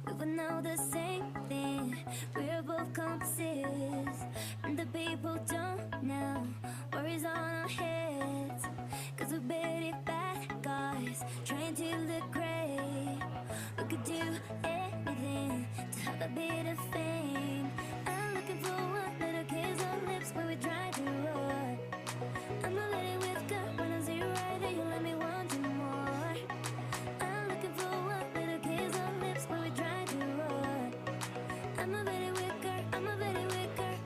we would know the same thing. We're both compasses, and the people don't know. Worries on our heads, cause we're pretty bad guys, trying to look great. We could do anything to have a bit of fame. I'm looking for one little kiss on lips when we try to roar. I'm a lady with gut when I see you right there, you let me want you more. I'm looking for one little kiss on lips when we try to roar. I'm a very wicker, I'm a very wicker.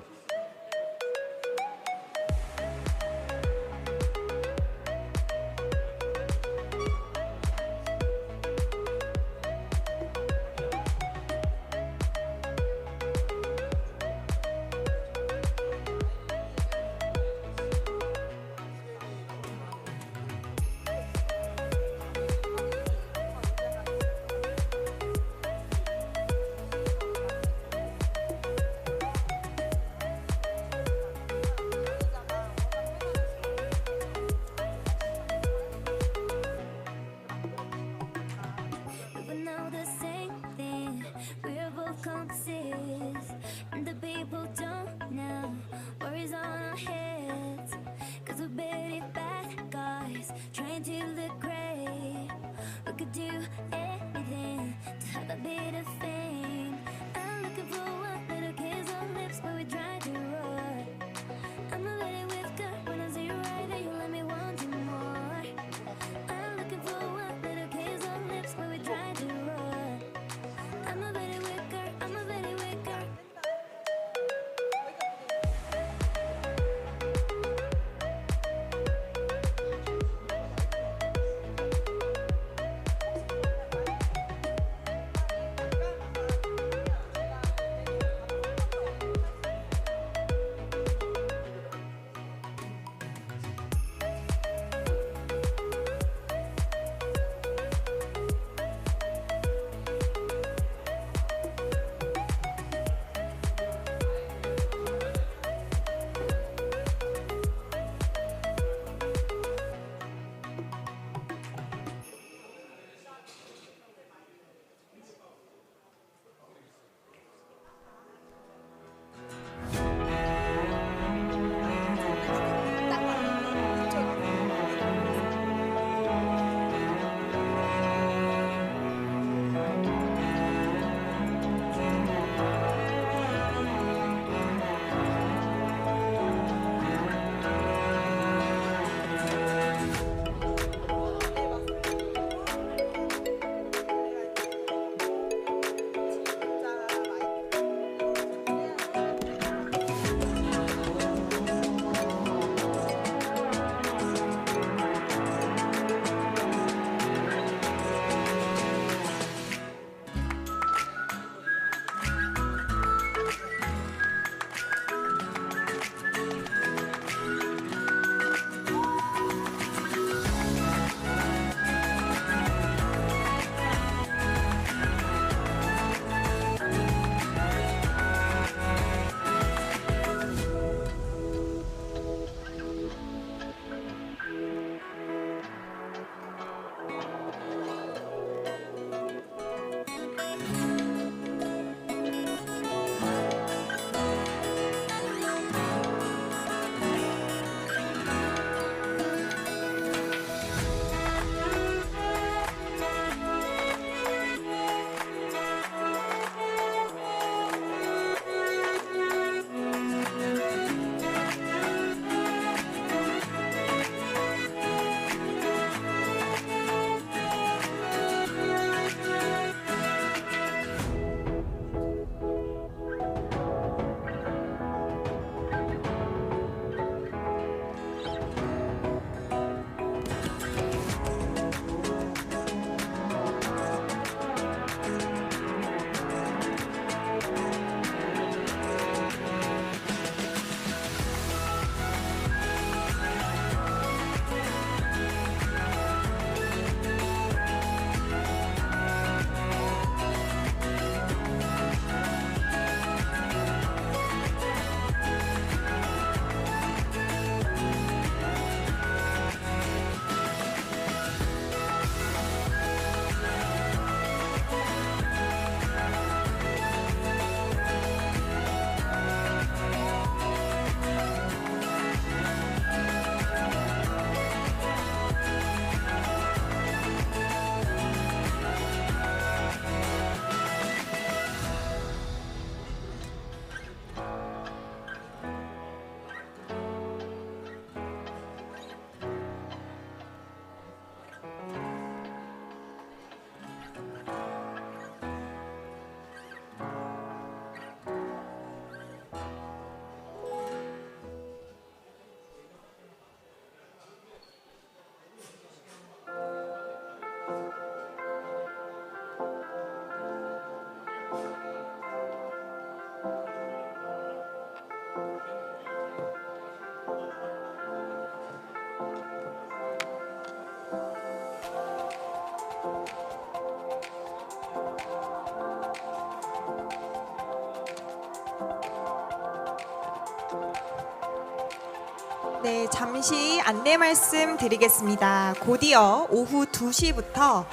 네, 잠시 안내 말씀 드리겠습니다. 곧이어 오후 2시부터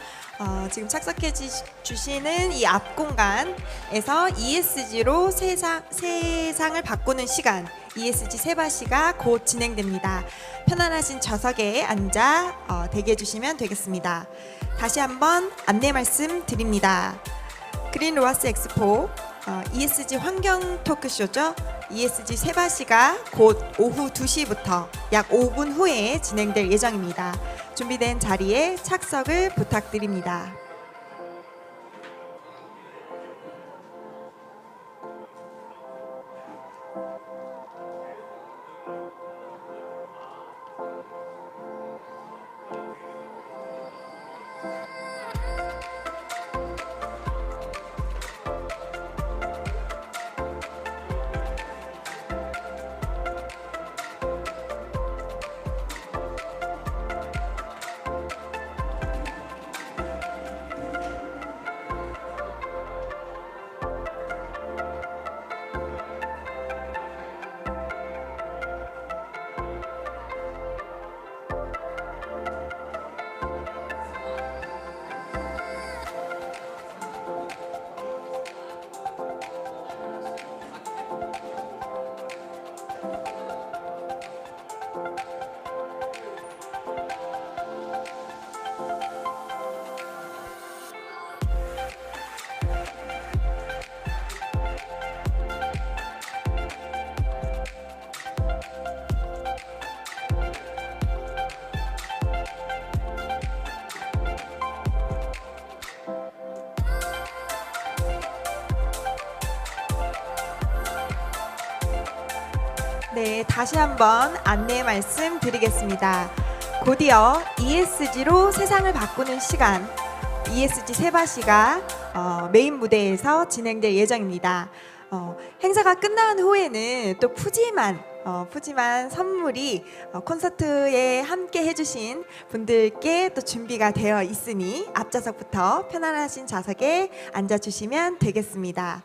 지금 착석해 주시는 이 앞 공간에서 ESG로 세상을 바꾸는 시간, ESG 세바시가 곧 진행됩니다. 편안하신 좌석에 앉아 대기해 주시면 되겠습니다. 다시 한번 안내 말씀 드립니다. 그린 로하스 엑스포 ESG 환경 토크쇼죠. ESG 세바시가 곧 오후 2시부터 약 5분 후에 진행될 예정입니다. 준비된 자리에 착석을 부탁드립니다. 네, 다시 한번 안내 말씀 드리겠습니다. 곧이어 ESG로 세상을 바꾸는 시간, ESG 세바시가 메인 무대에서 진행될 예정입니다. 행사가 끝난 후에는 또 푸짐한 선물이 콘서트에 함께 해주신 분들께 또 준비가 되어 있으니 앞좌석부터 편안하신 좌석에 앉아주시면 되겠습니다.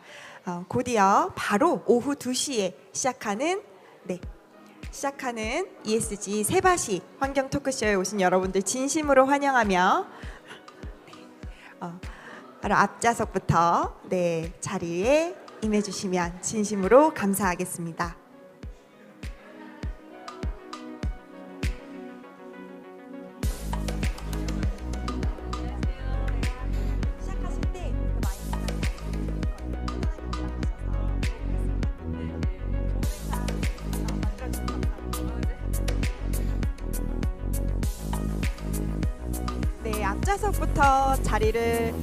곧이어 바로 오후 2시에 시작하는 ESG 세바시 환경 토크쇼에 오신 여러분들 진심으로 환영하며 바로 앞좌석부터 자리에 임해주시면 진심으로 감사하겠습니다. 앞좌석부터 자리를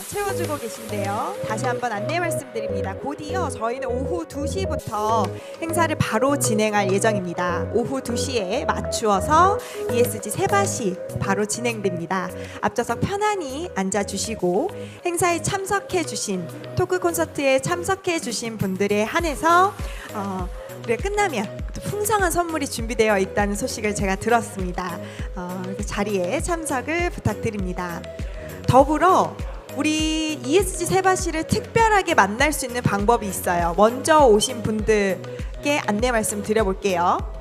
채워주고 계신데요. 다시 한번 안내 말씀드립니다. 곧이어 저희는 오후 2시부터 행사를 바로 진행할 예정입니다. 오후 2시에 맞추어서 ESG 세바시 바로 진행됩니다. 앞좌석 편안히 앉아주시고 행사에 참석해주신 토크 콘서트에 참석해주신 분들에 한해서 끝나면 풍성한 선물이 준비되어 있다는 소식을 제가 들었습니다. 자리에 참석을 부탁드립니다. 더불어 우리 ESG 세바시를 특별하게 만날 수 있는 방법이 있어요. 먼저 오신 분들께 안내 말씀 드려볼게요.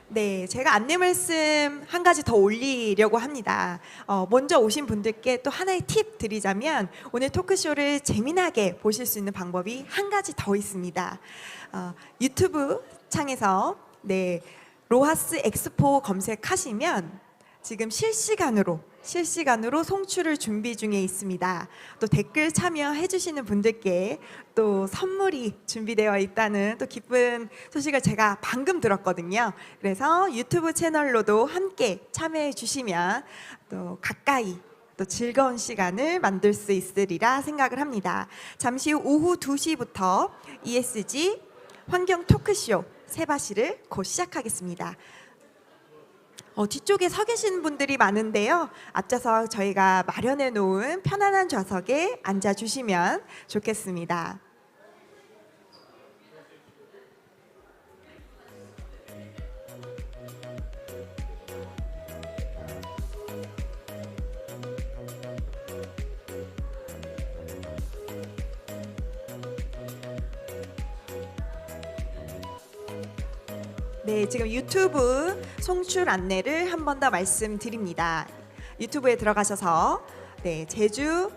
네, 제가 안내 말씀 한 가지 더 올리려고 합니다. 먼저 오신 분들께 또 하나의 팁 드리자면 오늘 토크쇼를 재미나게 보실 수 있는 방법이 한 가지 더 있습니다. 유튜브 창에서 로하스 엑스포 검색하시면 지금 실시간으로 송출을 준비 중에 있습니다. 또 댓글 참여해 주시는 분들께 또 선물이 준비되어 있다는 또 기쁜 소식을 제가 방금 들었거든요. 그래서 유튜브 채널로도 함께 참여해 주시면 또 가까이 또 즐거운 시간을 만들 수 있으리라 생각을 합니다. 잠시 후 오후 2시부터 ESG 환경 토크쇼 세바시를 곧 시작하겠습니다. 뒤쪽에 서 계신 분들이 많은데요. 앞좌석 저희가 마련해 놓은 편안한 좌석에 앉아주시면 좋겠습니다. 네, 지금 유튜브 송출 안내를 한 번 더 말씀드립니다. 유튜브에 들어가셔서 네, 제주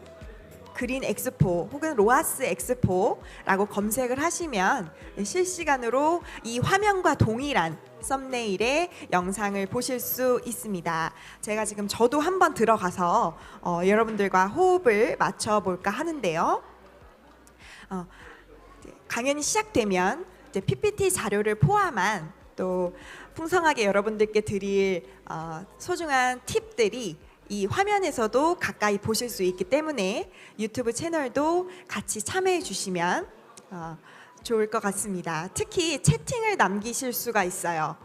그린 엑스포 혹은 로하스 엑스포라고 검색을 하시면 실시간으로 이 화면과 동일한 썸네일의 영상을 보실 수 있습니다. 제가 지금 저도 한번 들어가서 여러분들과 호흡을 맞춰볼까 하는데요. 강연이 시작되면 이제 PPT 자료를 포함한 또 풍성하게 여러분들께 드릴 소중한 팁들이 이 화면에서도 가까이 보실 수 있기 때문에 유튜브 채널도 같이 참여해 주시면 좋을 것 같습니다. 특히 채팅을 남기실 수가 있어요.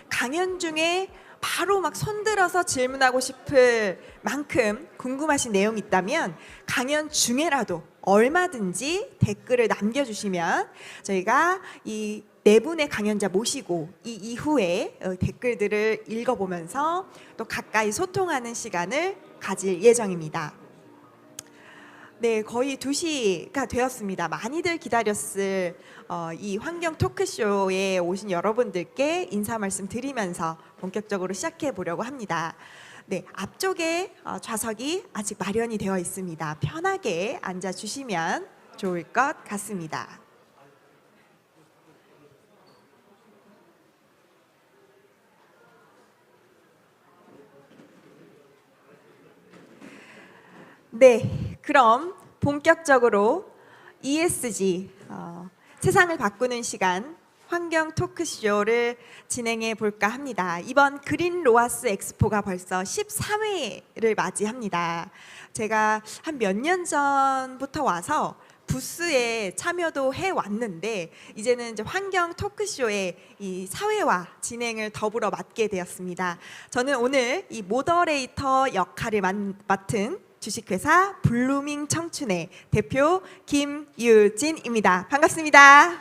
강연 중에 바로 막 손들어서 질문하고 싶을 만큼 궁금하신 내용이 있다면 강연 중에라도 얼마든지 댓글을 남겨주시면 저희가 이 네 분의 강연자 모시고 이 이후에 댓글들을 읽어보면서 또 가까이 소통하는 시간을 가질 예정입니다. 네, 거의 2시가 되었습니다. 많이들 기다렸을 이 환경 토크쇼에 오신 여러분들께 인사 말씀 드리면서 본격적으로 시작해 보려고 합니다. 네, 앞쪽에 좌석이 아직 마련이 되어 있습니다. 편하게 앉아 주시면 좋을 것 같습니다. 네, 그럼 본격적으로 ESG 세상을 바꾸는 시간 환경 토크쇼를 진행해 볼까 합니다. 이번 그린 로하스 엑스포가 벌써 13회를 맞이합니다. 제가 한 몇 년 전부터 와서 부스에 참여도 해 왔는데 이제는 이제 환경 토크쇼의 이 사회화 진행을 더불어 맡게 되었습니다. 저는 오늘 이 모더레이터 역할을 맡은 주식회사 블루밍 청춘의 대표 김유진입니다. 반갑습니다.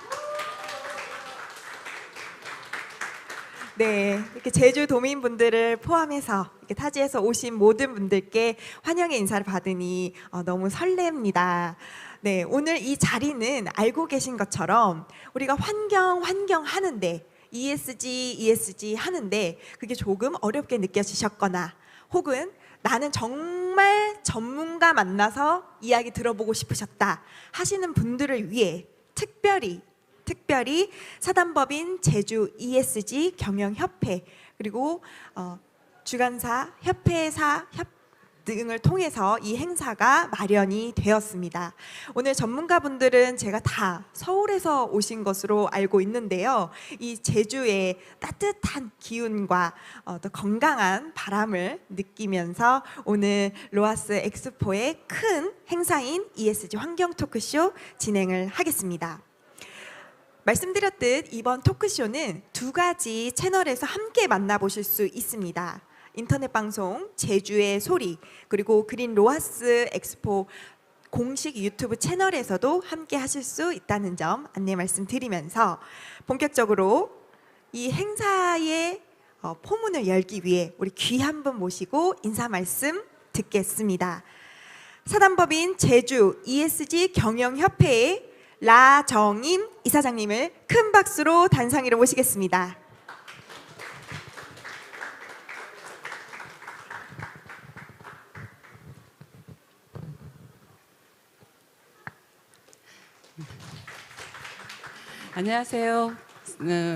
네, 이렇게 제주 도민분들을 포함해서 이렇게 타지에서 오신 모든 분들께 환영의 인사를 받으니 너무 설렙니다. 네, 오늘 이 자리는 알고 계신 것처럼 우리가 환경 하는데 ESG 하는데 그게 조금 어렵게 느껴지셨거나 혹은 나는 정말 전문가 만나서 이야기 들어보고 싶으셨다 하시는 분들을 위해 특별히 사단법인 제주 ESG 경영협회 그리고 주관사 협회사 등을 통해서 이 행사가 마련이 되었습니다. 오늘 전문가분들은 제가 다 서울에서 오신 것으로 알고 있는데요. 이 제주의 따뜻한 기운과 또 건강한 바람을 느끼면서 오늘 로하스 엑스포의 큰 행사인 ESG 환경 토크쇼 진행을 하겠습니다. 말씀드렸듯 이번 토크쇼는 2가지 채널에서 함께 만나보실 수 있습니다. 인터넷 방송 제주의 소리 그리고 그린 로하스 엑스포 공식 유튜브 채널에서도 함께 하실 수 있다는 점 안내 말씀드리면서 본격적으로 이 행사의 포문을 열기 위해 우리 귀한 분 모시고 인사 말씀 듣겠습니다. 사단법인 제주 ESG 경영협회의 라정임 이사장님을 큰 박수로 단상위로 모시겠습니다. 안녕하세요.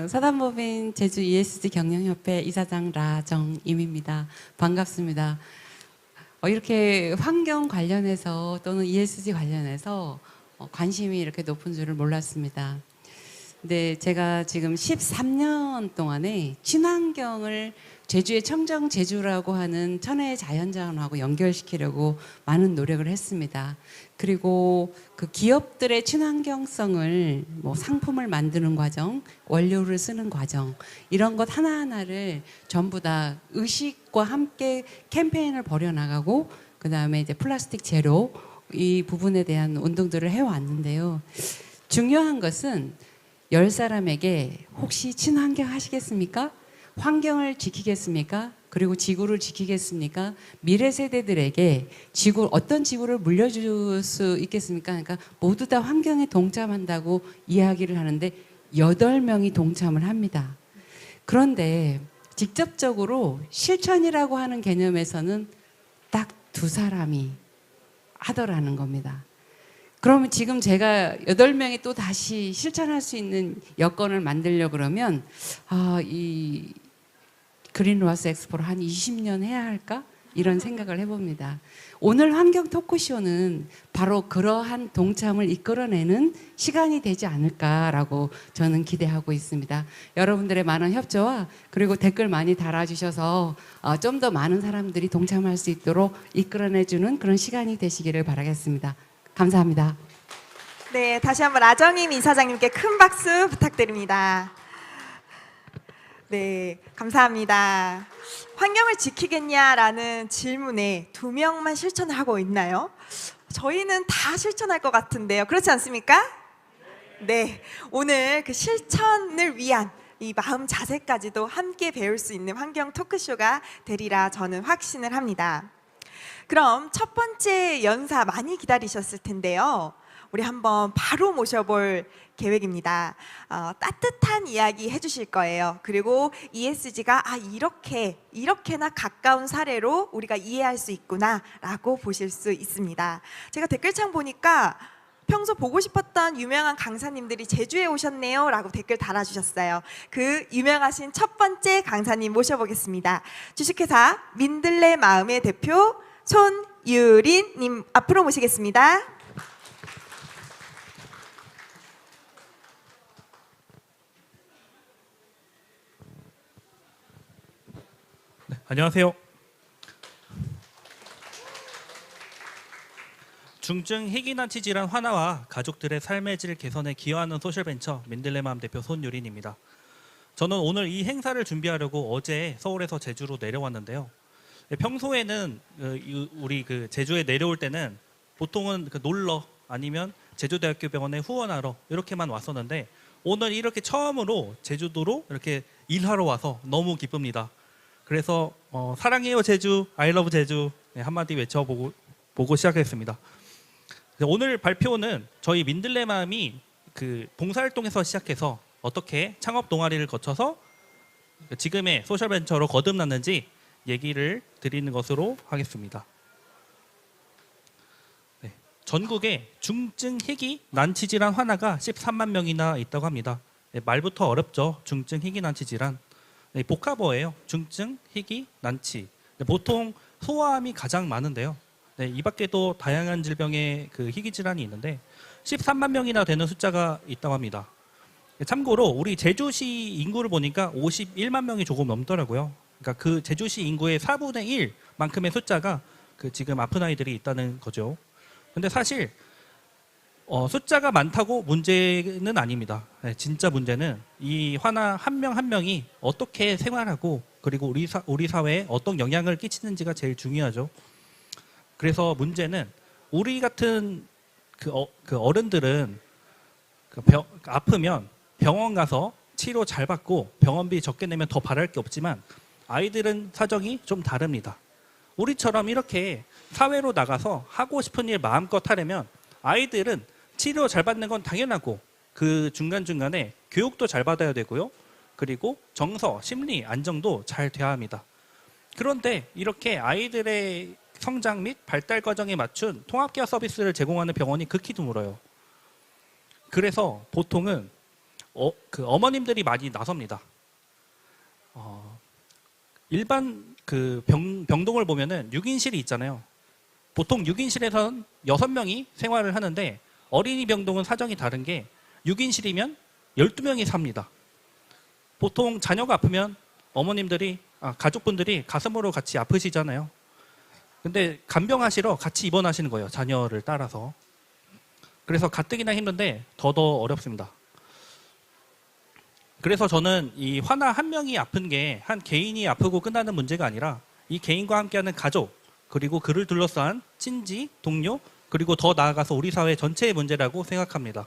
사단법인 제주 ESG 경영협회 이사장 라정임입니다. 반갑습니다. 이렇게 환경 관련해서 또는 ESG 관련해서 관심이 이렇게 높은 줄을 몰랐습니다. 근데 제가 지금 13년 동안에 친환경을 제주의 청정 제주라고 하는 천혜의 자연자원하고 연결시키려고 많은 노력을 했습니다. 그리고 그 기업들의 친환경성을 상품을 만드는 과정, 원료를 쓰는 과정 이런 것 하나하나를 전부 다 의식과 함께 캠페인을 벌여나가고 그 다음에 이제 플라스틱 제로 이 부분에 대한 운동들을 해왔는데요. 중요한 것은 10사람에게 혹시 친환경 하시겠습니까? 환경을 지키겠습니까? 그리고 지구를 지키겠습니까? 미래 세대들에게 어떤 지구를 물려줄 수 있겠습니까? 그러니까 모두 다 환경에 동참한다고 이야기를 하는데 8명이 동참을 합니다. 그런데 직접적으로 실천이라고 하는 개념에서는 딱 두 사람이 하더라는 겁니다. 그러면 지금 제가 8명이 또 다시 실천할 수 있는 여건을 만들려 그러면 이 그린로하스 엑스포를 한 20년 해야 할까? 이런 생각을 해봅니다. 오늘 환경 토크쇼는 바로 그러한 동참을 이끌어내는 시간이 되지 않을까라고 저는 기대하고 있습니다. 여러분들의 많은 협조와 그리고 댓글 많이 달아주셔서 좀 더 많은 사람들이 동참할 수 있도록 이끌어내주는 그런 시간이 되시기를 바라겠습니다. 감사합니다. 네, 다시 한번 라정임 이사장님께 큰 박수 부탁드립니다. 네, 감사합니다. 환경을 지키겠냐라는 질문에 2명만 실천을 하고 있나요? 저희는 다 실천할 것 같은데요. 그렇지 않습니까? 네, 오늘 그 실천을 위한 이 마음 자세까지도 함께 배울 수 있는 환경 토크쇼가 되리라 저는 확신을 합니다. 그럼 첫 번째 연사 많이 기다리셨을 텐데요. 우리 한번 바로 모셔볼 계획입니다. 따뜻한 이야기 해주실 거예요. 그리고 ESG가 이렇게나 가까운 사례로 우리가 이해할 수 있구나라고 보실 수 있습니다. 제가 댓글창 보니까 평소 보고 싶었던 유명한 강사님들이 제주에 오셨네요 라고 댓글 달아주셨어요. 그 유명하신 첫 번째 강사님 모셔보겠습니다. 주식회사 민들레 마음의 대표 손유린님 앞으로 모시겠습니다. 네, 안녕하세요. 중증 희귀난치 질환 환아와 가족들의 삶의 질 개선에 기여하는 소셜벤처 민들레맘 대표 손유린입니다. 저는 오늘 이 행사를 준비하려고 어제 서울에서 제주로 내려왔는데요. 평소에는 우리 제주에 내려올 때는 보통은 놀러 아니면 제주대학교 병원에 후원하러 이렇게만 왔었는데 오늘 이렇게 처음으로 제주도로 이렇게 일하러 와서 너무 기쁩니다. 그래서 사랑해요 제주, I love 제주 한마디 외쳐보고 시작했습니다. 오늘 발표는 저희 민들레맘이 봉사활동에서 시작해서 어떻게 창업 동아리를 거쳐서 지금의 소셜벤처로 거듭났는지 얘기를 드리는 것으로 하겠습니다. 네, 전국에 중증 희귀 난치 질환 환아가 13만 명이나 있다고 합니다. 네, 말부터 어렵죠. 중증 희귀 난치 질환. 네, 복합어예요. 중증 희귀 난치. 네, 보통 소아암이 가장 많은데요. 네, 이 밖에도 다양한 질병의 희귀 질환이 있는데 13만 명이나 되는 숫자가 있다고 합니다. 참고로 우리 제주시 인구를 보니까 51만 명이 조금 넘더라고요. 그러니까 그 제주시 인구의 4분의 1만큼의 숫자가 지금 아픈 아이들이 있다는 거죠. 근데 사실 숫자가 많다고 문제는 아닙니다. 네, 진짜 문제는 이 환아 한 명 한 명이 어떻게 생활하고 그리고 우리 사회에 어떤 영향을 끼치는지가 제일 중요하죠. 그래서 문제는 우리 같은 어른들은 아프면 병원 가서 치료 잘 받고 병원비 적게 내면 더 바랄 게 없지만 아이들은 사정이 좀 다릅니다. 우리처럼 이렇게 사회로 나가서 하고 싶은 일 마음껏 하려면 아이들은 치료 잘 받는 건 당연하고 그 중간중간에 교육도 잘 받아야 되고요. 그리고 정서, 심리, 안정도 잘 돼야 합니다. 그런데 이렇게 아이들의 성장 및 발달 과정에 맞춘 통합케어 서비스를 제공하는 병원이 극히 드물어요. 그래서 보통은 어머님들이 많이 나섭니다. 일반 병동을 보면은 6인실이 있잖아요. 보통 6인실에선 6명이 생활을 하는데 어린이 병동은 사정이 다른 게 6인실이면 12명이 삽니다. 보통 자녀가 아프면 어머님들이 가족분들이 가슴으로 같이 아프시잖아요. 근데 간병하시러 같이 입원하시는 거예요. 자녀를 따라서. 그래서 가뜩이나 힘든데 더더 어렵습니다. 그래서 저는 이 환아 한 명이 아픈 게 한 개인이 아프고 끝나는 문제가 아니라 이 개인과 함께하는 가족 그리고 그를 둘러싼 친지, 동료 그리고 더 나아가서 우리 사회 전체의 문제라고 생각합니다.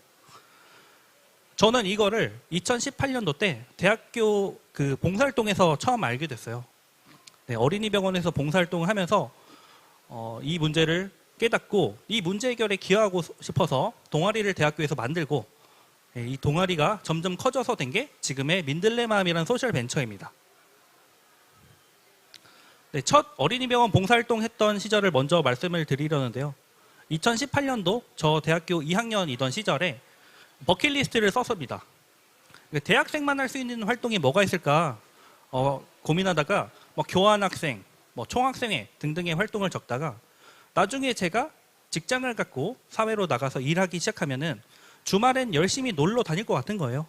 저는 이거를 2018년도 때 대학교 봉사활동에서 처음 알게 됐어요. 네, 어린이병원에서 봉사활동을 하면서 이 문제를 깨닫고 이 문제 해결에 기여하고 싶어서 동아리를 대학교에서 만들고 이 동아리가 점점 커져서 된 게 지금의 민들레맘이라는 소셜 벤처입니다. 네, 첫 어린이병원 봉사활동했던 시절을 먼저 말씀을 드리려는데요. 2018년도 저 대학교 2학년이던 시절에 버킷리스트를 썼습니다. 대학생만 할 수 있는 활동이 뭐가 있을까 고민하다가 뭐 교환학생, 뭐 총학생회 등등의 활동을 적다가 나중에 제가 직장을 갖고 사회로 나가서 일하기 시작하면은 주말엔 열심히 놀러 다닐 것 같은 거예요.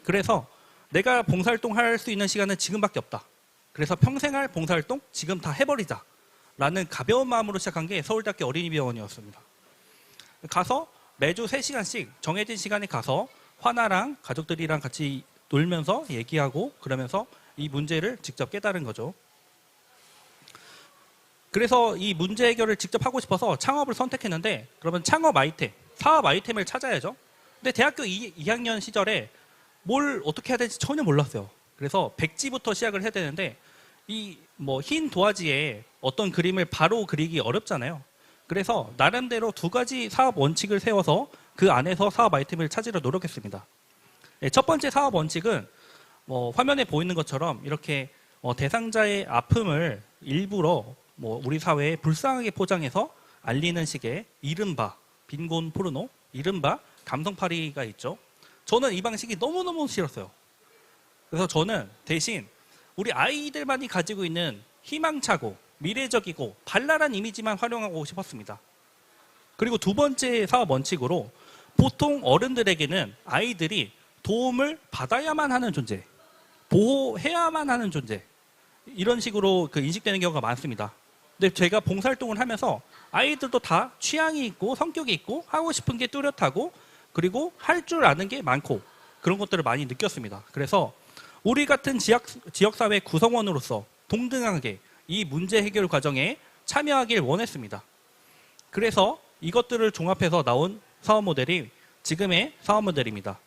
그래서 내가 봉사활동 할 수 있는 시간은 지금밖에 없다. 그래서 평생 할 봉사활동 지금 다 해버리자 라는 가벼운 마음으로 시작한 게 서울대학교 어린이병원이었습니다. 가서 매주 3시간씩 정해진 시간에 가서 화나랑 가족들이랑 같이 놀면서 얘기하고 그러면서 이 문제를 직접 깨달은 거죠. 그래서 이 문제 해결을 직접 하고 싶어서 창업을 선택했는데 그러면 창업 아이템, 사업 아이템을 찾아야죠. 근데 대학교 2학년 시절에 뭘 어떻게 해야 될지 전혀 몰랐어요. 그래서 백지부터 시작을 해야 되는데 이 뭐 흰 도화지에 어떤 그림을 바로 그리기 어렵잖아요. 그래서 나름대로 2가지 사업 원칙을 세워서 그 안에서 사업 아이템을 찾으려 노력했습니다. 네, 첫 번째 사업 원칙은 화면에 보이는 것처럼 이렇게 대상자의 아픔을 일부러 우리 사회에 불쌍하게 포장해서 알리는 식의 이른바 빈곤 포르노, 이른바 감성파리가 있죠. 저는 이 방식이 너무너무 싫었어요. 그래서 저는 대신 우리 아이들만이 가지고 있는 희망차고 미래적이고 발랄한 이미지만 활용하고 싶었습니다. 그리고 2번째 사업 원칙으로 보통 어른들에게는 아이들이 도움을 받아야만 하는 존재, 보호해야만 하는 존재, 이런 식으로 인식되는 경우가 많습니다. 근데 제가 봉사활동을 하면서 아이들도 다 취향이 있고 성격이 있고 하고 싶은 게 뚜렷하고 그리고 할 줄 아는 게 많고 그런 것들을 많이 느꼈습니다. 그래서 우리 같은 지역사회 구성원으로서 동등하게 이 문제 해결 과정에 참여하길 원했습니다. 그래서 이것들을 종합해서 나온 사업 모델이 지금의 사업 모델입니다.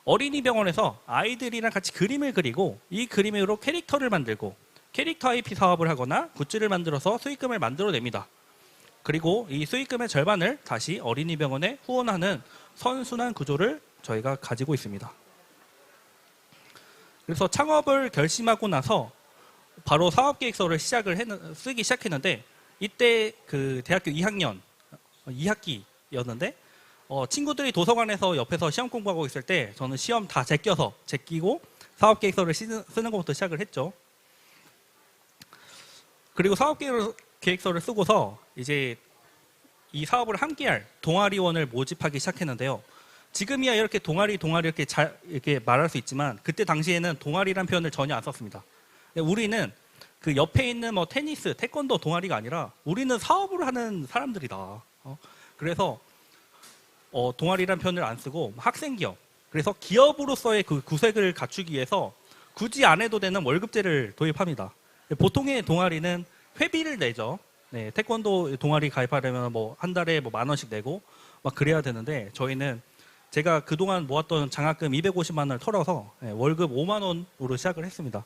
어린이병원에서 아이들이랑 같이 그림을 그리고 이 그림으로 캐릭터를 만들고 캐릭터 IP 사업을 하거나 굿즈를 만들어서 수익금을 만들어냅니다. 그리고 이 수익금의 절반을 다시 어린이병원에 후원하는 선순환 구조를 저희가 가지고 있습니다. 그래서 창업을 결심하고 나서 바로 사업계획서를 쓰기 시작했는데 이때 그 대학교 2학년 2학기였는데 친구들이 도서관에서 옆에서 시험 공부하고 있을 때 저는 시험 다 제끼고 사업계획서를 쓰는 것부터 시작을 했죠. 그리고 사업계획서를 쓰고서 이제 이 사업을 함께할 동아리원을 모집하기 시작했는데요. 지금이야 이렇게 동아리 이렇게 말할 수 있지만 그때 당시에는 동아리란 표현을 전혀 안 썼습니다. 우리는 그 옆에 있는 테니스, 태권도 동아리가 아니라 우리는 사업을 하는 사람들이다. 그래서 동아리란 표현을 안 쓰고 학생기업. 그래서 기업으로서의 그 구색을 갖추기 위해서 굳이 안 해도 되는 월급제를 도입합니다. 보통의 동아리는 회비를 내죠. 네, 태권도 동아리 가입하려면 한 달에 10,000원씩 내고 막 그래야 되는데 저희는 제가 그동안 모았던 장학금 250만 원을 털어서 월급 5만 원으로 시작을 했습니다.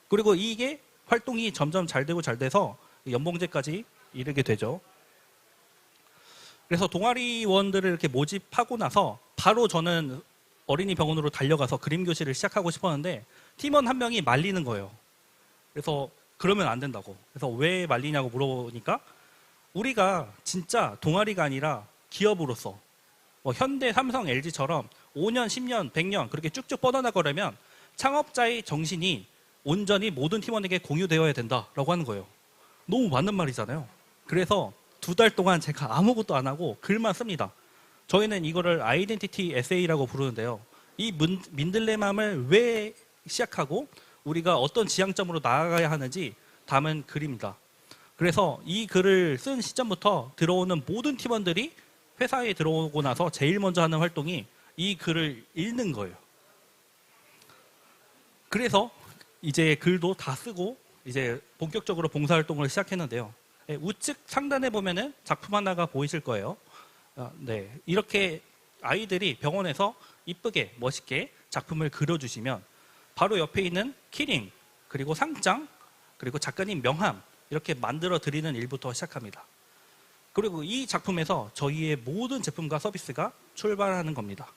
그리고 이게 활동이 점점 잘 되고 잘 돼서 연봉제까지 이르게 되죠. 그래서 동아리원들을 이렇게 모집하고 나서 바로 저는 어린이병원으로 달려가서 그림 교실을 시작하고 싶었는데 팀원 한 명이 말리는 거예요. 그래서 그러면 안 된다고. 그래서 왜 말리냐고 물어보니까 우리가 진짜 동아리가 아니라 기업으로서 현대, 삼성, LG처럼 5년, 10년, 100년 그렇게 쭉쭉 뻗어나가려면 창업자의 정신이 온전히 모든 팀원에게 공유되어야 된다라고 하는 거예요. 너무 맞는 말이잖아요. 그래서 2달 동안 제가 아무것도 안 하고 글만 씁니다. 저희는 이거를 아이덴티티 에세이라고 부르는데요. 이 민들레맘을 왜 시작하고 우리가 어떤 지향점으로 나아가야 하는지 담은 글입니다. 그래서 이 글을 쓴 시점부터 들어오는 모든 팀원들이 회사에 들어오고 나서 제일 먼저 하는 활동이 이 글을 읽는 거예요. 그래서 이제 글도 다 쓰고 이제 본격적으로 봉사활동을 시작했는데요. 우측 상단에 보면은 작품 하나가 보이실 거예요. 네, 이렇게 아이들이 병원에서 이쁘게 멋있게 작품을 그려주시면 바로 옆에 있는 키링 그리고 상장 그리고 작가님 명함 이렇게 만들어 드리는 일부터 시작합니다. 그리고 이 작품에서 저희의 모든 제품과 서비스가 출발하는 겁니다.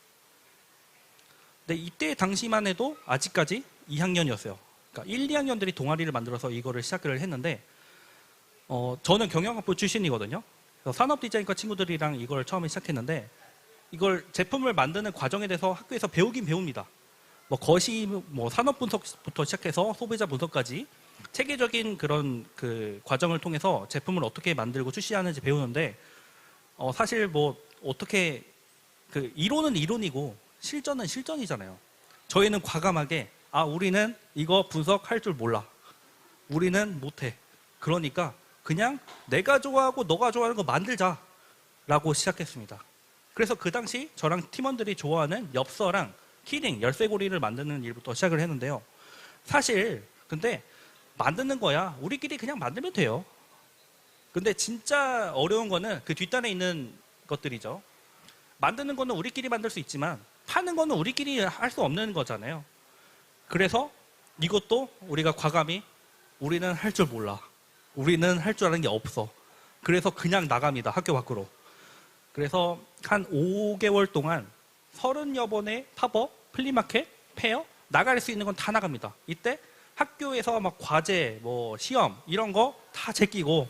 근데 이때 당시만 해도 아직까지 2학년이었어요. 그러니까 1, 2학년들이 동아리를 만들어서 이거를 시작을 했는데 저는 경영학부 출신이거든요. 그래서 산업디자인과 친구들이랑 이걸 처음에 시작했는데 이걸 제품을 만드는 과정에 대해서 학교에서 배우긴 배웁니다. 뭐 거시, 뭐 산업 분석부터 시작해서 소비자 분석까지 체계적인 그런 그 과정을 통해서 제품을 어떻게 만들고 출시하는지 배우는데 사실 뭐 어떻게 그 이론은 이론이고 실전은 실전이잖아요. 저희는 과감하게 우리는 이거 분석할 줄 몰라. 우리는 못해. 그러니까 그냥 내가 좋아하고 너가 좋아하는 거 만들자라고 시작했습니다. 그래서 그 당시 저랑 팀원들이 좋아하는 엽서랑 키링, 열쇠고리를 만드는 일부터 시작을 했는데요. 사실 근데 만드는 거야 우리끼리 그냥 만들면 돼요. 근데 진짜 어려운 거는 그 뒷단에 있는 것들이죠. 만드는 거는 우리끼리 만들 수 있지만 파는 거는 우리끼리 할 수 없는 거잖아요. 그래서 이것도 우리가 과감히 우리는 할 줄 몰라. 우리는 할 줄 아는 게 없어. 그래서 그냥 나갑니다. 학교 밖으로. 그래서 한 5개월 동안 30여 번의 팝업, 플리마켓, 페어 나갈 수 있는 건 다 나갑니다. 이때 학교에서 막 과제, 뭐 시험 이런 거 다 제끼고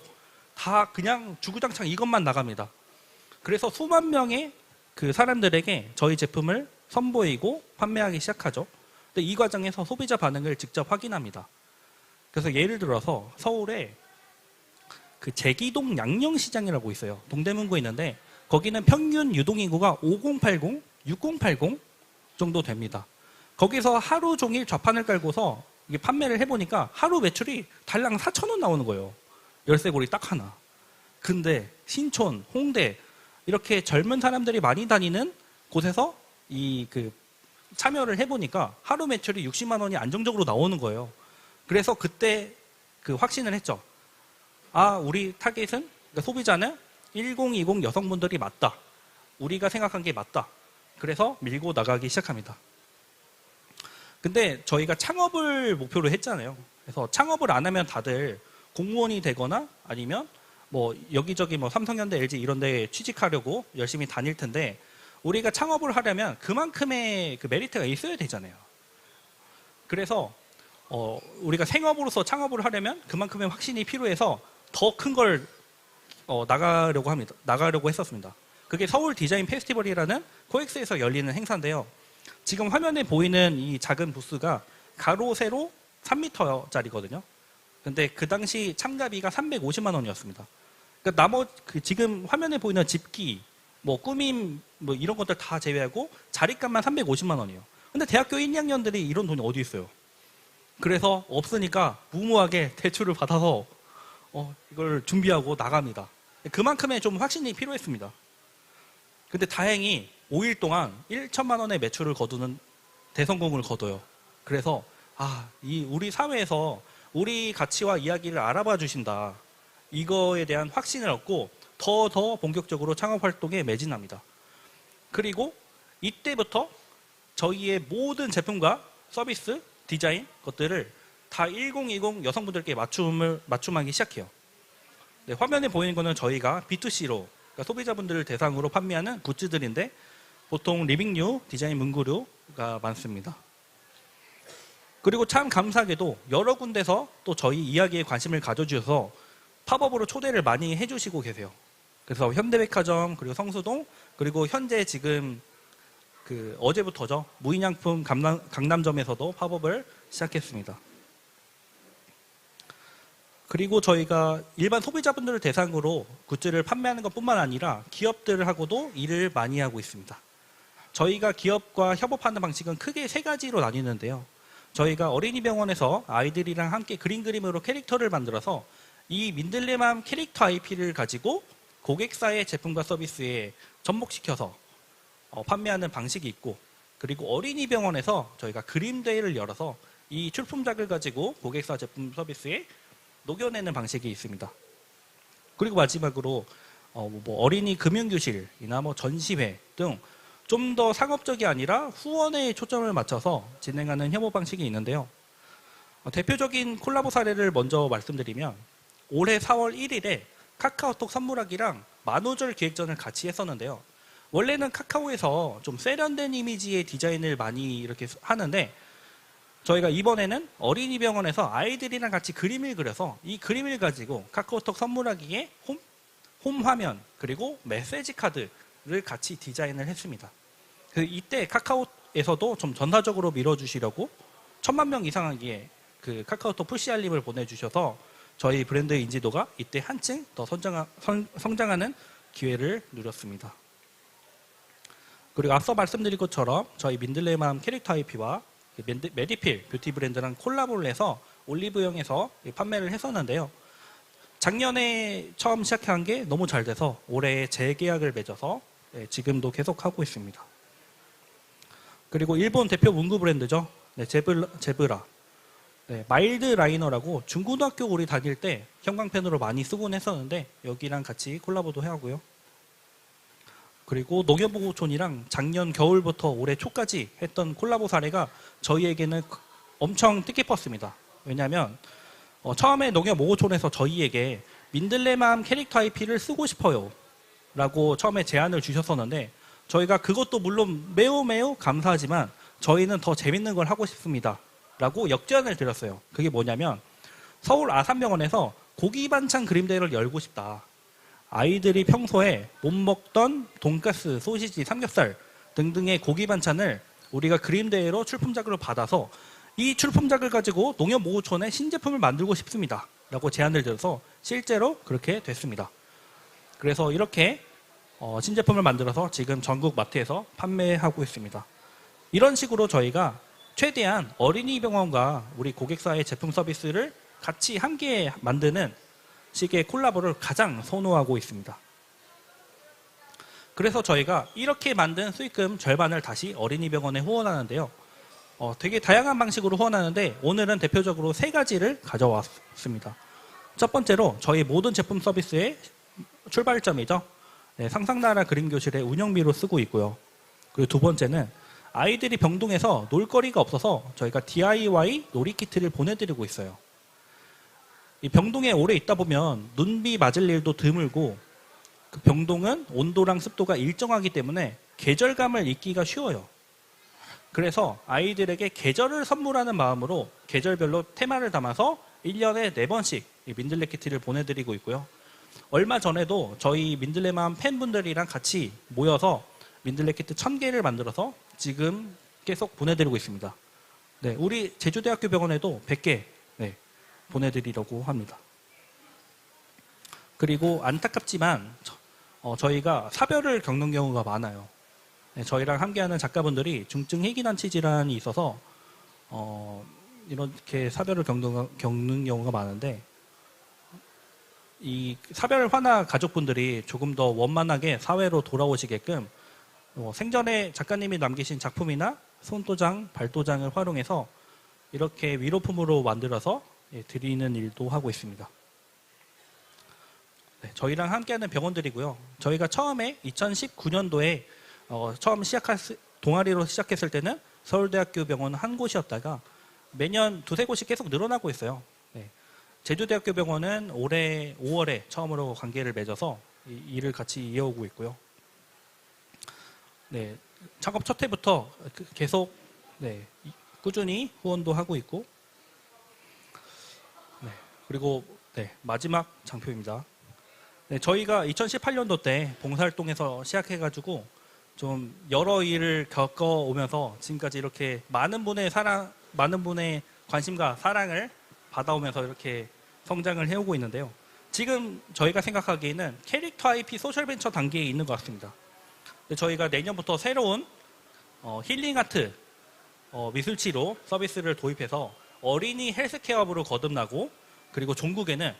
다 그냥 주구장창 이것만 나갑니다. 그래서 수만 명의 그 사람들에게 저희 제품을 선보이고 판매하기 시작하죠. 근데 이 과정에서 소비자 반응을 직접 확인합니다. 그래서 예를 들어서 서울에 그 제기동 양령시장이라고 있어요. 동대문구에 있는데 거기는 평균 유동인구가 5080, 6080 정도 됩니다. 거기서 하루 종일 좌판을 깔고서 이게 판매를 해보니까 하루 매출이 달랑 4,000원 나오는 거예요. 열쇠고리 딱 하나. 근데 신촌, 홍대 이렇게 젊은 사람들이 많이 다니는 곳에서 그 참여를 해보니까 하루 매출이 60만 원이 안정적으로 나오는 거예요. 그래서 그때 그 확신을 했죠. 우리 타겟은, 그러니까 소비자는 1020 여성분들이 맞다. 우리가 생각한 게 맞다. 그래서 밀고 나가기 시작합니다. 근데 저희가 창업을 목표로 했잖아요. 그래서 창업을 안 하면 다들 공무원이 되거나 아니면 뭐 여기저기 뭐 삼성현대, LG 이런 데 취직하려고 열심히 다닐 텐데 우리가 창업을 하려면 그만큼의 그 메리트가 있어야 되잖아요. 그래서 우리가 생업으로서 창업을 하려면 그만큼의 확신이 필요해서 더 큰 걸 나가려고 했었습니다. 그게 서울 디자인 페스티벌이라는 코엑스에서 열리는 행사인데요. 지금 화면에 보이는 이 작은 부스가 가로 세로 3m짜리거든요. 근데 그 당시 참가비가 350만 원이었습니다. 그러니까 지금 화면에 보이는 집기, 뭐 꾸밈, 뭐 이런 것들 다 제외하고 자리값만 350만 원이에요. 근데 대학교 1, 2학년들이 이런 돈이 어디 있어요? 그래서 없으니까 무모하게 대출을 받아서 이걸 준비하고 나갑니다. 그만큼의 좀 확신이 필요했습니다. 근데 다행히 5일 동안 1천만 원의 매출을 거두는 대성공을 거둬요. 그래서 우리 사회에서 우리 가치와 이야기를 알아봐 주신다. 이거에 대한 확신을 얻고 더 본격적으로 창업 활동에 매진합니다. 그리고 이때부터 저희의 모든 제품과 서비스, 디자인 것들을 다 1020 여성분들께 맞춤하기 시작해요. 네, 화면에 보이는 거는 저희가 B2C로 그러니까 소비자분들을 대상으로 판매하는 굿즈들인데 보통 리빙류, 디자인 문구류가 많습니다. 그리고 참 감사하게도 여러 군데서 또 저희 이야기에 관심을 가져주셔서 팝업으로 초대를 많이 해주시고 계세요. 그래서 현대백화점, 그리고 성수동, 그리고 현재 지금 어제부터죠. 무인양품 강남점에서도 팝업을 시작했습니다. 그리고 저희가 일반 소비자분들을 대상으로 굿즈를 판매하는 것뿐만 아니라 기업들하고도 일을 많이 하고 있습니다. 저희가 기업과 협업하는 방식은 크게 3가지로 나뉘는데요. 저희가 어린이병원에서 아이들이랑 함께 그림 그림으로 캐릭터를 만들어서 이 민들레맘 캐릭터 IP를 가지고 고객사의 제품과 서비스에 접목시켜서 판매하는 방식이 있고, 그리고 어린이병원에서 저희가 그림대회를 열어서 이 출품작을 가지고 고객사 제품 서비스에 녹여내는 방식이 있습니다. 그리고 마지막으로 어린이 금융교실이나 전시회 등 좀 더 상업적이 아니라 후원에 초점을 맞춰서 진행하는 협업 방식이 있는데요. 대표적인 콜라보 사례를 먼저 말씀드리면 올해 4월 1일에 카카오톡 선물하기랑 만우절 기획전을 같이 했었는데요. 원래는 카카오에서 좀 세련된 이미지의 디자인을 많이 이렇게 하는데 저희가 이번에는 어린이 병원에서 아이들이랑 같이 그림을 그려서 이 그림을 가지고 카카오톡 선물하기에 홈 화면 그리고 메시지 카드를 같이 디자인을 했습니다. 이때 카카오에서도 좀 전사적으로 밀어주시려고 1000만 명 이상하기에 그 카카오톡 푸시 알림을 보내주셔서 저희 브랜드 인지도가 이때 한층 더 성장하는 기회를 누렸습니다. 그리고 앞서 말씀드린 것처럼 저희 민들레맘 캐릭터 IP와 메디필 뷰티 브랜드랑 콜라보를 해서 올리브영에서 판매를 했었는데요. 작년에 처음 시작한 게 너무 잘 돼서 올해 재계약을 맺어서 지금도 계속 하고 있습니다. 그리고 일본 대표 문구 브랜드죠. 제브라. 마일드 라이너라고 중고등학교 우리 다닐 때 형광펜으로 많이 쓰곤 했었는데 여기랑 같이 콜라보도 하고요. 그리고 농협보호촌이랑 작년 겨울부터 올해 초까지 했던 콜라보 사례가 저희에게는 엄청 뜻깊었습니다. 왜냐하면 처음에 농협보호촌에서 저희에게 민들레맘 캐릭터 IP를 쓰고 싶어요 라고 처음에 제안을 주셨었는데 저희가 그것도 물론 매우 감사하지만 저희는 더 재밌는 걸 하고 싶습니다 라고 역제안을 드렸어요. 그게 뭐냐면 서울 아산병원에서 고기 반찬 그림대회를 열고 싶다. 아이들이 평소에 못 먹던 돈가스, 소시지, 삼겹살 등등의 고기 반찬을 우리가 그림대회로 출품작으로 받아서 이 출품작을 가지고 농협모호촌에 신제품을 만들고 싶습니다 라고 제안을 드려서 실제로 그렇게 됐습니다. 그래서 이렇게 신제품을 만들어서 지금 전국 마트에서 판매하고 있습니다. 이런 식으로 저희가 최대한 어린이 병원과 우리 고객사의 제품 서비스를 같이 함께 만드는 식의 콜라보를 가장 선호하고 있습니다. 그래서 저희가 이렇게 만든 수익금 절반을 다시 어린이 병원에 후원하는데요. 되게 다양한 방식으로 후원하는데 오늘은 대표적으로 3가지를 가져왔습니다. 첫 번째로 저희 모든 제품 서비스의 출발점이죠. 상상나라 그림교실의 운영비로 쓰고 있고요. 그리고 두 번째는 아이들이 병동에서 놀거리가 없어서 저희가 DIY 놀이키트를 보내드리고 있어요. 이 병동에 오래 있다 보면 눈비 맞을 일도 드물고 그 병동은 온도랑 습도가 일정하기 때문에 계절감을 잊기가 쉬워요. 그래서 아이들에게 계절을 선물하는 마음으로 계절별로 테마를 담아서 1년에 4번씩 민들레 키트를 보내드리고 있고요. 얼마 전에도 저희 민들레맘 팬분들이랑 같이 모여서 민들레 키트 1000개를 만들어서 지금 계속 보내드리고 있습니다. 우리 제주대학교 병원에도 100개 보내드리려고 합니다. 그리고 안타깝지만 저희가 사별을 겪는 경우가 많아요. 저희랑 함께하는 작가분들이 중증 희귀난치 질환이 있어서 이렇게 사별을 겪는 경우가 많은데 이 사별 환화 가족분들이 조금 더 원만하게 사회로 돌아오시게끔 생전에 작가님이 남기신 작품이나 손도장, 발도장을 활용해서 이렇게 위로품으로 만들어서 드리는 일도 하고 있습니다. 저희랑 함께하는 병원들이고요. 저희가 처음에 2019년도에 처음 동아리로 시작했을 때는 서울대학교 병원 한 곳이었다가 매년 2-3곳이 계속 늘어나고 있어요. 제주대학교 병원은 올해 5월에 처음으로 관계를 맺어서 일을 같이 이어오고 있고요. 창업 첫 해부터 계속 꾸준히 후원도 하고 있고 그리고 마지막 장표입니다. 저희가 2018년도 때 봉사활동에서 시작해가지고 좀 여러 일을 겪어오면서 지금까지 이렇게 많은 분의 관심과 사랑을 받아오면서 이렇게 성장을 해오고 있는데요. 지금 저희가 생각하기에는 캐릭터 IP 소셜벤처 단계에 있는 것 같습니다. 저희가 내년부터 새로운 힐링 아트 미술치료 서비스를 도입해서 어린이 헬스케어업으로 거듭나고 그리고 종국에는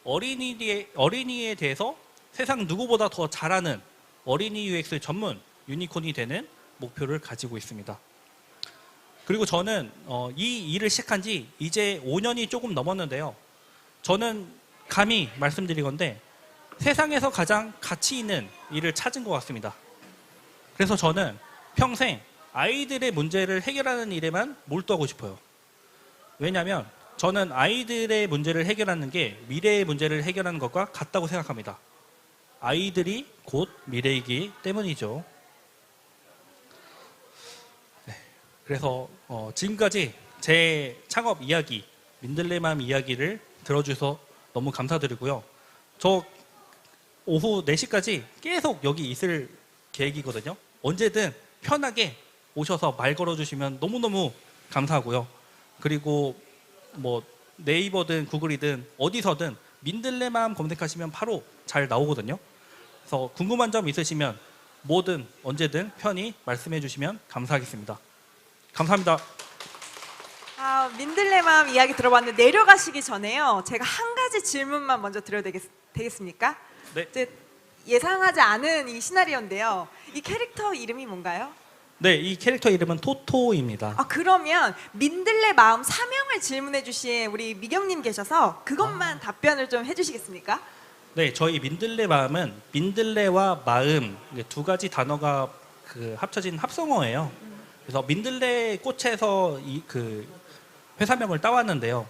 어린이에 대해서 세상 누구보다 더 잘하는 어린이 UX 전문 유니콘이 되는 목표를 가지고 있습니다. 그리고 저는 이 일을 시작한 지 이제 5년이 조금 넘었는데요. 저는 감히 말씀드리건데 세상에서 가장 가치 있는 일을 찾은 것 같습니다. 그래서 저는 평생 아이들의 문제를 해결하는 일에만 몰두하고 싶어요. 왜냐하면 저는 아이들의 문제를 해결하는 게 미래의 문제를 해결하는 것과 같다고 생각합니다. 아이들이 곧 미래이기 때문이죠. 그래서 지금까지 제 창업 이야기, 민들레맘 이야기를 들어주셔서 너무 감사드리고요. 저 오후 4시까지 계속 여기 있을 계획이거든요. 언제든 편하게 오셔서 말 걸어주시면 너무너무 감사하고요. 그리고 뭐 네이버든 구글이든 어디서든 민들레맘 검색하시면 바로 잘 나오거든요. 그래서 궁금한 점 있으시면 뭐든 언제든 편히 말씀해 주시면 감사하겠습니다. 감사합니다. 민들레맘 이야기 들어봤는데 내려가시기 전에요. 제가 한 가지 질문만 먼저 드려도 되겠습니까? 네. 이제 예상하지 않은 이 시나리오인데요. 이 캐릭터 이름이 뭔가요? 네, 이 캐릭터 이름은 토토입니다. 그러면 민들레 마음 사명을 질문해 주신 우리 미경님 계셔서 그것만 답변을 좀 해주시겠습니까? 네, 저희 민들레 마음은 민들레와 마음 두 가지 단어가 합쳐진 합성어예요. 그래서 민들레 꽃에서 그 회사명을 따왔는데요.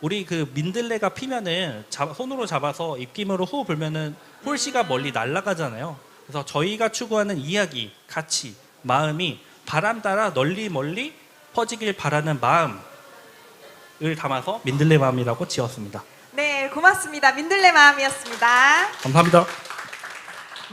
우리 그 민들레가 피면은 손으로 잡아서 입김으로 후 불면은 홀씨가 멀리 날아가잖아요. 그래서 저희가 추구하는 이야기, 가치, 마음이 바람 따라 널리 멀리 퍼지길 바라는 마음을 담아서 민들레 마음이라고 지었습니다. 네, 고맙습니다. 민들레 마음이었습니다. 감사합니다.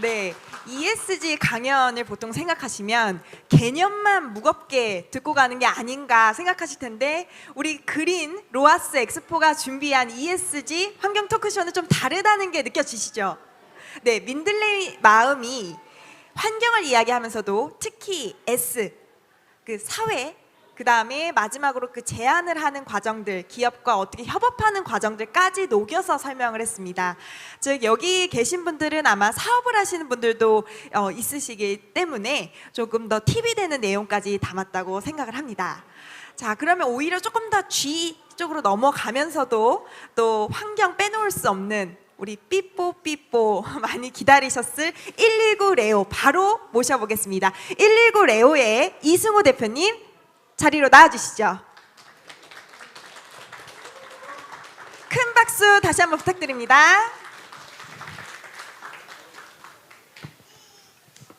네, ESG 강연을 보통 생각하시면 개념만 무겁게 듣고 가는 게 아닌가 생각하실 텐데 우리 그린 로아스 엑스포가 준비한 ESG 환경 토크쇼는 좀 다르다는 게 느껴지시죠? 네, 민들레 마음이 환경을 이야기하면서도 특히 S, 그 사회, 그 다음에 마지막으로 그 제안을 하는 과정들, 기업과 어떻게 협업하는 과정들까지 녹여서 설명을 했습니다. 즉 여기 계신 분들은 아마 사업을 하시는 분들도 있으시기 때문에 조금 더 팁이 되는 내용까지 담았다고 생각을 합니다. 자, 그러면 오히려 조금 더 G 쪽으로 넘어가면서도 또 환경 빼놓을 수 없는 우리 삐뽀 많이 기다리셨을 119 레오 바로 모셔보겠습니다. 119 레오의 이승우 대표님 자리로 나와주시죠. 큰 박수 다시 한번 부탁드립니다.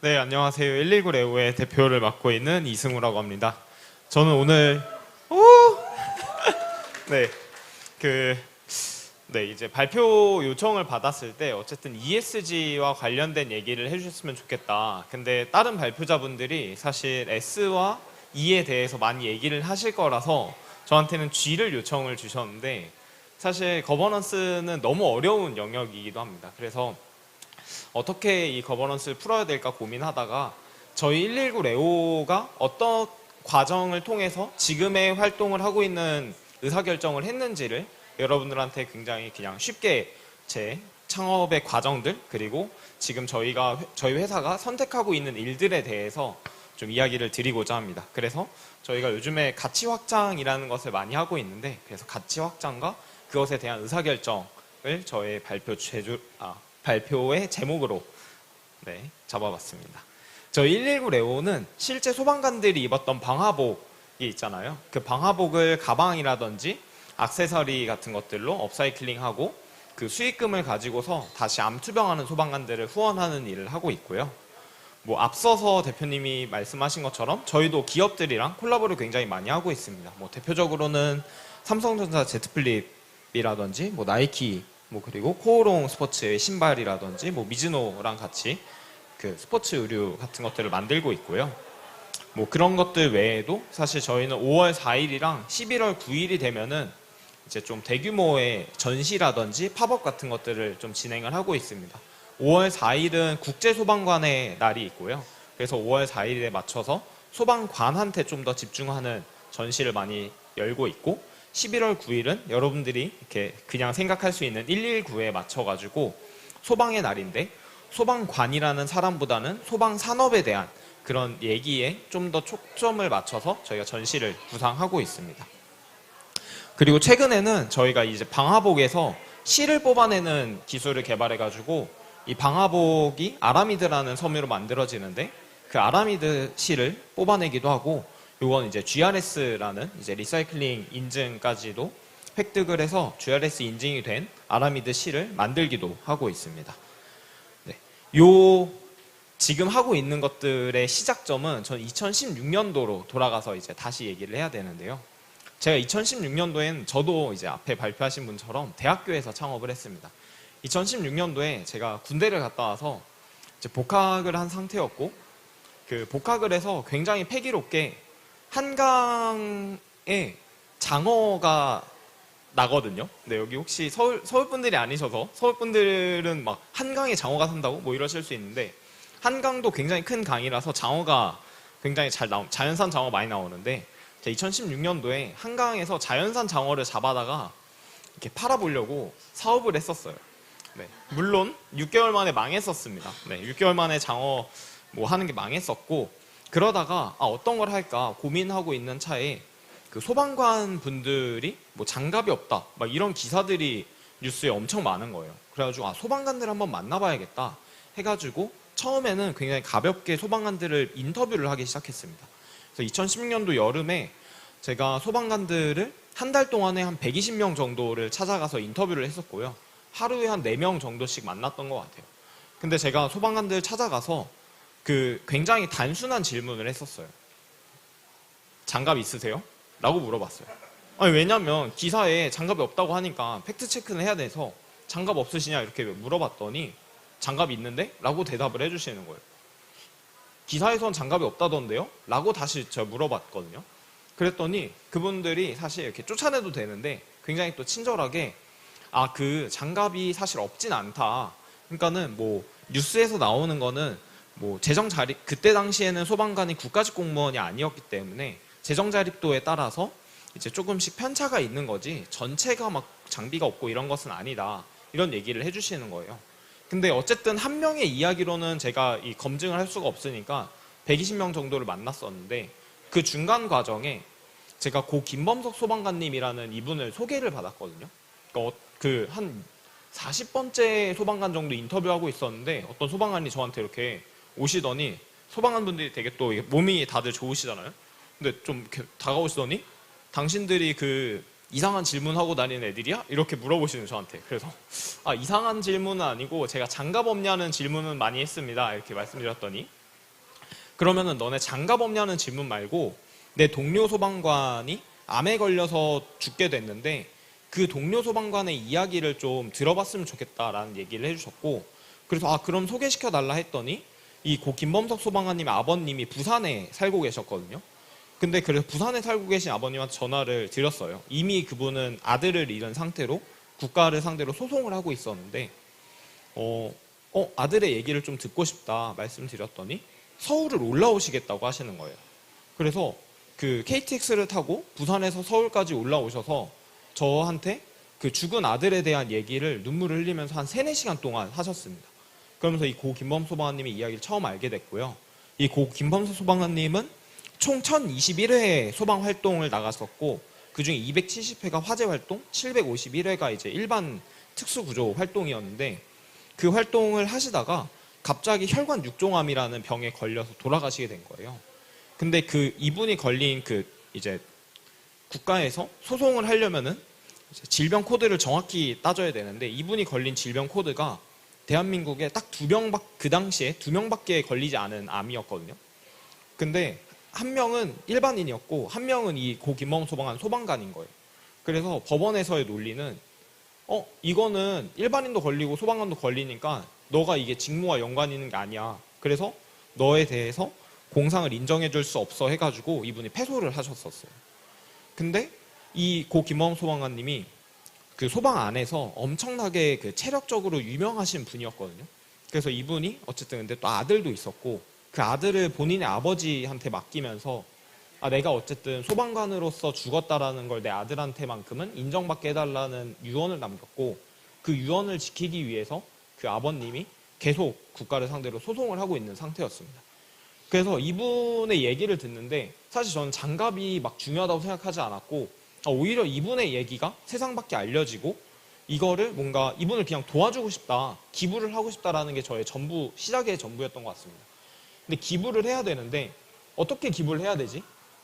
네, 안녕하세요. 119 레오의 대표를 맡고 있는 이승우라고 합니다. 저는 오늘 이제 발표 요청을 받았을 때 어쨌든 ESG와 관련된 얘기를 해주셨으면 좋겠다. 근데 다른 발표자분들이 사실 S와 E에 대해서 많이 얘기를 하실 거라서 저한테는 G를 요청을 주셨는데 사실 거버넌스는 너무 어려운 영역이기도 합니다. 그래서 어떻게 이 거버넌스를 풀어야 될까 고민하다가 저희 119 레오가 어떤 과정을 통해서 지금의 활동을 하고 있는 의사결정을 했는지를 여러분들한테 굉장히 그냥 쉽게 제 창업의 과정들 그리고 지금 저희 회사가 선택하고 있는 일들에 대해서 좀 이야기를 드리고자 합니다. 그래서 저희가 요즘에 가치 확장이라는 것을 많이 하고 있는데 그래서 가치 확장과 그것에 대한 의사결정을 저의 발표의 제목으로 잡아봤습니다. 저희 119 레오는 실제 소방관들이 입었던 방화복이 있잖아요. 그 방화복을 가방이라든지 액세서리 같은 것들로 업사이클링하고 그 수익금을 가지고서 다시 암 투병하는 소방관들을 후원하는 일을 하고 있고요. 뭐 앞서서 대표님이 말씀하신 것처럼 저희도 기업들이랑 콜라보를 굉장히 많이 하고 있습니다. 뭐 대표적으로는 삼성전자 제트플립이라든지 뭐 나이키 뭐 그리고 코오롱 스포츠의 신발이라든지 뭐 미즈노랑 같이 그 스포츠 의류 같은 것들을 만들고 있고요. 뭐 그런 것들 외에도 사실 저희는 5월 4일이랑 11월 9일이 되면은 이제 좀 대규모의 전시라든지 팝업 같은 것들을 좀 진행을 하고 있습니다. 5월 4일은 국제소방관의 날이 있고요. 그래서 5월 4일에 맞춰서 소방관한테 좀 더 집중하는 전시를 많이 열고 있고 11월 9일은 여러분들이 이렇게 그냥 생각할 수 있는 119에 맞춰가지고 소방의 날인데 소방관이라는 사람보다는 소방산업에 대한 그런 얘기에 좀 더 초점을 맞춰서 저희가 전시를 구상하고 있습니다. 그리고 최근에는 저희가 이제 방화복에서 실을 뽑아내는 기술을 개발해가지고 이 방화복이 아라미드라는 섬유로 만들어지는데 그 아라미드 실을 뽑아내기도 하고 요건 이제 GRS라는 이제 리사이클링 인증까지도 획득을 해서 GRS 인증이 된 아라미드 실을 만들기도 하고 있습니다. 요 지금 하고 있는 것들의 시작점은 저는 2016년도로 돌아가서 이제 다시 얘기를 해야 되는데요. 제가 2016년도엔 저도 이제 앞에 발표하신 분처럼 대학교에서 창업을 했습니다. 2016년도에 제가 군대를 갔다 와서 이제 복학을 한 상태였고, 그 복학을 해서 굉장히 패기롭게 한강에 장어가 나거든요. 근데 여기 혹시 서울 분들이 아니셔서 서울 분들은 막 한강에 장어가 산다고 뭐 이러실 수 있는데, 한강도 굉장히 큰 강이라서 장어가 굉장히 자연산 장어 많이 나오는데, 제가 2016년도에 한강에서 자연산 장어를 잡아다가 이렇게 팔아보려고 사업을 했었어요. 네. 물론 6개월 만에 망했었습니다. 네. 6개월 만에 장어 뭐 하는 게 망했었고, 그러다가 어떤 걸 할까 고민하고 있는 차에 그 소방관 분들이 뭐 장갑이 없다 막 이런 기사들이 뉴스에 엄청 많은 거예요. 그래가지고 소방관들 한번 만나봐야겠다 해가지고 처음에는 굉장히 가볍게 소방관들을 인터뷰를 하기 시작했습니다. 그래서 2016년도 여름에 제가 소방관들을 한 달 동안에 한 120명 정도를 찾아가서 인터뷰를 했었고요. 하루에 한 4명 정도씩 만났던 것 같아요. 근데 제가 소방관들 찾아가서 그 굉장히 단순한 질문을 했었어요. 장갑 있으세요? 라고 물어봤어요. 아니, 왜냐면 기사에 장갑이 없다고 하니까 팩트 체크는 해야 돼서 장갑 없으시냐 이렇게 물어봤더니 장갑이 있는데? 라고 대답을 해주시는 거예요. 기사에선 장갑이 없다던데요? 라고 다시 제가 물어봤거든요. 그랬더니 그분들이 사실 이렇게 쫓아내도 되는데 굉장히 또 친절하게 그 장갑이 사실 없진 않다. 그러니까는 뭐 뉴스에서 나오는 거는 뭐 재정 자립, 그때 당시에는 소방관이 국가직 공무원이 아니었기 때문에 재정 자립도에 따라서 이제 조금씩 편차가 있는 거지 전체가 막 장비가 없고 이런 것은 아니다. 이런 얘기를 해주시는 거예요. 근데 어쨌든 한 명의 이야기로는 제가 이 검증을 할 수가 없으니까 120명 정도를 만났었는데, 그 중간 과정에 제가 고 김범석 소방관님이라는 이분을 소개를 받았거든요. 그러니까 그 한 40번째 소방관 정도 인터뷰하고 있었는데 어떤 소방관이 저한테 이렇게 오시더니, 소방관 분들이 되게 또 몸이 다들 좋으시잖아요. 근데 좀 이렇게 다가오시더니 당신들이 그 이상한 질문하고 다니는 애들이야? 이렇게 물어보시는 저한테. 그래서 이상한 질문은 아니고 제가 장갑 없냐는 질문은 많이 했습니다. 이렇게 말씀드렸더니, 그러면은 너네 장갑 없냐는 질문 말고 내 동료 소방관이 암에 걸려서 죽게 됐는데 그 동료 소방관의 이야기를 좀 들어봤으면 좋겠다라는 얘기를 해주셨고, 그래서 그럼 소개시켜 달라 했더니 이 고 김범석 소방관님의 아버님이 부산에 살고 계셨거든요. 근데 그래서 부산에 살고 계신 아버님한테 전화를 드렸어요. 이미 그분은 아들을 잃은 상태로 국가를 상대로 소송을 하고 있었는데 아들의 얘기를 좀 듣고 싶다 말씀드렸더니 서울을 올라오시겠다고 하시는 거예요. 그래서 그 KTX를 타고 부산에서 서울까지 올라오셔서 저한테 그 죽은 아들에 대한 얘기를 눈물을 흘리면서 한 3-4시간 동안 하셨습니다. 그러면서 이 고 김범석 소방관님의 이야기를 처음 알게 됐고요. 이 고 김범석 소방관님은 총 1021회 소방 활동을 나갔었고, 그중에 270회가 화재 활동, 751회가 이제 일반 특수구조 활동이었는데, 그 활동을 하시다가 갑자기 혈관 육종암이라는 병에 걸려서 돌아가시게 된 거예요. 근데 그 이분이 걸린 그 이제 국가에서 소송을 하려면은 질병 코드를 정확히 따져야 되는데, 이분이 걸린 질병 코드가 대한민국에 딱 그 당시에 2명밖에 걸리지 않은 암이었거든요. 근데 한 명은 일반인이었고 한 명은 이 고 김범석 소방관 소방관인 거예요. 그래서 법원에서의 논리는 이거는 일반인도 걸리고 소방관도 걸리니까 너가 이게 직무와 연관이 있는 게 아니야. 그래서 너에 대해서 공상을 인정해 줄 수 없어 해가지고 이분이 패소를 하셨었어요. 근데 이 고 김범석 소방관님이 그 소방 안에서 엄청나게 그 체력적으로 유명하신 분이었거든요. 그래서 이분이 어쨌든 근데 또 아들도 있었고, 그 아들을 본인의 아버지한테 맡기면서 내가 어쨌든 소방관으로서 죽었다라는 걸 내 아들한테만큼은 인정받게 해달라는 유언을 남겼고, 그 유언을 지키기 위해서 그 아버님이 계속 국가를 상대로 소송을 하고 있는 상태였습니다. 그래서 이분의 얘기를 듣는데 사실 저는 장갑이 막 중요하다고 생각하지 않았고, 오히려 이분의 얘기가 세상 밖에 알려지고 이거를 뭔가 이분을 그냥 도와주고 싶다, 기부를 하고 싶다라는 게 저의 시작의 전부였던 것 같습니다. 근데 기부를 해야 되는데 어떻게 기부를 해야 되지?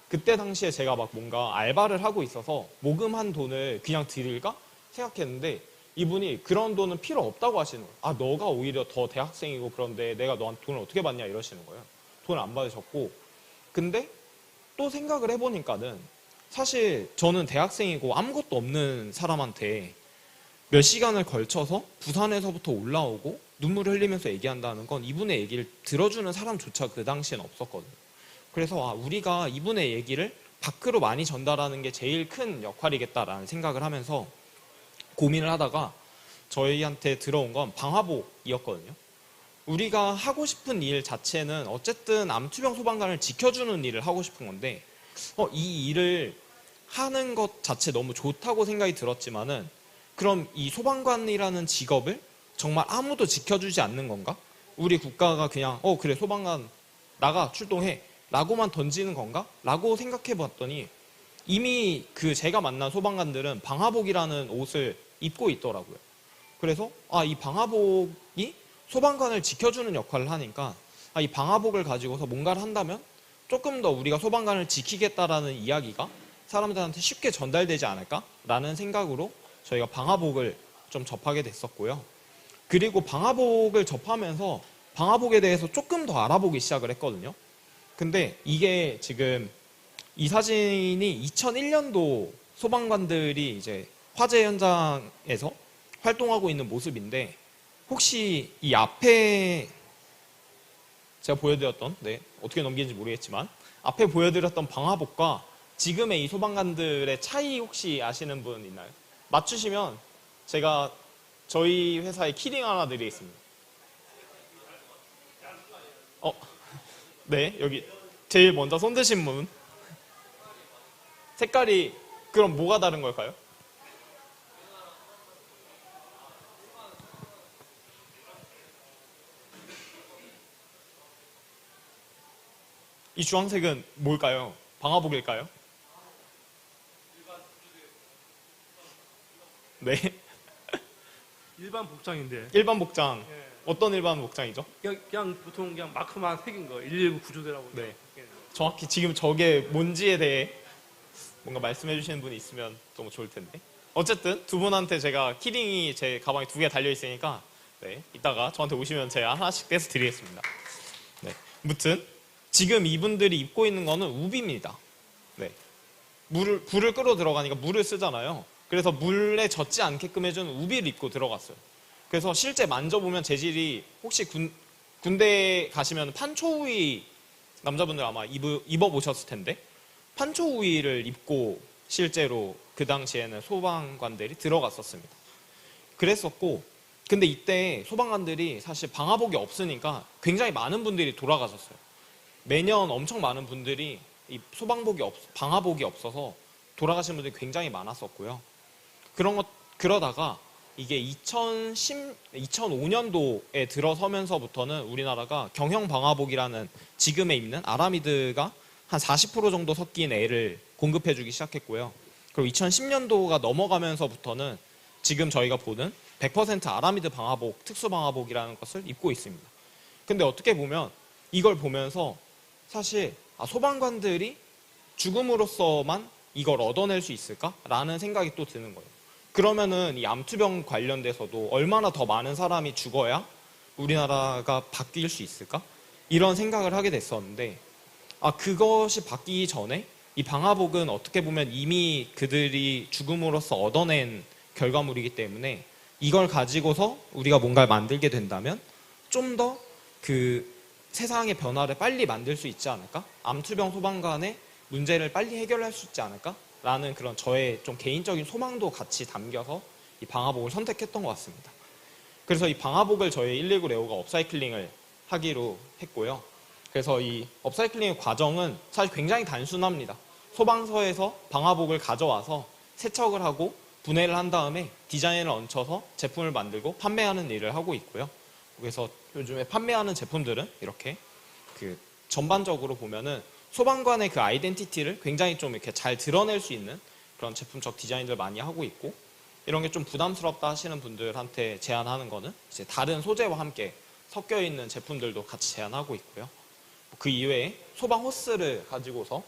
그때 당시에 제가 막 뭔가 알바를 하고 있어서 모금한 돈을 그냥 드릴까 생각했는데, 이분이 그런 돈은 필요 없다고 하시는 거예요. 아, 너가 오히려 더 대학생이고 그런데 내가 너한테 돈을 어떻게 받냐 이러시는 거예요. 돈을 안 받으셨고. 근데 또 생각을 해보니까는 사실 저는 대학생이고 아무것도 없는 사람한테 몇 시간을 걸쳐서 부산에서부터 올라오고 눈물을 흘리면서 얘기한다는 건 이분의 얘기를 들어주는 사람조차 그 당시엔 없었거든요. 그래서 우리가 이분의 얘기를 밖으로 많이 전달하는 게 제일 큰 역할이겠다라는 생각을 하면서 고민을 하다가 저희한테 들어온 건 방화복이었거든요. 우리가 하고 싶은 일 자체는 어쨌든 암투병 소방관을 지켜주는 일을 하고 싶은 건데 이 일을 하는 것 자체 너무 좋다고 생각이 들었지만은 그럼 이 소방관이라는 직업을 정말 아무도 지켜주지 않는 건가? 우리 국가가 그냥 그래 소방관 나가 출동해 라고만 던지는 건가? 라고 생각해 봤더니 이미 그 제가 만난 소방관들은 방화복이라는 옷을 입고 있더라고요. 그래서 이 방화복이 소방관을 지켜주는 역할을 하니까 이 방화복을 가지고서 뭔가를 한다면 조금 더 우리가 소방관을 지키겠다라는 이야기가 사람들한테 쉽게 전달되지 않을까라는 생각으로 저희가 방화복을 좀 접하게 됐었고요. 그리고 방화복을 접하면서 방화복에 대해서 조금 더 알아보기 시작을 했거든요. 근데 이게 지금 이 사진이 2001년도 소방관들이 이제 화재 현장에서 활동하고 있는 모습인데 혹시 이 앞에 제가 보여드렸던 어떻게 넘기는지 모르겠지만 앞에 보여드렸던 방화복과 지금의 이 소방관들의 차이 혹시 아시는 분 있나요? 맞추시면 제가 저희 회사에 키링 하나 드리겠습니다. 네, 여기 제일 먼저 손 드신 분. 색깔이 그럼 뭐가 다른 걸까요? 이 주황색은 뭘까요? 방화복일까요? 네. 일반 복장인데 일반 복장. 예. 어떤 일반 복장이죠? 그냥 보통 그냥 마크만 색인 거 119 구조대라고. 네. 예. 정확히 지금 저게 뭔지에 대해 뭔가 말씀해 주시는 분이 있으면 너무 좋을 텐데. 어쨌든 두 분한테 제가 키링이 제 가방에 2개 달려 있으니까 이따가 저한테 오시면 제가 하나씩 떼서 드리겠습니다. 네. 아무튼 지금 이분들이 입고 있는 거는 우비입니다. 네. 불을 끌어 들어가니까 물을 쓰잖아요. 그래서 물에 젖지 않게끔 해주는 우비를 입고 들어갔어요. 그래서 실제 만져보면 재질이 혹시 군대 가시면 판초우위 남자분들 아마 입어보셨을 텐데 판초우위를 입고 실제로 그 당시에는 소방관들이 들어갔었습니다. 그랬었고 근데 이때 소방관들이 사실 방화복이 없으니까 굉장히 많은 분들이 돌아가셨어요. 매년 엄청 많은 분들이 이 방화복이 없어서 돌아가시는 분들이 굉장히 많았었고요. 그러다가 이게 2005년도에 들어서면서부터는 우리나라가 경형 방화복이라는 지금에 입는 아라미드가 한 40% 정도 섞인 애를 공급해주기 시작했고요. 그리고 2010년도가 넘어가면서부터는 지금 저희가 보는 100% 아라미드 방화복, 특수 방화복이라는 것을 입고 있습니다. 근데 어떻게 보면 이걸 보면서 사실 소방관들이 죽음으로써만 이걸 얻어낼 수 있을까라는 생각이 또 드는 거예요. 그러면은 이 암투병 관련돼서도 얼마나 더 많은 사람이 죽어야 우리나라가 바뀔 수 있을까? 이런 생각을 하게 됐었는데 그것이 바뀌기 전에 이 방화복은 어떻게 보면 이미 그들이 죽음으로써 얻어낸 결과물이기 때문에 이걸 가지고서 우리가 뭔가를 만들게 된다면 좀 더 그 세상의 변화를 빨리 만들 수 있지 않을까? 암투병 소방관의 문제를 빨리 해결할 수 있지 않을까? 라는 그런 저의 좀 개인적인 소망도 같이 담겨서 이 방화복을 선택했던 것 같습니다. 그래서 이 방화복을 저희 119 레오가 업사이클링을 하기로 했고요. 그래서 이 업사이클링의 과정은 사실 굉장히 단순합니다. 소방서에서 방화복을 가져와서 세척을 하고 분해를 한 다음에 디자인을 얹혀서 제품을 만들고 판매하는 일을 하고 있고요. 그래서 요즘에 판매하는 제품들은 이렇게 그 전반적으로 보면은 소방관의 그 아이덴티티를 굉장히 좀 이렇게 잘 드러낼 수 있는 그런 제품적 디자인들 많이 하고 있고 이런 게 좀 부담스럽다 하시는 분들한테 제안하는 거는 이제 다른 소재와 함께 섞여 있는 제품들도 같이 제안하고 있고요. 그 이외에 소방 호스를 가지고서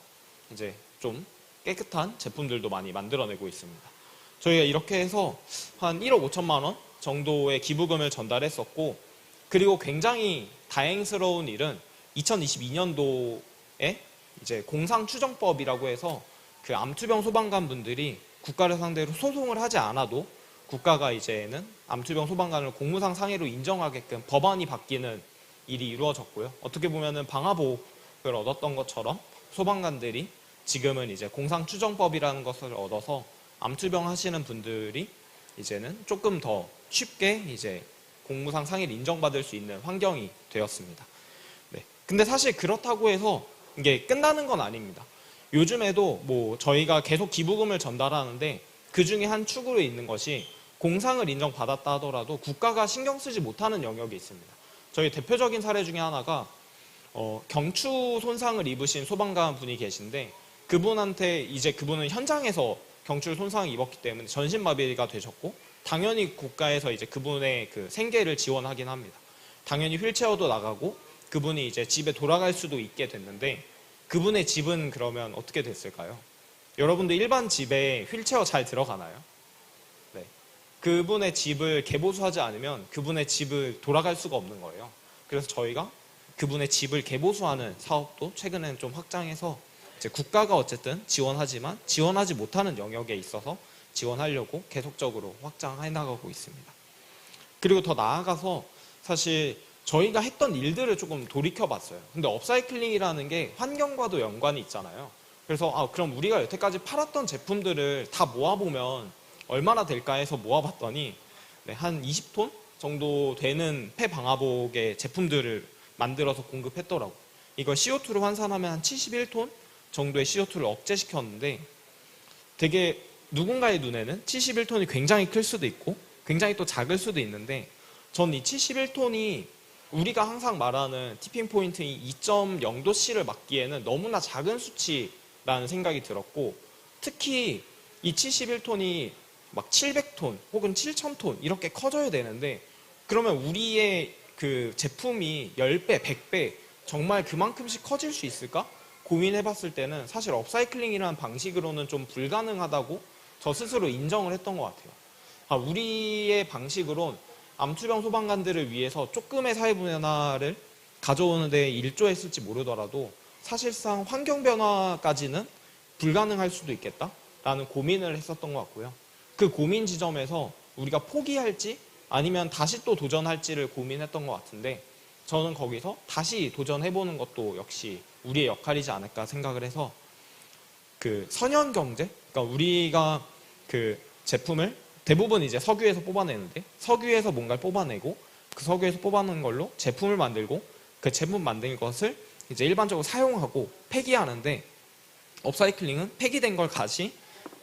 이제 좀 깨끗한 제품들도 많이 만들어내고 있습니다. 저희가 이렇게 해서 한 1억 5천만 원 정도의 기부금을 전달했었고, 그리고 굉장히 다행스러운 일은 2022년도에 이제 공상추정법이라고 해서 그 암투병 소방관 분들이 국가를 상대로 소송을 하지 않아도 국가가 이제는 암투병 소방관을 공무상 상해로 인정하게끔 법안이 바뀌는 일이 이루어졌고요. 어떻게 보면은 방화복을 얻었던 것처럼 소방관들이 지금은 이제 공상추정법이라는 것을 얻어서 암투병 하시는 분들이 이제는 조금 더 쉽게 이제 공무상 상해를 인정받을 수 있는 환경이 되었습니다. 네. 근데 사실 그렇다고 해서 이게 끝나는 건 아닙니다. 요즘에도 뭐 저희가 계속 기부금을 전달하는데 그 중에 한 축으로 있는 것이 공상을 인정받았다 하더라도 국가가 신경 쓰지 못하는 영역이 있습니다. 저희 대표적인 사례 중에 하나가 경추 손상을 입으신 소방관 분이 계신데 그분한테 이제 그분은 현장에서 경추 손상을 입었기 때문에 전신마비가 되셨고 당연히 국가에서 이제 그분의 그 생계를 지원하긴 합니다. 당연히 휠체어도 나가고 그분이 이제 집에 돌아갈 수도 있게 됐는데 그분의 집은 그러면 어떻게 됐을까요? 여러분들 일반 집에 휠체어 잘 들어가나요? 네. 그분의 집을 개보수하지 않으면 그분의 집을 돌아갈 수가 없는 거예요. 그래서 저희가 그분의 집을 개보수하는 사업도 최근에는 좀 확장해서 이제 국가가 어쨌든 지원하지만 지원하지 못하는 영역에 있어서 지원하려고 계속적으로 확장해 나가고 있습니다. 그리고 더 나아가서 사실 저희가 했던 일들을 조금 돌이켜 봤어요. 근데 업사이클링이라는 게 환경과도 연관이 있잖아요. 그래서 그럼 우리가 여태까지 팔았던 제품들을 다 모아보면 얼마나 될까 해서 모아봤더니 한 20톤 정도 되는 폐방화복의 제품들을 만들어서 공급했더라고요. 이걸 CO2로 환산하면 한 71톤 정도의 CO2를 억제시켰는데 되게 누군가의 눈에는 71톤이 굉장히 클 수도 있고 굉장히 또 작을 수도 있는데 전 이 71톤이 우리가 항상 말하는 티핑 포인트인 2.0도씨를 막기에는 너무나 작은 수치라는 생각이 들었고 특히 이 71톤이 막 700톤 혹은 7000톤 이렇게 커져야 되는데 그러면 우리의 그 제품이 10배, 100배 정말 그만큼씩 커질 수 있을까? 고민해 봤을 때는 사실 업사이클링이라는 방식으로는 좀 불가능하다고 저 스스로 인정을 했던 것 같아요. 우리의 방식으론 암투병 소방관들을 위해서 조금의 사회 변화를 가져오는 데 일조했을지 모르더라도 사실상 환경 변화까지는 불가능할 수도 있겠다라는 고민을 했었던 것 같고요. 그 고민 지점에서 우리가 포기할지 아니면 다시 또 도전할지를 고민했던 것 같은데 저는 거기서 다시 도전해보는 것도 역시 우리의 역할이지 않을까 생각을 해서 그 선형 경제, 그러니까 우리가 그 제품을 대부분 이제 석유에서 뽑아내는데 석유에서 뭔가를 뽑아내고 그 석유에서 뽑아낸 걸로 제품을 만들고 그 제품 만든 것을 이제 일반적으로 사용하고 폐기하는데 업사이클링은 폐기된 걸 다시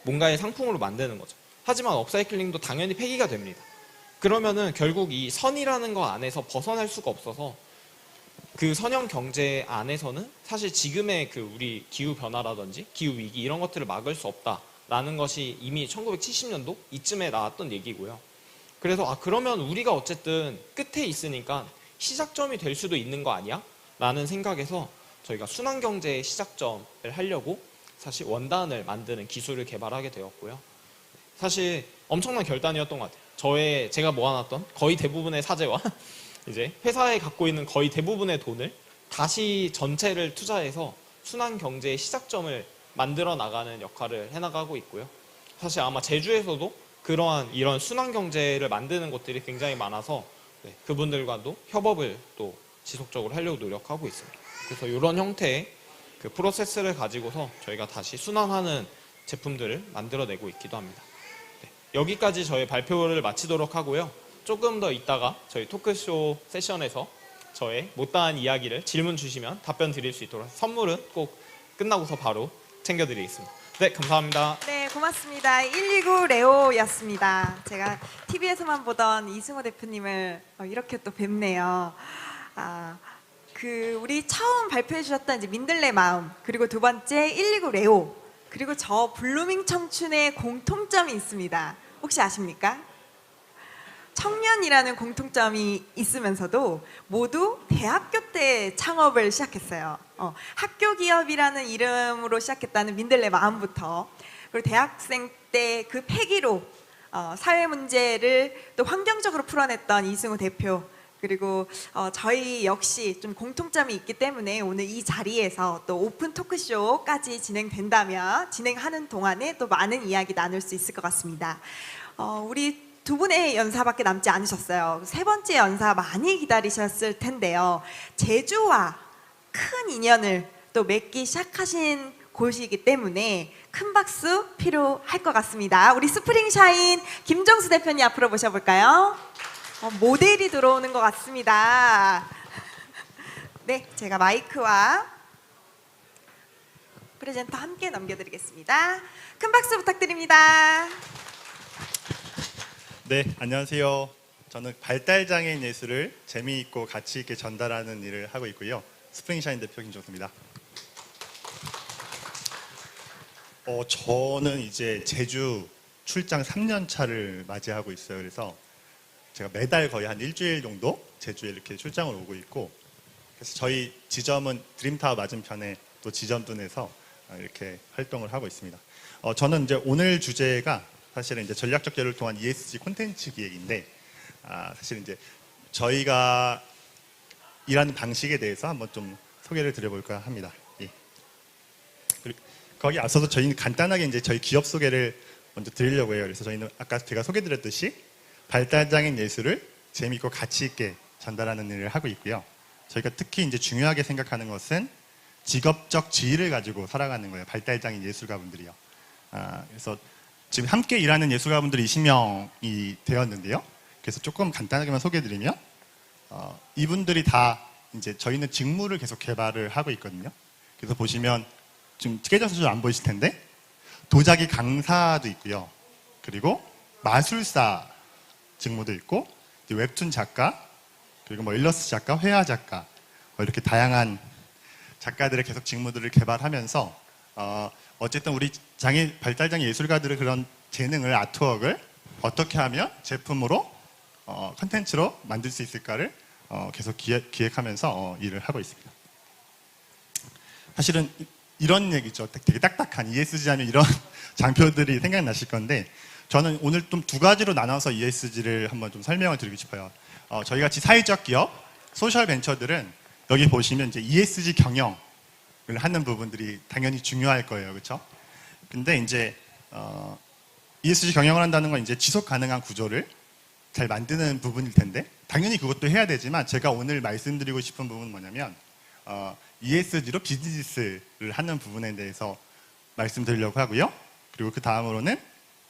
뭔가의 상품으로 만드는 거죠. 하지만 업사이클링도 당연히 폐기가 됩니다. 그러면은 결국 이 선이라는 거 안에서 벗어날 수가 없어서 그 선형 경제 안에서는 사실 지금의 그 우리 기후 변화라든지 기후 위기 이런 것들을 막을 수 없다라는 것이 이미 1970년도 이쯤에 나왔던 얘기고요. 그래서 그러면 우리가 어쨌든 끝에 있으니까 시작점이 될 수도 있는 거 아니야? 라는 생각에서 저희가 순환 경제의 시작점을 하려고 사실 원단을 만드는 기술을 개발하게 되었고요. 사실 엄청난 결단이었던 것 같아요. 제가 모아놨던 거의 대부분의 사재와 이제 회사에 갖고 있는 거의 대부분의 돈을 다시 전체를 투자해서 순환 경제의 시작점을 만들어 나가는 역할을 해나가고 있고요. 사실 아마 제주에서도 그러한 이런 순환 경제를 만드는 곳들이 굉장히 많아서 그분들과도 협업을 또 지속적으로 하려고 노력하고 있습니다. 그래서 이런 형태의 그 프로세스를 가지고서 저희가 다시 순환하는 제품들을 만들어내고 있기도 합니다. 여기까지 저희 발표를 마치도록 하고요. 조금 더 있다가 저희 토크쇼 세션에서 저의 못다한 이야기를 질문 주시면 답변 드릴 수 있도록 선물은 꼭 끝나고서 바로 챙겨드리겠습니다. 네, 감사합니다. 네, 고맙습니다. 119 레오였습니다. 제가 TV에서만 보던 이승호 대표님을 이렇게 또 뵙네요. 우리 처음 발표해 주셨던 이제 민들레 마음, 그리고 두 번째 119 레오, 그리고 저 블루밍 청춘의 공통점이 있습니다. 혹시 아십니까? 청년이라는 공통점이 있으면서도 모두 대학교 때 창업을 시작했어요. 학교 기업이라는 이름으로 시작했다는 민들레 마음부터 그리고 대학생 때 그 패기로 사회 문제를 또 환경적으로 풀어냈던 이승우 대표, 그리고 저희 역시 좀 공통점이 있기 때문에 오늘 이 자리에서 또 오픈 토크쇼까지 진행하는 동안에 또 많은 이야기 나눌 수 있을 것 같습니다. 우리 두 분의 연사밖에 남지 않으셨어요. 세 번째 연사 많이 기다리셨을 텐데요. 제주와 큰 인연을 또 맺기 시작하신 곳이기 때문에 큰 박수 필요할 것 같습니다. 우리 스프링샤인 김정수 대표님 앞으로 모셔볼까요? 모델이 들어오는 것 같습니다. 네, 제가 마이크와 프레젠터 함께 넘겨드리겠습니다. 큰 박수 부탁드립니다. 네, 안녕하세요. 저는 발달장애인 예술을 재미있고 가치 있게 전달하는 일을 하고 있고요. 스프링샤인 대표 김정수입니다. 저는 이제 제주 출장 3년 차를 맞이하고 있어요. 그래서 제가 매달 거의 한 일주일 정도 제주에 이렇게 출장을 오고 있고, 그래서 저희 지점은 드림타워 맞은편에 또 지점도 내서 이렇게 활동을 하고 있습니다. 저는 이제 오늘 주제가 사실은 이제 전략적 계획을 통한 ESG 콘텐츠 기획인데, 사실 이제 저희가 일하는 방식에 대해서 한번 좀 소개를 드려볼까 합니다. 예. 그리고 거기 앞서서 저희는 간단하게 이제 저희 기업 소개를 먼저 드리려고 해요. 그래서 저희는 아까 제가 소개드렸듯이 발달장애인 예술을 재미있고 가치 있게 전달하는 일을 하고 있고요. 저희가 특히 이제 중요하게 생각하는 것은 직업적 지위를 가지고 살아가는 거예요. 발달장애인 예술가분들이요. 그래서 지금 함께 일하는 예술가분들이 20명이 되었는데요. 그래서 조금 간단하게만 소개해드리면, 이분들이 다 이제 저희는 직무를 계속 개발을 하고 있거든요. 그래서 보시면 지금 깨져서 좀 안 보이실 텐데 도자기 강사도 있고요. 그리고 마술사 직무도 있고, 웹툰 작가, 그리고 뭐 일러스트 작가, 회화 작가, 이렇게 다양한 작가들의 계속 직무들을 개발하면서 어쨌든 우리 발달장애 예술가들의 그런 재능을, 아트웍을 어떻게 하면 제품으로 컨텐츠로 만들 수 있을까를 계속 기획하면서 일을 하고 있습니다. 사실은 이런 얘기죠. 되게 딱딱한 ESG 하면 이런 장표들이 생각나실 건데, 저는 오늘 좀 두 가지로 나눠서 ESG를 한번 좀 설명을 드리고 싶어요. 저희 같이 사회적 기업, 소셜 벤처들은 여기 보시면 이제 ESG 경영을 하는 부분들이 당연히 중요할 거예요. 그렇죠? 근데 이제 ESG 경영을 한다는 건 이제 지속 가능한 구조를 잘 만드는 부분일 텐데, 당연히 그것도 해야 되지만 제가 오늘 말씀드리고 싶은 부분은 뭐냐면 ESG로 비즈니스를 하는 부분에 대해서 말씀드리려고 하고요. 그리고 그 다음으로는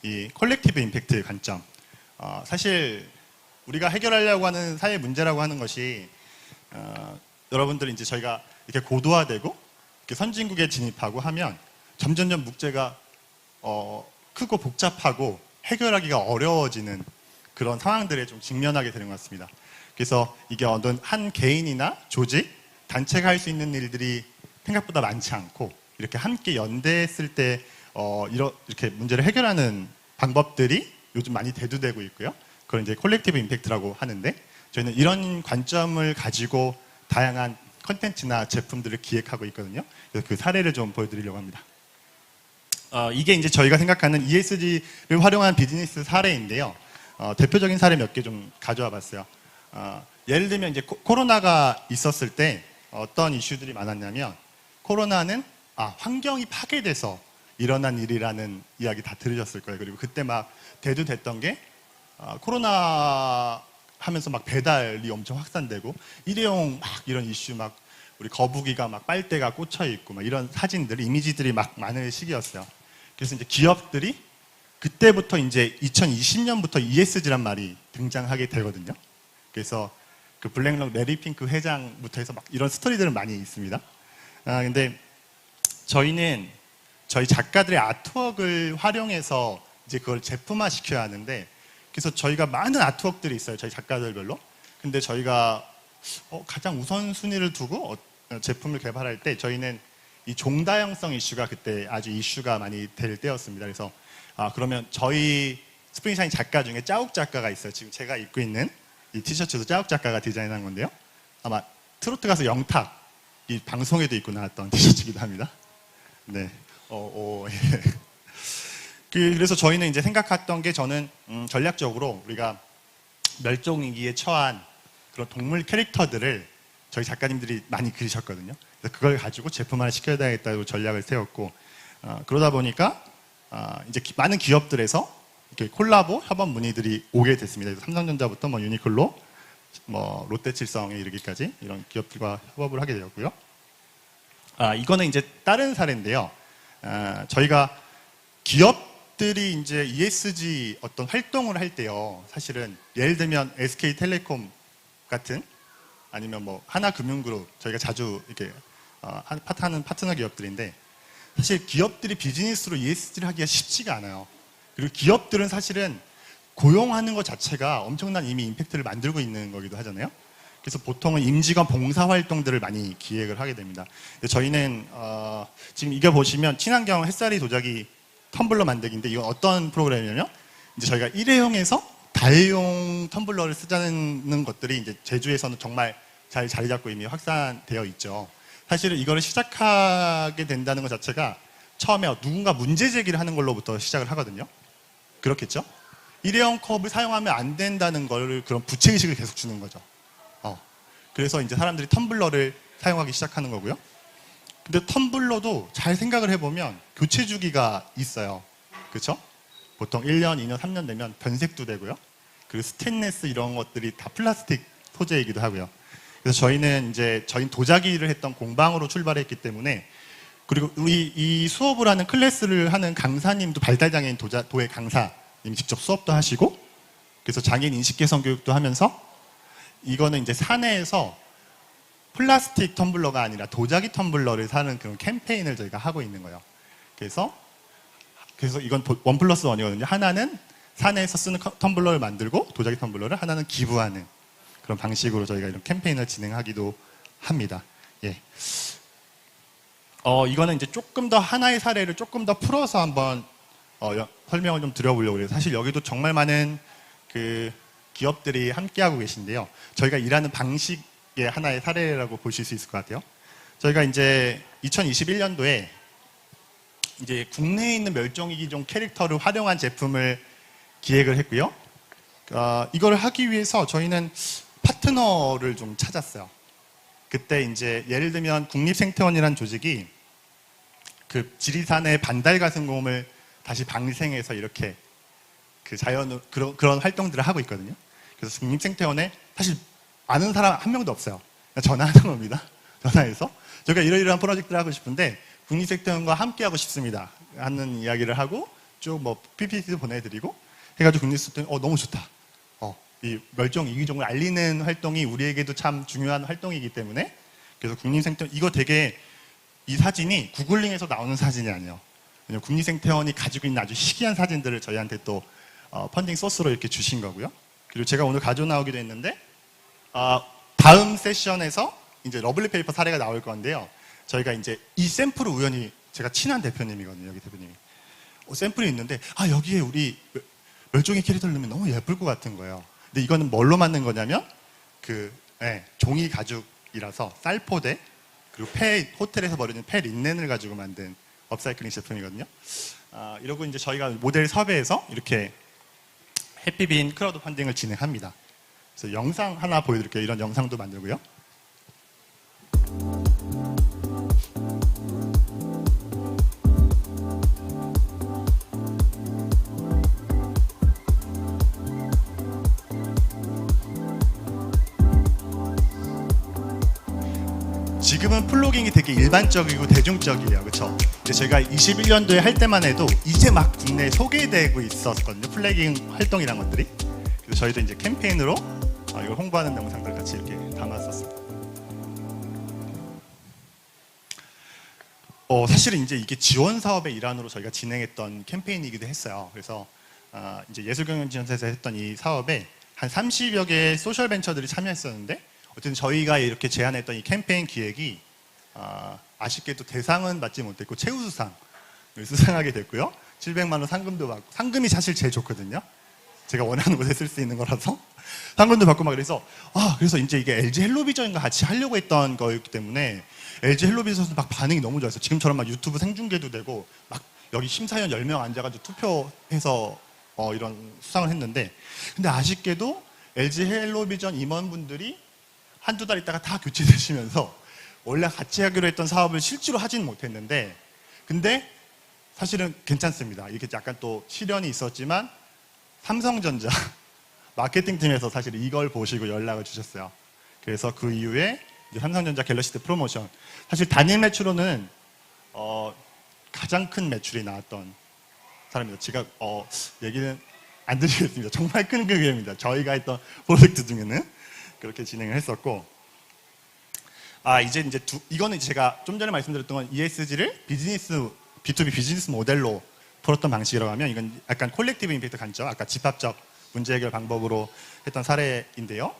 이 콜렉티브 임팩트의 관점. 사실 우리가 해결하려고 하는 사회 문제라고 하는 것이 여러분들이 이제 저희가 이렇게 고도화되고 이렇게 선진국에 진입하고 하면 점점점 문제가 크고 복잡하고 해결하기가 어려워지는 그런 상황들에 좀 직면하게 되는 것 같습니다. 그래서 이게 어떤 한 개인이나 조직, 단체가 할 수 있는 일들이 생각보다 많지 않고, 이렇게 함께 연대했을 때 이렇게 문제를 해결하는 방법들이 요즘 많이 대두되고 있고요. 그걸 이제 콜렉티브 임팩트라고 하는데, 저희는 이런 관점을 가지고 다양한 컨텐츠나 제품들을 기획하고 있거든요. 그래서 그 사례를 좀 보여드리려고 합니다. 이게 이제 저희가 생각하는 ESG를 활용한 비즈니스 사례인데요. 대표적인 사례 몇 개 좀 가져와 봤어요. 예를 들면 이제 코로나가 있었을 때 어떤 이슈들이 많았냐면, 코로나는 환경이 파괴돼서 일어난 일이라는 이야기 다 들으셨을 거예요. 그리고 그때 막 대두됐던 게 코로나 하면서 막 배달이 엄청 확산되고 일회용 막 이런 이슈, 막 우리 거북이가 막 빨대가 꽂혀 있고 막 이런 사진들, 이미지들이 막 많은 시기였어요. 그래서 이제 기업들이 그때부터 이제 2020년부터 ESG란 말이 등장하게 되거든요. 그래서 그 블랙록 레리 핑크 회장부터 해서 막 이런 스토리들은 많이 있습니다. 근데 저희는 저희 작가들의 아트웍을 활용해서 이제 그걸 제품화 시켜야 하는데, 그래서 저희가 많은 아트웍들이 있어요. 저희 작가들별로. 근데 저희가 가장 우선순위를 두고 제품을 개발할 때 저희는 이 종다형성 이슈가 그때 아주 이슈가 많이 될 때였습니다. 그래서 그러면 저희 스프링샤인 작가 중에 짜욱 작가가 있어요. 지금 제가 입고 있는 이 티셔츠도 짜욱 작가가 디자인한 건데요. 아마 트로트 가수 영탁 이 방송에도 입고 나왔던 티셔츠이기도 합니다. 네. 예. 그래서 저희는 이제 생각했던 게 저는 전략적으로 우리가 멸종위기에 처한 그런 동물 캐릭터들을 저희 작가님들이 많이 그리셨거든요. 그래서 그걸 가지고 제품 하나 시켜야겠다고 전략을 세웠고 그러다 보니까 이제 많은 기업들에서 이렇게 콜라보 협업 문의들이 오게 됐습니다. 그래서 삼성전자부터 뭐 유니클로, 뭐 롯데칠성에 이르기까지 이런 기업들과 협업을 하게 되었고요. 이거는 이제 다른 사례인데요. 저희가 기업들이 이제 ESG 어떤 활동을 할 때요. 사실은 예를 들면 SK텔레콤 같은 아니면 뭐 하나금융그룹 저희가 자주 이렇게 하는 파트너 기업들인데 사실 기업들이 비즈니스로 ESG를 하기가 쉽지가 않아요. 그리고 기업들은 사실은 고용하는 것 자체가 엄청난 이미 임팩트를 만들고 있는 거기도 하잖아요. 그래서 보통은 임직원 봉사 활동들을 많이 기획을 하게 됩니다. 저희는 지금 이거 보시면 친환경 햇살이 도자기 텀블러 만들기인데 이건 어떤 프로그램이냐면 이제 저희가 일회용에서 다회용 텀블러를 쓰자는 것들이 이제 제주에서는 정말 잘 자리 잡고 이미 확산되어 있죠. 사실은 이거를 시작하게 된다는 것 자체가 처음에 누군가 문제 제기를 하는 걸로부터 시작을 하거든요. 그렇겠죠? 일회용 컵을 사용하면 안 된다는 걸 그런 부채의식을 계속 주는 거죠. 그래서 이제 사람들이 텀블러를 사용하기 시작하는 거고요. 근데 텀블러도 잘 생각을 해보면 교체 주기가 있어요. 그렇죠? 보통 1년, 2년, 3년 되면 변색도 되고요. 그리고 스테인리스 이런 것들이 다 플라스틱 소재이기도 하고요. 그래서 저희는 도자기를 했던 공방으로 출발했기 때문에 그리고 우리 이 수업을 하는 클래스를 하는 강사님도 발달장애인 도예 강사님이 직접 수업도 하시고 그래서 장애인 인식 개선 교육도 하면서 이거는 이제 사내에서 플라스틱 텀블러가 아니라 도자기 텀블러를 사는 그런 캠페인을 저희가 하고 있는 거예요. 그래서 이건 1+1이거든요. 하나는 사내에서 쓰는 텀블러를 만들고 도자기 텀블러를 하나는 기부하는 그런 방식으로 저희가 이런 캠페인을 진행하기도 합니다. 예. 이거는 이제 조금 더 하나의 사례를 조금 더 풀어서 한번 설명을 좀 드려보려고 해요. 사실 여기도 정말 많은 그 기업들이 함께하고 계신데요. 저희가 일하는 방식의 하나의 사례라고 보실 수 있을 것 같아요. 저희가 이제 2021년도에 이제 국내에 있는 멸종위기종 캐릭터를 활용한 제품을 기획을 했고요. 이걸 하기 위해서 저희는 파트너를 좀 찾았어요. 그때 이제 예를 들면 국립생태원이라는 조직이 그 지리산의 반달가슴곰을 다시 방생해서 이렇게 그 자연으로 그런 활동들을 하고 있거든요. 그래서 국립생태원에 사실 아는 사람 한 명도 없어요. 전화하는 겁니다. 전화해서 저희가 이러이러한 프로젝트를 하고 싶은데 국립생태원과 함께 하고 싶습니다 하는 이야기를 하고 쭉 뭐 PPT도 보내드리고 해가지고 국립생태원 너무 좋다. 이 멸종 위기종을 알리는 활동이 우리에게도 참 중요한 활동이기 때문에 그래서 국립생태원 이거 되게 이 사진이 구글링에서 나오는 사진이 아니에요. 왜냐면 국립생태원이 가지고 있는 아주 희귀한 사진들을 저희한테 또 펀딩 소스로 이렇게 주신 거고요. 그리고 제가 오늘 가져 나오기도 했는데 다음 세션에서 이제 러블리 페이퍼 사례가 나올 건데요. 저희가 이제 이 샘플을 우연히 제가 친한 대표님이거든요. 여기 대표님이 샘플이 있는데 여기에 우리 멸종위 캐릭터를 넣으면 너무 예쁠 것 같은 거예요. 근데 이거는 뭘로 만든 거냐면 종이 가죽이라서 쌀포대 그리고 호텔에서 버리는 폐 린넨을 가지고 만든 업사이클링 제품이거든요. 이러고 이제 저희가 모델 섭외해서 이렇게 해피빈 크라우드 펀딩을 진행합니다. 그래서 영상 하나 보여드릴게요. 이런 영상도 만들고요. 지금은 플로깅이 되게 일반적이고 대중적이에요. 그렇죠? 근데 제가 21년도에 할 때만 해도 이제 막 국내에 소개되고 있었거든요. 플로깅 활동이란 것들이. 그래서 저희도 이제 캠페인으로 이걸 홍보하는 영상들 같이 이렇게 담았었어요. 사실은 이제 이게 지원 사업의 일환으로 저희가 진행했던 캠페인이기도 했어요. 그래서 이제 예술경영지원사에서 했던 이 사업에 한 30여 개의 소셜 벤처들이 참여했었는데 어쨌든 저희가 이렇게 제안했던 이 캠페인 기획이 아쉽게도 대상은 받지 못했고 최우수상을 수상하게 됐고요. 700만 원 상금도 받고 상금이 사실 제일 좋거든요. 제가 원하는 곳에 쓸 수 있는 거라서 상금도 받고 막 그래서 그래서 이제 이게 LG 헬로비전과 같이 하려고 했던 거였기 때문에 LG 헬로비전도 막 반응이 너무 좋았어요. 지금처럼 막 유튜브 생중계도 되고 막 여기 심사위원 10명 앉아가지고 투표해서 이런 수상을 했는데, 근데 아쉽게도 LG 헬로비전 임원분들이 한두 달 있다가 다 교체되시면서 원래 같이 하기로 했던 사업을 실제로 하지는 못했는데, 근데 사실은 괜찮습니다. 이렇게 약간 또 시련이 있었지만 삼성전자 마케팅팀에서 사실 이걸 보시고 연락을 주셨어요. 그래서 그 이후에 이제 삼성전자 갤럭시드 프로모션, 사실 단일 매출로는 가장 큰 매출이 나왔던 사람입니다. 제가 얘기는 안 드리겠습니다. 정말 큰 금액입니다. 저희가 했던 프로젝트 중에는 그렇게 진행을 했었고, 이제 이거는 제가 좀 전에 말씀드렸던 건 ESG를 B2B 비즈니스 모델로 풀었던 방식이라고 하면, 이건 약간 콜렉티브 임팩트 관점, 아까 집합적 문제 해결 방법으로 했던 사례인데요.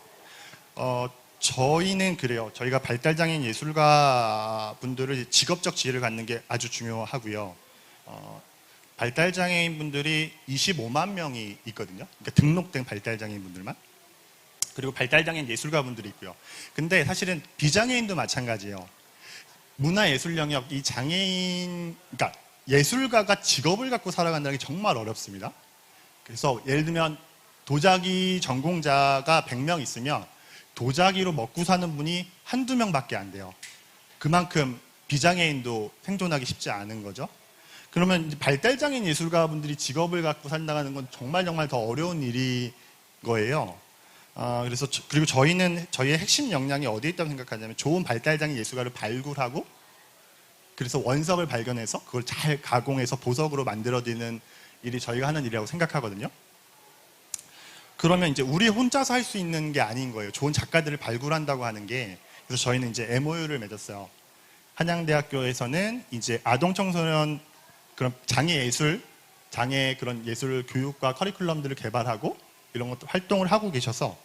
저희는 그래요. 저희가 발달장애인 예술가 분들을 직업적 지혜를 갖는 게 아주 중요하고요. 발달장애인 분들이 25만 명이 있거든요. 그러니까 등록된 발달장애인 분들만. 그리고 발달장애인 예술가 분들이 있고요. 근데 사실은 비장애인도 마찬가지예요. 문화예술 영역, 이 장애인, 그러니까 예술가가 직업을 갖고 살아간다는 게 정말 어렵습니다. 그래서 예를 들면 도자기 전공자가 100명 있으면 도자기로 먹고 사는 분이 한두 명밖에 안 돼요. 그만큼 비장애인도 생존하기 쉽지 않은 거죠. 그러면 발달장애인 예술가분들이 직업을 갖고 산다는 건 정말 더 어려운 일인 거예요. 그래서 그리고 저희의 핵심 역량이 어디에 있다고 생각하냐면, 좋은 발달장애인 예술가를 발굴하고, 그래서 원석을 발견해서 그걸 잘 가공해서 보석으로 만들어지는 일이 저희가 하는 일이라고 생각하거든요. 그러면 이제 우리 혼자서 할 수 있는 게 아닌 거예요. 좋은 작가들을 발굴한다고 하는 게. 그래서 저희는 이제 MOU를 맺었어요. 한양대학교에서는 이제 아동 청소년 그런 장애 그런 예술 교육과 커리큘럼들을 개발하고 이런 것도 활동을 하고 계셔서,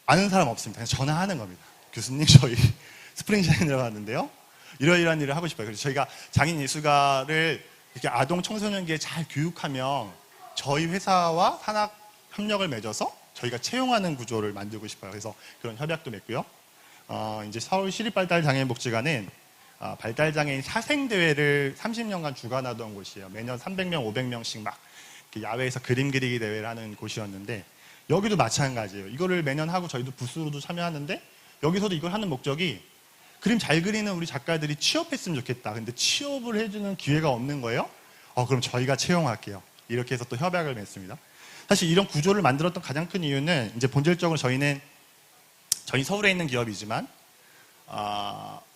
아는 사람 없습니다. 그냥 전화하는 겁니다. 교수님, 저희 스프링샤인이라고 하는데요, 이러이러한 일을 하고 싶어요. 그래서 저희가 장애인 예술가를 이렇게 아동 청소년기에 잘 교육하면 저희 회사와 산학 협력을 맺어서 저희가 채용하는 구조를 만들고 싶어요. 그래서 그런 협약도 맺고요. 이제 서울 시립발달장애인복지관은 발달장애인 사생대회를 30년간 주관하던 곳이에요. 매년 300명, 500명씩 막 야외에서 그림 그리기 대회를 하는 곳이었는데, 여기도 마찬가지예요. 이거를 매년 하고 저희도 부스로도 참여하는데, 여기서도 이걸 하는 목적이 그림 잘 그리는 우리 작가들이 취업했으면 좋겠다. 근데 취업을 해주는 기회가 없는 거예요. 그럼 저희가 채용할게요. 이렇게 해서 또 협약을 맺습니다. 사실 이런 구조를 만들었던 가장 큰 이유는, 이제 본질적으로 저희 서울에 있는 기업이지만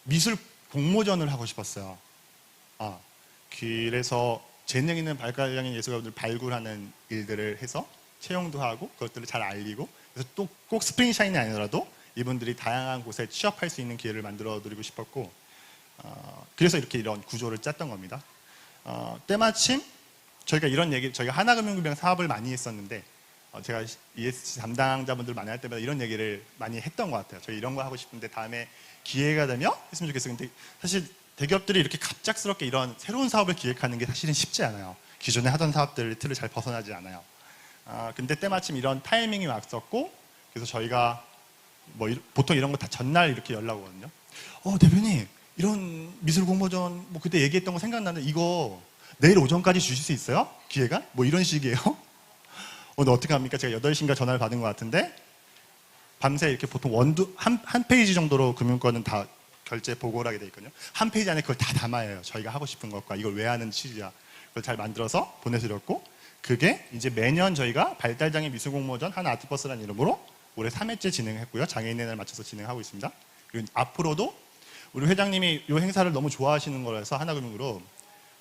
미술 공모전을 하고 싶었어요. 그래서 재능 있는 발달장애인 예술가분들 발굴하는 일들을 해서 채용도 하고 그것들을 잘 알리고, 그래서 또 꼭 스프링샤인이 아니더라도 이분들이 다양한 곳에 취업할 수 있는 기회를 만들어 드리고 싶었고, 그래서 이런 구조를 짰던 겁니다. 때마침 저희가 저희가 하나금융금융 사업을 많이 했었는데, 제가 ESG 담당자분들 만날 때마다 이런 얘기를 많이 했던 것 같아요. 저희 이런 거 하고 싶은데 다음에 기회가 되면 했으면 좋겠어요. 근데 사실 대기업들이 이렇게 갑작스럽게 이런 새로운 사업을 기획하는 게 사실은 쉽지 않아요. 기존에 하던 사업들 틀을 잘 벗어나지 않아요. 근데 때마침 이런 타이밍이 왔었고, 그래서 저희가 보통 이런 거 다 전날 이렇게 연락 오거든요. 대표님, 이런 미술 공모전 그때 얘기했던 거 생각나는데 이거 내일 오전까지 주실 수 있어요? 기회가? 이런 식이에요. 오늘 어떻게 합니까? 제가 8시인가 전화를 받은 것 같은데, 밤새 이렇게 보통 한 페이지 정도로 금융권은 다 결제 보고를 하게 돼 있거든요. 한 페이지 안에 그걸 다 담아야 해요. 저희가 하고 싶은 것과 이걸 왜 하는 취지야. 그걸 잘 만들어서 보내드렸고, 그게 이제 매년 저희가 발달장애 미술 공모전 하나 아트버스라는 이름으로 올해 3회째 진행했고요. 장애인의 날 맞춰서 진행하고 있습니다. 그리고 앞으로도 우리 회장님이 이 행사를 너무 좋아하시는 거라서 하나금융으로,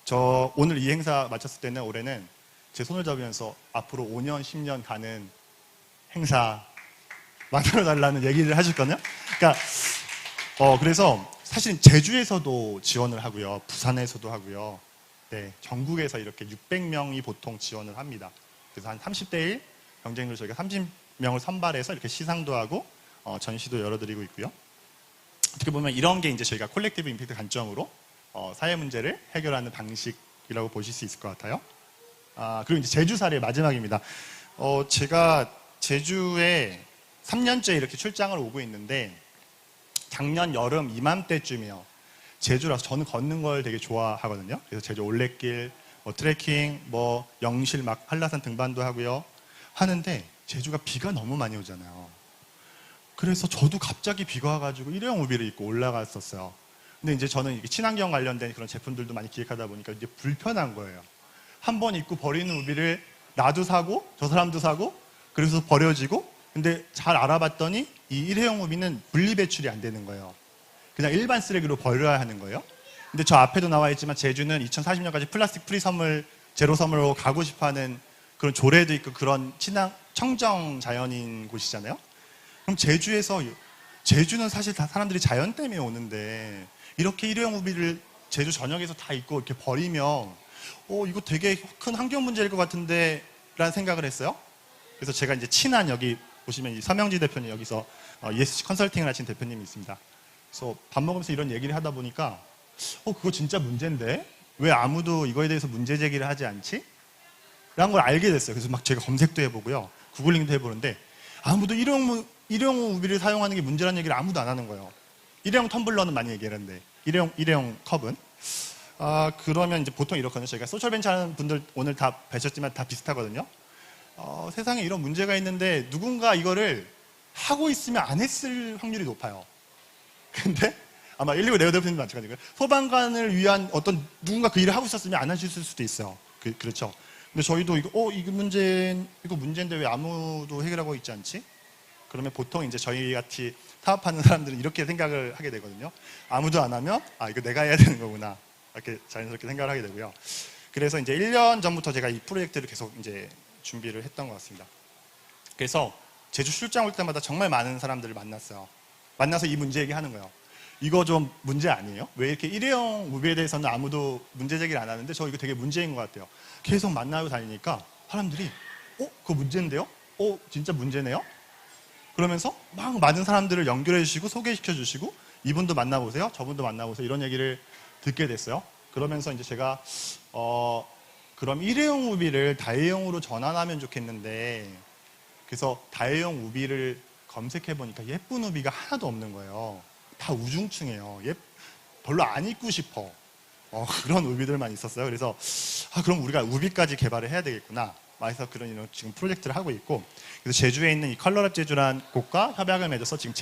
저 오늘 이 행사 마쳤을 때는 올해는 제 손을 잡으면서 앞으로 5년, 10년 가는 행사 만들어달라는 얘기를 하셨거든요. 그러니까 그래서 사실 제주에서도 지원을 하고요, 부산에서도 하고요, 네, 전국에서 이렇게 600명이 보통 지원을 합니다. 그래서 한 30대 1 경쟁률 저희가 30명을 선발해서 이렇게 시상도 하고 전시도 열어드리고 있고요. 어떻게 보면 이런 게 이제 저희가 콜렉티브 임팩트 관점으로 사회 문제를 해결하는 방식이라고 보실 수 있을 것 같아요. 그리고 이제 제주 사례 마지막입니다. 제가 제주에 3년째 이렇게 출장을 오고 있는데, 작년 여름 이맘때쯤이요. 제주라서 저는 걷는 걸 되게 좋아하거든요. 그래서 제주 올레길, 트레킹, 영실 막 한라산 등반도 하고요. 하는데 제주가 비가 너무 많이 오잖아요. 그래서 저도 갑자기 비가 와가지고 일회용 우비를 입고 올라갔었어요. 근데 이제 저는 이게 친환경 관련된 그런 제품들도 많이 기획하다 보니까 이제 불편한 거예요. 한 번 입고 버리는 우비를 나도 사고 저 사람도 사고 그래서 버려지고, 근데 잘 알아봤더니 이 일회용 우비는 분리배출이 안 되는 거예요. 그냥 일반 쓰레기로 버려야 하는 거예요. 근데 저 앞에도 나와 있지만 제주는 2040년까지 플라스틱 프리 섬을 제로 섬으로 가고 싶어하는 그런 조례도 있고 그런 청정 자연인 곳이잖아요. 그럼 제주는 사실 다 사람들이 자연 때문에 오는데 이렇게 일회용 우비를 제주 전역에서 다 입고 이렇게 버리면 이거 되게 큰 환경 문제일 것 같은데 라는 생각을 했어요. 그래서 제가 이제 친한, 여기 보시면 이 서명지 대표님, 여기서 ESG 컨설팅을 하신 대표님이 있습니다. 그래서 밥 먹으면서 이런 얘기를 하다 보니까 그거 진짜 문제인데 왜 아무도 이거에 대해서 문제 제기를 하지 않지? 라는 걸 알게 됐어요. 그래서 막 제가 검색도 해보고요, 구글링도 해보는데 아무도 일회용 우비를 사용하는 게 문제라는 얘기를 아무도 안 하는 거예요. 일회용 텀블러는 많이 얘기하는데 일회용 컵은 그러면 이제 보통 이렇거든요. 저희가 소셜벤처 하는 분들 오늘 다 뵈셨지만 다 비슷하거든요. 세상에 이런 문제가 있는데 누군가 이거를 하고 있으면 안 했을 확률이 높아요. 근데 아마 119 레오 대표님도 마찬가지고요. 소방관을 위한 어떤 누군가 그 일을 하고 있었으면 안 하셨을 수도 있어요. 그렇죠. 근데 저희도 이거 문제인데 왜 아무도 해결하고 있지 않지? 그러면 보통 이제 저희 같이 사업하는 사람들은 이렇게 생각을 하게 되거든요. 아무도 안 하면 이거 내가 해야 되는 거구나, 이렇게 자연스럽게 생각을 하게 되고요. 그래서 이제 1년 전부터 제가 이 프로젝트를 계속 이제 준비를 했던 것 같습니다. 그래서 제주 출장 올 때마다 정말 많은 사람들을 만났어요. 만나서 이 문제 얘기하는 거예요. 이거 좀 문제 아니에요? 왜 이렇게 일회용 우비에 대해서는 아무도 문제 제기를 안 하는데 저 이거 되게 문제인 것 같아요. 계속 만나고 다니니까 사람들이 그거 문제인데요? 진짜 문제네요? 그러면서 막 많은 사람들을 연결해 주시고 소개시켜 주시고 이분도 만나보세요, 저분도 만나보세요, 이런 얘기를 듣게 됐어요. 그러면서 이제 제가 그럼 일회용 우비를 다회용으로 전환하면 좋겠는데, 그래서 다회용 우비를 검색해 보니까 예쁜 우비가 하나도 없는 거예요. 다 우중충해요. 별로 안 입고 싶어. 그런 우비들만 있었어요. 그래서 그럼 우리가 우비까지 개발을 해야 되겠구나. 그래서 그런 지금 프로젝트를 하고 있고, 그래서 제주에 있는 이 컬러랩 제주란 곳과 협약을 맺어서 지금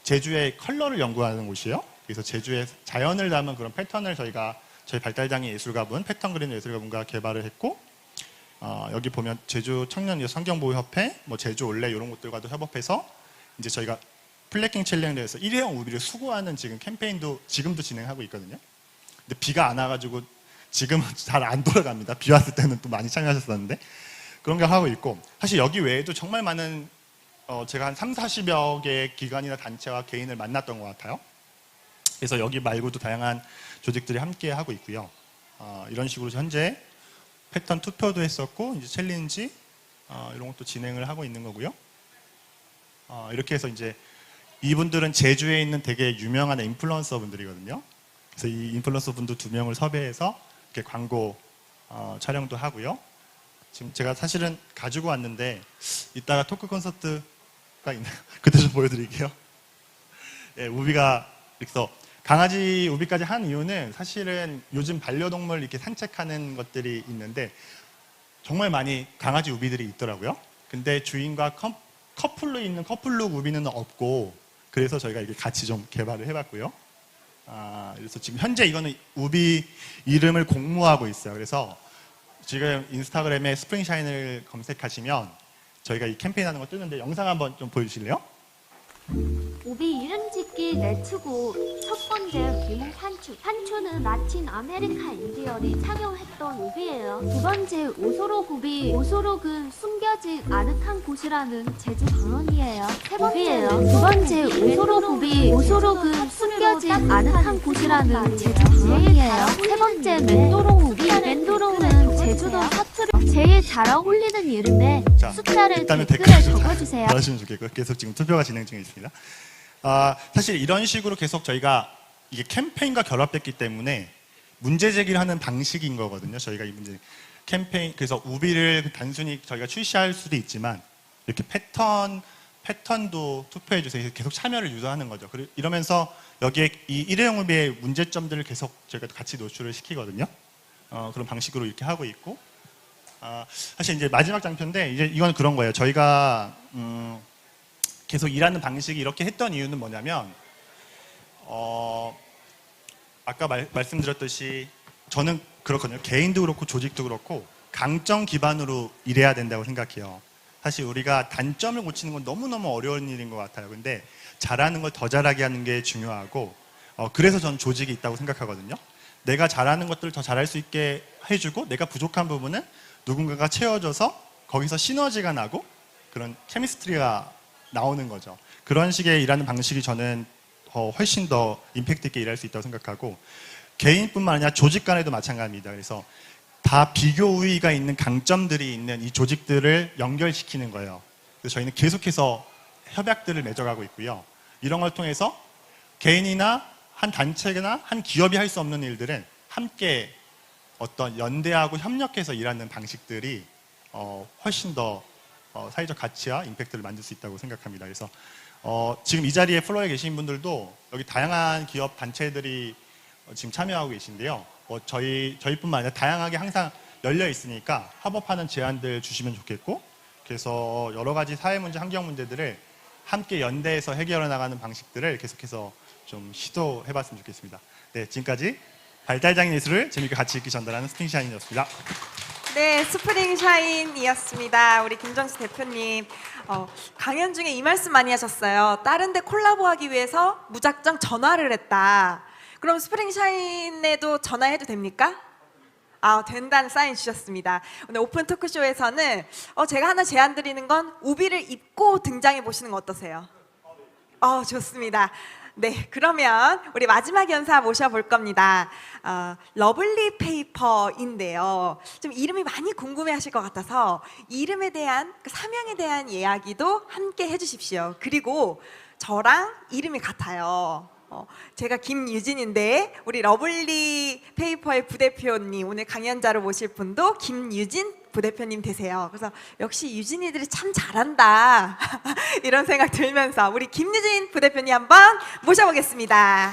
제주의 컬러를 연구하는 곳이에요. 그래서 제주의 자연을 담은 그런 패턴을 저희 발달장애 예술가분, 패턴 그리는 예술가분과 개발을 했고, 여기 보면 제주 청년 환경보호협회, 제주 올레 이런 곳들과도 협업해서 이제 저희가 플래킹 챌린지에서 일회용 우비를 수거하는 지금 캠페인도 지금도 진행하고 있거든요. 근데 비가 안 와가지고 지금은 잘 안 돌아갑니다. 비 왔을 때는 또 많이 참여하셨었는데 그런 거 하고 있고, 사실 여기 외에도 정말 많은 제가 한 30-40여 개의 기관이나 단체와 개인을 만났던 것 같아요. 그래서 여기 말고도 다양한 조직들이 함께 하고 있고요. 이런 식으로 현재 패턴 투표도 했었고 이제 챌린지 이런 것도 진행을 하고 있는 거고요. 이렇게 해서 이제 이분들은 제주에 있는 되게 유명한 인플루언서 분들이거든요. 그래서 이 인플루언서 분들 2명을 섭외해서 이렇게 광고 촬영도 하고요. 지금 제가 사실은 가지고 왔는데 이따가 토크 콘서트가 있나요? 그때 좀 보여드릴게요. 예, 우비가 그래서 강아지 우비까지 한 이유는 사실은 요즘 반려동물 이렇게 산책하는 것들이 있는데 정말 많이 강아지 우비들이 있더라고요. 근데 주인과 커플로 있는 커플룩 우비는 없고, 그래서 저희가 이렇게 같이 좀 개발을 해봤고요. 그래서 지금 현재 이거는 우비 이름을 공모하고 있어요. 그래서 지금 인스타그램에 스프링샤인을 검색하시면 저희가 이 캠페인 하는 거 뜨는데 영상 한번 좀 보여주실래요? 우비 이름 짓기 레츠고. 첫 번째 기몽 판추. 판추는 라틴 아메리카 인디언이 착용했던 우비예요. 두 번째 오소록 우비. 오소록은 숨겨진 아늑한 곳이라는 제주 방언이에요. 세 번째예요. 두 번째 오소록 우비. 오소록은 숨겨진 아늑한 곳이라는 제주 방언이에요. 세 번째 멘도롱 우비. 멘도롱은 제주도 사투리 제일 잘 어울리는 이름에 숫자를 댓글에 적어주세요. 그러시면 좋겠고요. 계속 지금 투표가 진행 중에 있습니다. 사실 이런 식으로 계속 저희가 이게 캠페인과 결합됐기 때문에 문제 제기를 하는 방식인 거거든요. 저희가 이 문제 캠페인, 그래서 우비를 단순히 저희가 출시할 수도 있지만 이렇게 패턴도 투표해 주세요. 계속 참여를 유도하는 거죠. 이러면서 여기에 이 일회용 우비의 문제점들을 계속 저희가 같이 노출을 시키거든요. 그런 방식으로 이렇게 하고 있고, 사실 이제 마지막 장표인데 이제 이건 그런 거예요. 저희가 계속 일하는 방식이 이렇게 했던 이유는 뭐냐면 아까 말씀드렸듯이 저는 그렇거든요. 개인도 그렇고 조직도 그렇고 강점 기반으로 일해야 된다고 생각해요. 사실 우리가 단점을 고치는 건 너무너무 어려운 일인 것 같아요. 근데 잘하는 걸 더 잘하게 하는 게 중요하고 그래서 저는 조직이 있다고 생각하거든요. 내가 잘하는 것들을 더 잘할 수 있게 해주고 내가 부족한 부분은 누군가가 채워줘서 거기서 시너지가 나고 그런 케미스트리가 나오는 거죠. 그런 식의 일하는 방식이 저는 훨씬 더 임팩트 있게 일할 수 있다고 생각하고 개인뿐만 아니라 조직 간에도 마찬가지입니다. 그래서 다 비교 우위가 있는 강점들이 있는 이 조직들을 연결시키는 거예요. 그래서 저희는 계속해서 협약들을 맺어가고 있고요. 이런 걸 통해서 개인이나 한 단체나 한 기업이 할 수 없는 일들은 함께 어떤 연대하고 협력해서 일하는 방식들이 훨씬 더 사회적 가치와 임팩트를 만들 수 있다고 생각합니다. 그래서 지금 이 자리에 플로어에 계신 분들도 여기 다양한 기업 단체들이 지금 참여하고 계신데요. 저희뿐만 아니라 다양하게 항상 열려 있으니까 협업하는 제안들 주시면 좋겠고, 그래서 여러 가지 사회 문제, 환경 문제들을 함께 연대해서 해결해 나가는 방식들을 계속해서 좀 시도해봤으면 좋겠습니다. 네, 지금까지 발달장애 예술을 재미있게 같이 읽기 전달하는 스프링샤인이었습니다. 네, 스프링샤인이었습니다. 우리 김정수 대표님 강연 중에 이 말씀 많이 하셨어요. 다른 데 콜라보하기 위해서 무작정 전화를 했다. 그럼 스프링샤인에도 전화해도 됩니까? 된다는 사인 주셨습니다. 오늘 오픈 토크쇼에서는 제가 하나 제안 드리는 건 우비를 입고 등장해 보시는 거 어떠세요? 좋습니다. 네, 그러면 우리 마지막 연사 모셔볼 겁니다. 러블리 페이퍼인데요. 좀 이름이 많이 궁금해하실 것 같아서 이름에 대한, 그 사명에 대한 이야기도 함께 해주십시오. 그리고 저랑 이름이 같아요. 제가 김유진인데 우리 러블리 페이퍼의 부대표님, 오늘 강연자로 모실 분도 김유진 부대표님 되세요. 그래서 역시 유진이들이 참 잘한다 이런 생각 들면서 우리 김유진 부대표님 한번 모셔보겠습니다.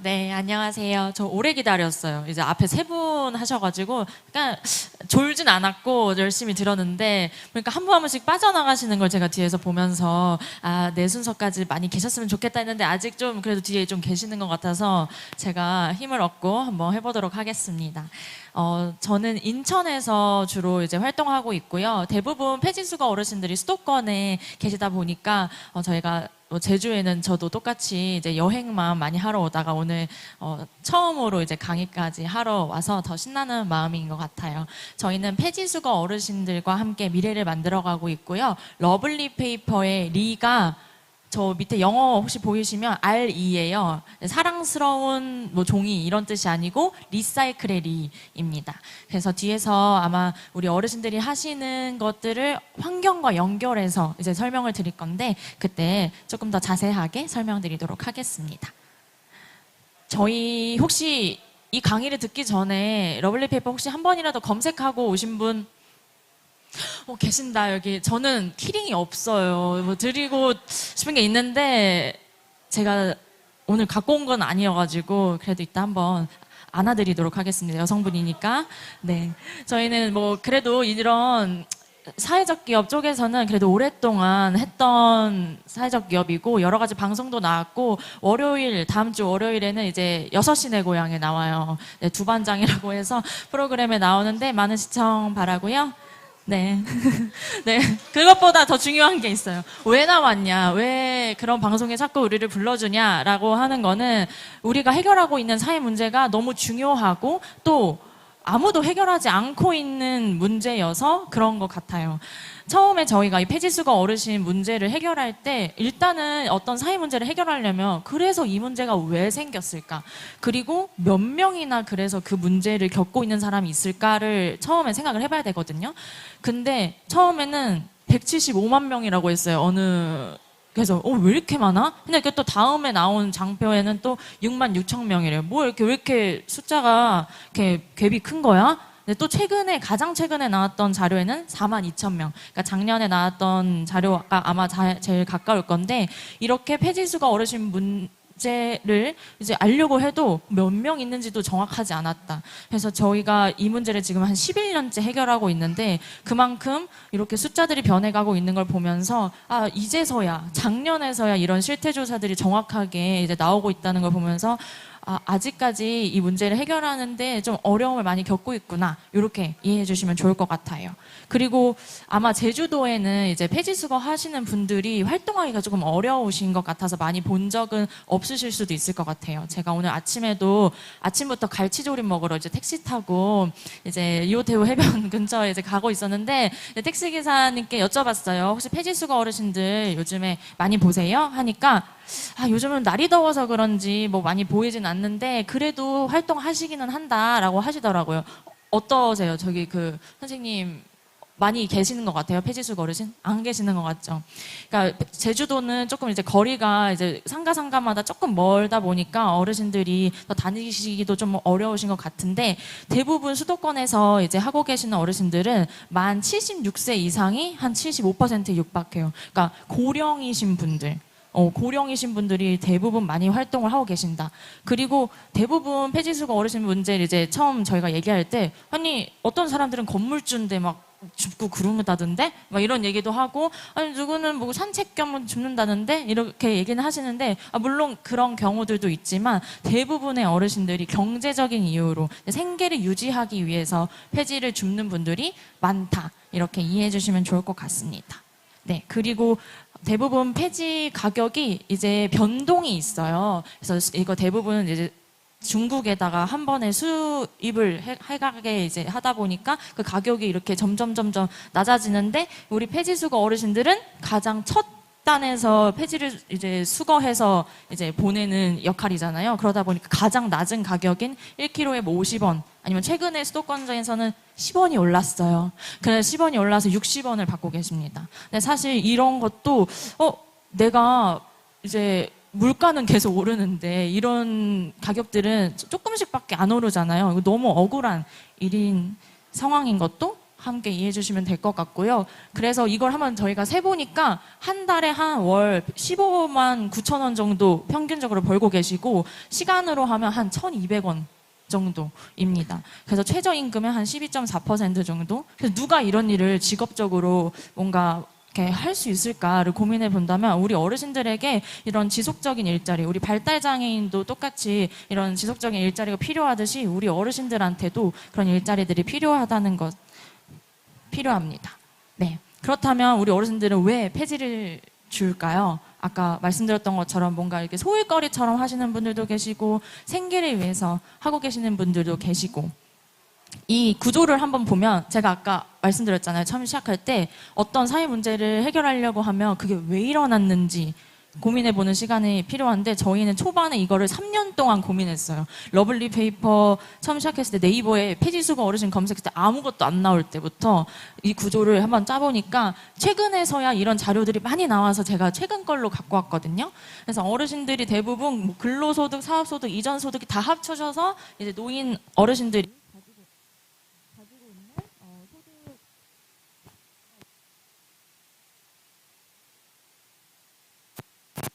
네, 안녕하세요. 저 오래 기다렸어요. 이제 앞에 세 분 하셔가지고 약간 졸진 않았고 열심히 들었는데, 그러니까 한 분 한 분씩 빠져나가시는 걸 제가 뒤에서 보면서 내 순서까지 많이 계셨으면 좋겠다 했는데 아직 좀 그래도 뒤에 좀 계시는 것 같아서 제가 힘을 얻고 한번 해보도록 하겠습니다. 저는 인천에서 주로 이제 활동하고 있고요. 대부분 폐지수거 어르신들이 수도권에 계시다 보니까 저희가 제주에는 저도 똑같이 이제 여행만 많이 하러 오다가 오늘 처음으로 이제 강의까지 하러 와서 더 신나는 마음인 것 같아요. 저희는 폐지수거 어르신들과 함께 미래를 만들어가고 있고요. 러블리 페이퍼의 리가 저 밑에 영어 혹시 보이시면 RE예요. 사랑스러운 뭐 종이 이런 뜻이 아니고 리사이클의 리입니다. 그래서 뒤에서 아마 우리 어르신들이 하시는 것들을 환경과 연결해서 이제 설명을 드릴 건데 그때 조금 더 자세하게 설명드리도록 하겠습니다. 저희 혹시 이 강의를 듣기 전에 러블리 페이퍼 혹시 한 번이라도 검색하고 오신 분 계신다. 여기 저는 키링이 없어요. 뭐 드리고 싶은 게 있는데 제가 오늘 갖고 온 건 아니어가지고 그래도 이따 한번 안아드리도록 하겠습니다. 여성분이니까. 네, 저희는 뭐 그래도 이런 사회적 기업 쪽에서는 그래도 오랫동안 했던 사회적 기업이고 여러 가지 방송도 나왔고 월요일 다음 주 월요일에는 이제 6시 내 고향에 나와요. 네, 두반장이라고 해서 프로그램에 나오는데 많은 시청 바라고요. 네. 네. 그것보다 더 중요한 게 있어요. 왜 나왔냐? 왜 그런 방송에 자꾸 우리를 불러주냐라고 하는 거는 우리가 해결하고 있는 사회 문제가 너무 중요하고 또 아무도 해결하지 않고 있는 문제여서 그런 것 같아요. 처음에 저희가 이 폐지수거 어르신 문제를 해결할 때 일단은 어떤 사회 문제를 해결하려면 그래서 이 문제가 왜 생겼을까? 그리고 몇 명이나 그래서 그 문제를 겪고 있는 사람이 있을까를 처음에 생각을 해봐야 되거든요. 근데 처음에는 175만 명이라고 했어요. 그래서 왜 이렇게 많아? 근데 또 다음에 나온 장표에는 또 6만 6천 명이래요. 왜 이렇게 숫자가 이렇게 갭이 큰 거야? 근데 또 가장 최근에 나왔던 자료에는 4만 2천 명. 그러니까 작년에 나왔던 자료가 아마 제일 가까울 건데 이렇게 폐지수거 어르신 문제를 이제 알려고 해도 몇 명 있는지도 정확하지 않았다. 그래서 저희가 이 문제를 지금 한 11년째 해결하고 있는데 그만큼 이렇게 숫자들이 변해가고 있는 걸 보면서 아 이제서야 작년에서야 이런 실태 조사들이 정확하게 이제 나오고 있다는 걸 보면서 아직까지 이 문제를 해결하는데 좀 어려움을 많이 겪고 있구나. 이렇게 이해해 주시면 좋을 것 같아요. 그리고 아마 제주도에는 이제 폐지수거 하시는 분들이 활동하기가 조금 어려우신 것 같아서 많이 본 적은 없으실 수도 있을 것 같아요. 제가 오늘 아침에도 아침부터 갈치조림 먹으러 이제 택시 타고 이제 이호태우 해변 근처에 이제 가고 있었는데 택시 기사님께 여쭤봤어요. 혹시 폐지수거 어르신들 요즘에 많이 보세요? 하니까 요즘은 날이 더워서 그런지 뭐 많이 보이진 않는데 그래도 활동하시기는 한다라고 하시더라고요. 어떠세요? 저기 그 선생님 많이 계시는 것 같아요. 폐지수거 어르신? 안 계시는 것 같죠? 그러니까 제주도는 조금 이제 거리가 이제 상가마다 조금 멀다 보니까 어르신들이 더 다니시기도 좀 어려우신 것 같은데 대부분 수도권에서 이제 하고 계시는 어르신들은 만 76세 이상이 한 75%에 육박해요. 그러니까 고령이신 분들. 고령이신 분들이 대부분 많이 활동을 하고 계신다. 그리고 대부분 폐지수거 어르신 문제를 이제 처음 저희가 얘기할 때 아니 어떤 사람들은 건물주인데 막 줍고 그러다던데 막 이런 얘기도 하고 아니 누구는 뭐 산책 겸 줍는다는데 이렇게 얘기는 하시는데 물론 그런 경우들도 있지만 대부분의 어르신들이 경제적인 이유로 생계를 유지하기 위해서 폐지를 줍는 분들이 많다. 이렇게 이해해 주시면 좋을 것 같습니다. 네, 그리고 대부분 폐지 가격이 이제 변동이 있어요. 그래서 이거 대부분 이제 중국에다가 한 번에 수입을 해가게 이제 하다 보니까 그 가격이 이렇게 점점 낮아지는데 우리 폐지수거 어르신들은 가장 첫 단에서 폐지를 이제 수거해서 이제 보내는 역할이잖아요. 그러다 보니까 가장 낮은 가격인 1kg에 뭐 50원 아니면 최근에 수도권에서는 10원이 올랐어요. 그래서 10원이 올라서 60원을 받고 계십니다. 근데 사실 이런 것도 내가 이제 물가는 계속 오르는데 이런 가격들은 조금씩밖에 안 오르잖아요. 이거 너무 억울한 일인 상황인 것도 함께 이해해 주시면 될 것 같고요. 그래서 이걸 한번 저희가 세보니까 한 달에 한 월 15만 9천 원 정도 평균적으로 벌고 계시고 시간으로 하면 한 1,200원 정도입니다. 그래서 최저임금의 한 12.4% 정도. 그래서 누가 이런 일을 직업적으로 뭔가 할 수 있을까를 고민해 본다면 우리 어르신들에게 이런 지속적인 일자리, 우리 발달장애인도 똑같이 이런 지속적인 일자리가 필요하듯이 우리 어르신들한테도 그런 일자리들이 필요하다는 것 필요합니다. 네. 그렇다면 우리 어르신들은 왜 폐지를 줄까요? 아까 말씀드렸던 것처럼 뭔가 이렇게 소일거리처럼 하시는 분들도 계시고 생계를 위해서 하고 계시는 분들도 계시고 이 구조를 한번 보면 제가 아까 말씀드렸잖아요. 처음 시작할 때 어떤 사회 문제를 해결하려고 하면 그게 왜 일어났는지 고민해보는 시간이 필요한데 저희는 초반에 이거를 3년 동안 고민했어요. 러블리 페이퍼 처음 시작했을 때 네이버에 폐지수거 어르신 검색했을 때 아무것도 안 나올 때부터 이 구조를 한번 짜보니까 최근에서야 이런 자료들이 많이 나와서 제가 최근 걸로 갖고 왔거든요. 그래서 어르신들이 대부분 뭐 근로소득, 사업소득, 이전소득이 다 합쳐져서 이제 노인 어르신들이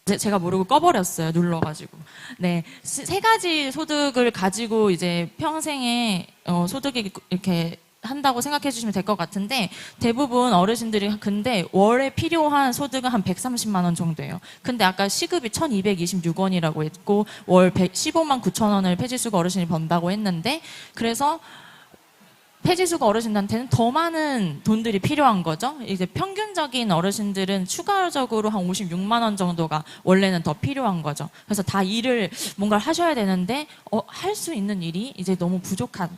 제가 모르고 꺼버렸어요. 눌러가지고. 네. 세 가지 소득을 가지고 이제 평생에 소득이 이렇게 한다고 생각해 주시면 될 것 같은데 대부분 어르신들이 근데 월에 필요한 소득은 한 130만 원 정도예요. 근데 아까 시급이 1,226원이라고 했고 월 15만 9천 원을 폐지수거 어르신이 번다고 했는데 그래서 폐지수거 어르신한테는 더 많은 돈들이 필요한 거죠. 이제 평균적인 어르신들은 추가적으로 한 56만 원 정도가 원래는 더 필요한 거죠. 그래서 다 일을 뭔가를 하셔야 되는데 할 수 있는 일이 이제 너무 부족하다라는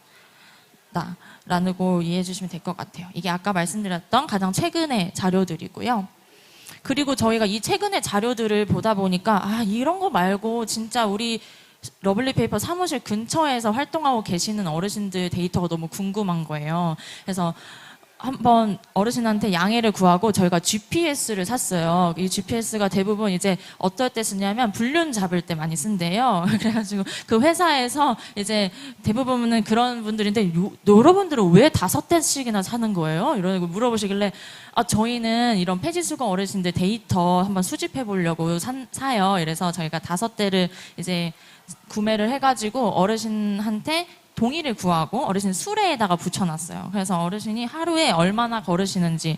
거 이해해 주시면 될 것 같아요. 이게 아까 말씀드렸던 가장 최근의 자료들이고요. 그리고 저희가 이 최근의 자료들을 보다 보니까 이런 거 말고 진짜 우리 러블리 페이퍼 사무실 근처에서 활동하고 계시는 어르신들 데이터가 너무 궁금한 거예요. 그래서 한번 어르신한테 양해를 구하고 저희가 GPS를 샀어요. 이 GPS가 대부분 이제 어떨 때 쓰냐면 불륜 잡을 때 많이 쓴대요. 그래가지고 그 회사에서 이제 대부분은 그런 분들인데 여러분들은 왜 5대씩이나 사는 거예요? 이러고 물어보시길래 저희는 이런 폐지수거 어르신들 데이터 한번 수집해 보려고 사요. 이래서 저희가 5대를 이제 구매를 해가지고 어르신한테 동의를 구하고 어르신 수레에다가 붙여놨어요. 그래서 어르신이 하루에 얼마나 걸으시는지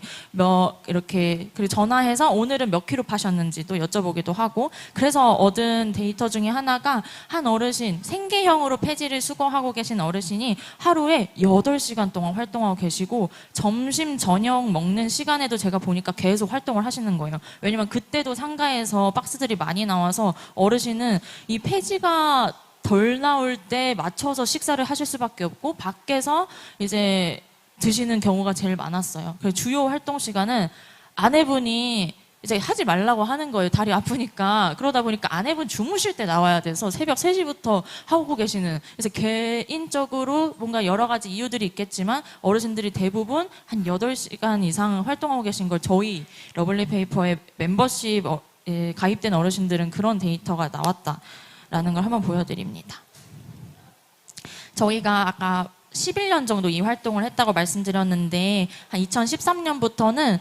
이렇게 그리고 전화해서 오늘은 몇 킬로 파셨는지도 여쭤보기도 하고 그래서 얻은 데이터 중에 하나가 한 어르신 생계형으로 폐지를 수거하고 계신 어르신이 하루에 8시간 동안 활동하고 계시고 점심 저녁 먹는 시간에도 제가 보니까 계속 활동을 하시는 거예요. 왜냐면 그때도 상가에서 박스들이 많이 나와서 어르신은 이 폐지가 덜 나올 때 맞춰서 식사를 하실 수밖에 없고 밖에서 이제 드시는 경우가 제일 많았어요. 그래서 주요 활동 시간은 아내분이 이제 하지 말라고 하는 거예요. 다리 아프니까. 그러다 보니까 아내분 주무실 때 나와야 돼서 새벽 3시부터 하고 계시는. 그래서 개인적으로 뭔가 여러 가지 이유들이 있겠지만 어르신들이 대부분 한 8시간 이상 활동하고 계신 걸 저희 러블리 페이퍼의 멤버십 가입된 어르신들은 그런 데이터가 나왔다. 라는 걸 한번 보여드립니다. 저희가 아까 11년 정도 이 활동을 했다고 말씀드렸는데 한 2013년부터는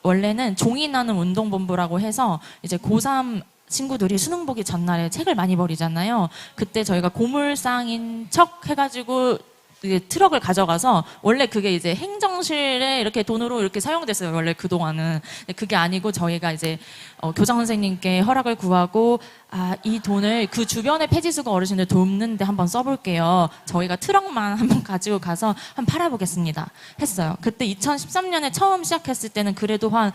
원래는 종이 나눔 운동본부라고 해서 이제 고3 친구들이 수능 보기 전날에 책을 많이 버리잖아요. 그때 저희가 고물상인 척 해가지고 트럭을 가져가서 원래 그게 이제 행정실에 이렇게 돈으로 이렇게 사용됐어요. 원래 그동안은. 그게 아니고 저희가 이제 교장 선생님께 허락을 구하고 이 돈을 그 주변의 폐지수거 어르신들 돕는데 한번 써볼게요. 저희가 트럭만 한번 가지고 가서 한번 팔아보겠습니다. 했어요. 그때 2013년에 처음 시작했을 때는 그래도 한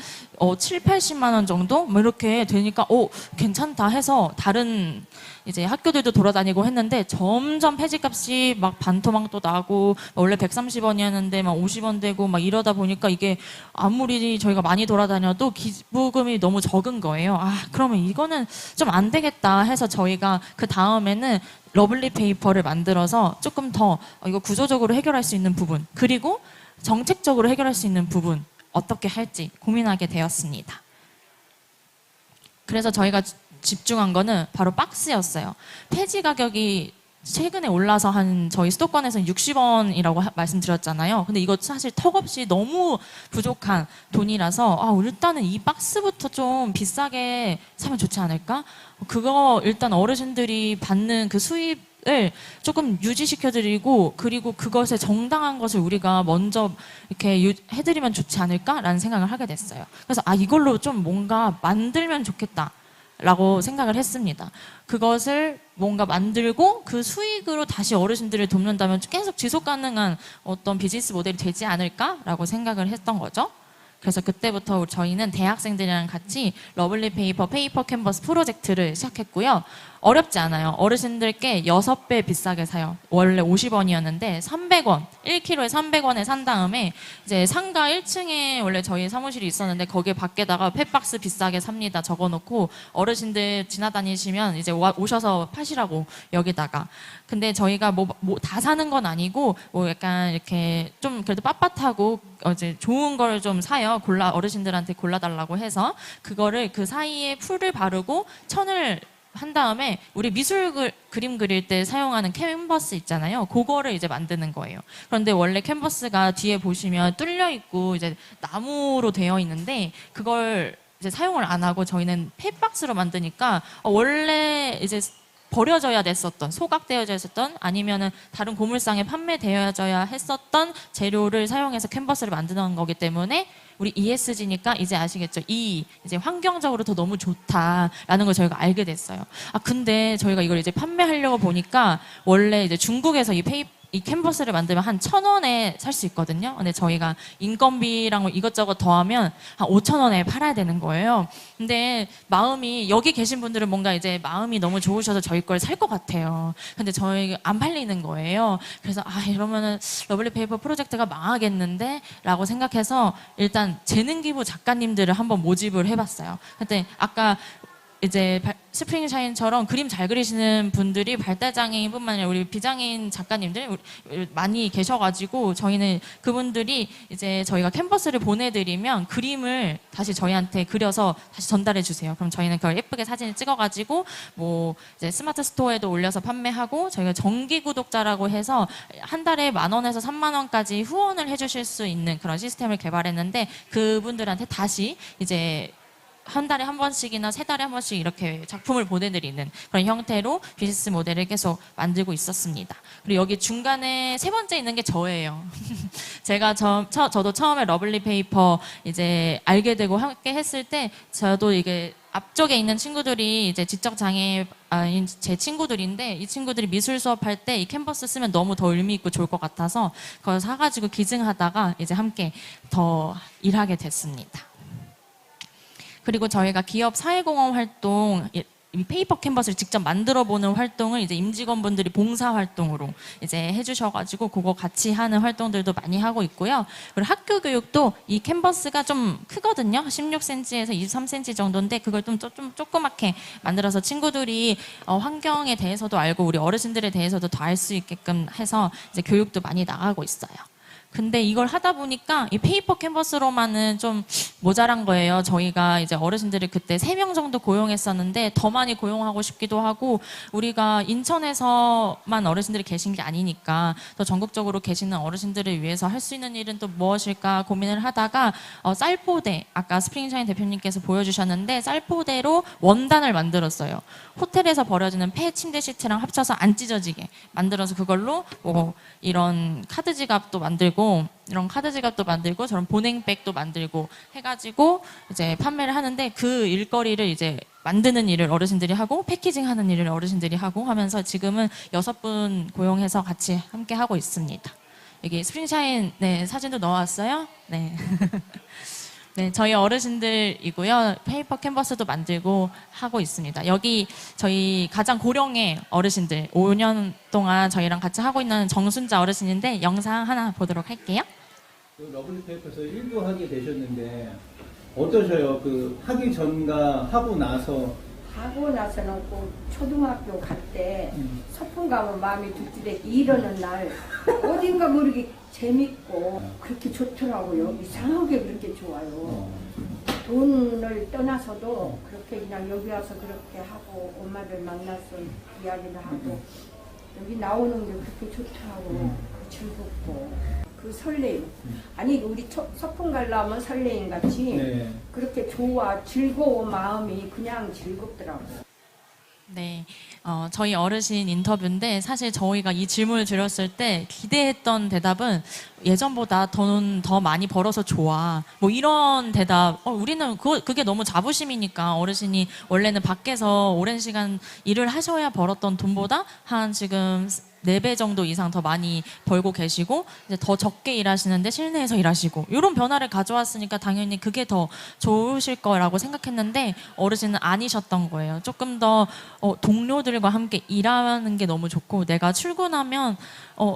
7, 80만 원 정도? 뭐 이렇게 되니까 괜찮다 해서 다른 이제 학교들도 돌아다니고 했는데 점점 폐지값이 막 반토막도 나고 원래 130원이었는데 막 50원 되고 막 이러다 보니까 이게 아무리 저희가 많이 돌아다녀도 기부금이 너무 적은 거예요. 그러면 이거는 좀 안 되겠다 해서 저희가 그 다음에는 러블리 페이퍼를 만들어서 조금 더 이거 구조적으로 해결할 수 있는 부분 그리고 정책적으로 해결할 수 있는 부분 어떻게 할지 고민하게 되었습니다. 그래서 저희가 집중한 거는 바로 박스였어요. 폐지 가격이 최근에 올라서 한 저희 수도권에서는 60원이라고 말씀드렸잖아요. 근데 이거 사실 턱없이 너무 부족한 돈이라서 일단은 이 박스부터 좀 비싸게 사면 좋지 않을까? 그거 일단 어르신들이 받는 그 수입을 조금 유지시켜드리고 그리고 그것에 정당한 것을 우리가 먼저 이렇게 해드리면 좋지 않을까라는 생각을 하게 됐어요. 그래서 이걸로 좀 뭔가 만들면 좋겠다. 라고 생각을 했습니다. 그것을 뭔가 만들고 그 수익으로 다시 어르신들을 돕는다면 계속 지속 가능한 어떤 비즈니스 모델이 되지 않을까라고 생각을 했던 거죠. 그래서 그때부터 저희는 대학생들이랑 같이 러블리 페이퍼 캔버스 프로젝트를 시작했고요. 어렵지 않아요. 어르신들께 6배 비싸게 사요. 원래 50원이었는데 300원, 1kg에 300원에 산 다음에 이제 상가 1층에 원래 저희 사무실이 있었는데 거기에 밖에다가 펫박스 비싸게 삽니다. 적어놓고 어르신들 지나다니시면 이제 오셔서 파시라고 여기다가. 근데 저희가 뭐 다 사는 건 아니고 뭐 약간 이렇게 좀 그래도 ปั้빳하고 이제 좋은 걸 좀 사요. 어르신들한테 골라달라고 해서 그거를 그 사이에 풀을 바르고 천을 한 다음에 우리 미술 그림 그릴 때 사용하는 캔버스 있잖아요. 그거를 이제 만드는 거예요. 그런데 원래 캔버스가 뒤에 보시면 뚫려 있고 이제 나무로 되어 있는데 그걸 이제 사용을 안 하고 저희는 펫박스로 만드니까 원래 이제 버려져야 됐었던 소각되어져 있었던 아니면은 다른 고물상에 판매되어져야 했었던 재료를 사용해서 캔버스를 만드는 거기 때문에 우리 ESG니까 이제 아시겠죠? 이제 환경적으로 더 너무 좋다라는 걸 저희가 알게 됐어요. 근데 저희가 이걸 이제 판매하려고 보니까 원래 이제 중국에서 이 캔버스를 만들면 한 1,000원에 살 수 있거든요. 근데 저희가 인건비랑 이것저것 더하면 한 5,000원에 팔아야 되는 거예요. 근데 여기 계신 분들은 뭔가 이제 마음이 너무 좋으셔서 저희 걸 살 것 같아요. 근데 저희 안 팔리는 거예요. 그래서 이러면은 러블리 페이퍼 프로젝트가 망하겠는데? 라고 생각해서 일단 재능기부 작가님들을 한번 모집을 해봤어요. 근데 아까 이제 스프링샤인처럼 그림 잘 그리시는 분들이 발달장애인뿐만 아니라 우리 비장애인 작가님들 많이 계셔가지고 저희는 그분들이 이제 저희가 캔버스를 보내드리면 그림을 다시 저희한테 그려서 다시 전달해 주세요. 그럼 저희는 그걸 예쁘게 사진을 찍어가지고 뭐 이제 스마트 스토어에도 올려서 판매하고 저희가 정기 구독자라고 해서 한 달에 10,000원에서 30,000원까지 후원을 해주실 수 있는 그런 시스템을 개발했는데 그분들한테 다시 이제 한 달에 한 번씩이나 3달에 한 번씩 이렇게 작품을 보내드리는 그런 형태로 비즈니스 모델을 계속 만들고 있었습니다. 그리고 여기 중간에 3번째 있는 게 저예요. 제가 저도 처음에 러블리 페이퍼 이제 알게 되고 함께 했을 때 저도 이게 앞쪽에 있는 친구들이 이제 지적 장애인 제 친구들인데 이 친구들이 미술 수업할 때 이 캔버스 쓰면 너무 더 의미 있고 좋을 것 같아서 그걸 사가지고 기증하다가 이제 함께 더 일하게 됐습니다. 그리고 저희가 기업 사회공헌 활동, 이 페이퍼 캔버스를 직접 만들어보는 활동을 이제 임직원분들이 봉사 활동으로 이제 해주셔가지고 그거 같이 하는 활동들도 많이 하고 있고요. 그리고 학교 교육도 이 캔버스가 좀 크거든요. 16cm에서 23cm 정도인데 그걸 좀 조그맣게 만들어서 친구들이 환경에 대해서도 알고 우리 어르신들에 대해서도 더 알 수 있게끔 해서 이제 교육도 많이 나가고 있어요. 근데 이걸 하다 보니까 이 페이퍼 캔버스로만은 좀 모자란 거예요. 저희가 이제 어르신들을 그때 3명 정도 고용했었는데 더 많이 고용하고 싶기도 하고 우리가 인천에서만 어르신들이 계신 게 아니니까 더 전국적으로 계시는 어르신들을 위해서 할 수 있는 일은 또 무엇일까 고민을 하다가 쌀포대, 아까 스프링샤인 대표님께서 보여주셨는데 쌀포대로 원단을 만들었어요. 호텔에서 버려지는 폐 침대 시트랑 합쳐서 안 찢어지게 만들어서 그걸로 뭐 이런 카드 지갑도 만들고 저런 보냉백도 만들고 해가지고 이제 판매를 하는데 그 일거리를 이제 만드는 일을 어르신들이 하고 패키징하는 일을 어르신들이 하고 하면서 지금은 6분 고용해서 같이 함께 하고 있습니다. 여기 스프링샤인 네, 사진도 넣어왔어요. 네. 네, 저희 어르신들이고요. 페이퍼 캔버스도 만들고 하고 있습니다. 여기 저희 가장 고령의 어르신들 5년 동안 저희랑 같이 하고 있는 정순자 어르신인데 영상 하나 보도록 할게요. 그 러블리 페이퍼에서 1부 하게 되셨는데 어떠셔요? 그 하기 전과 하고 나서 하고 나서는 꼭 초등학교 갈 때 소풍 가면 마음이 들뜨대 이러는 날 어딘가 모르게 재밌고 그렇게 좋더라고요. 이상하게 그렇게 좋아요. 돈을 떠나서도 그렇게 그냥 여기 와서 그렇게 하고 엄마들 만나서 이야기를 하고 여기 나오는 게 그렇게 좋더라고. 즐겁고 그 설레임. 아니 우리 소풍 가려면 설레임 같이 네. 그렇게 좋아 즐거운 마음이 그냥 즐겁더라고. 네, 저희 어르신 인터뷰인데 사실 저희가 이 질문을 드렸을 때 기대했던 대답은 예전보다 돈 더 많이 벌어서 좋아. 뭐 이런 대답. 우리는 그게 너무 자부심이니까 어르신이 원래는 밖에서 오랜 시간 일을 하셔야 벌었던 돈보다 한 지금 4배 정도 이상 더 많이 벌고 계시고 이제 더 적게 일하시는데 실내에서 일하시고 이런 변화를 가져왔으니까 당연히 그게 더 좋으실 거라고 생각했는데 어르신은 아니셨던 거예요. 조금 더 동료들과 함께 일하는 게 너무 좋고 내가 출근하면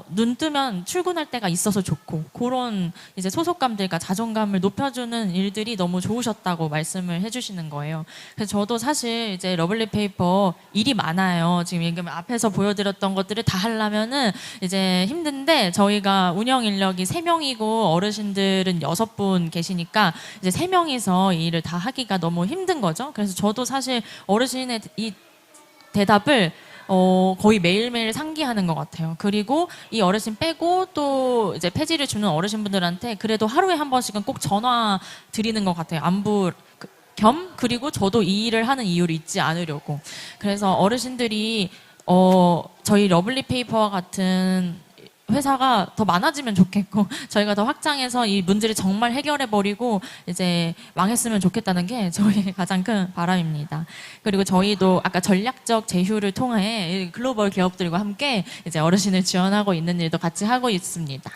눈 뜨면 출근할 때가 있어서 좋고 그런 이제 소속감들과 자존감을 높여주는 일들이 너무 좋으셨다고 말씀을 해주시는 거예요. 그래서 저도 사실 이제 러블리 페이퍼 일이 많아요. 지금 앞에서 보여드렸던 것들을 다 하려면은 이제 힘든데 저희가 운영 인력이 3명이고 어르신들은 6분 계시니까 이제 3명이서 이 일을 다 하기가 너무 힘든 거죠. 그래서 저도 사실 어르신의 이 대답을 거의 매일매일 상기하는 것 같아요. 그리고 이 어르신 빼고 또 이제 폐지를 주는 어르신분들한테 그래도 하루에 한 번씩은 꼭 전화 드리는 것 같아요. 안부 겸 그리고 저도 이 일을 하는 이유를 잊지 않으려고. 그래서 어르신들이 저희 러블리 페이퍼와 같은 회사가 더 많아지면 좋겠고 저희가 더 확장해서 이 문제를 정말 해결해버리고 이제 망했으면 좋겠다는 게 저희의 가장 큰 바람입니다. 그리고 저희도 아까 전략적 제휴를 통해 글로벌 기업들과 함께 이제 어르신을 지원하고 있는 일도 같이 하고 있습니다.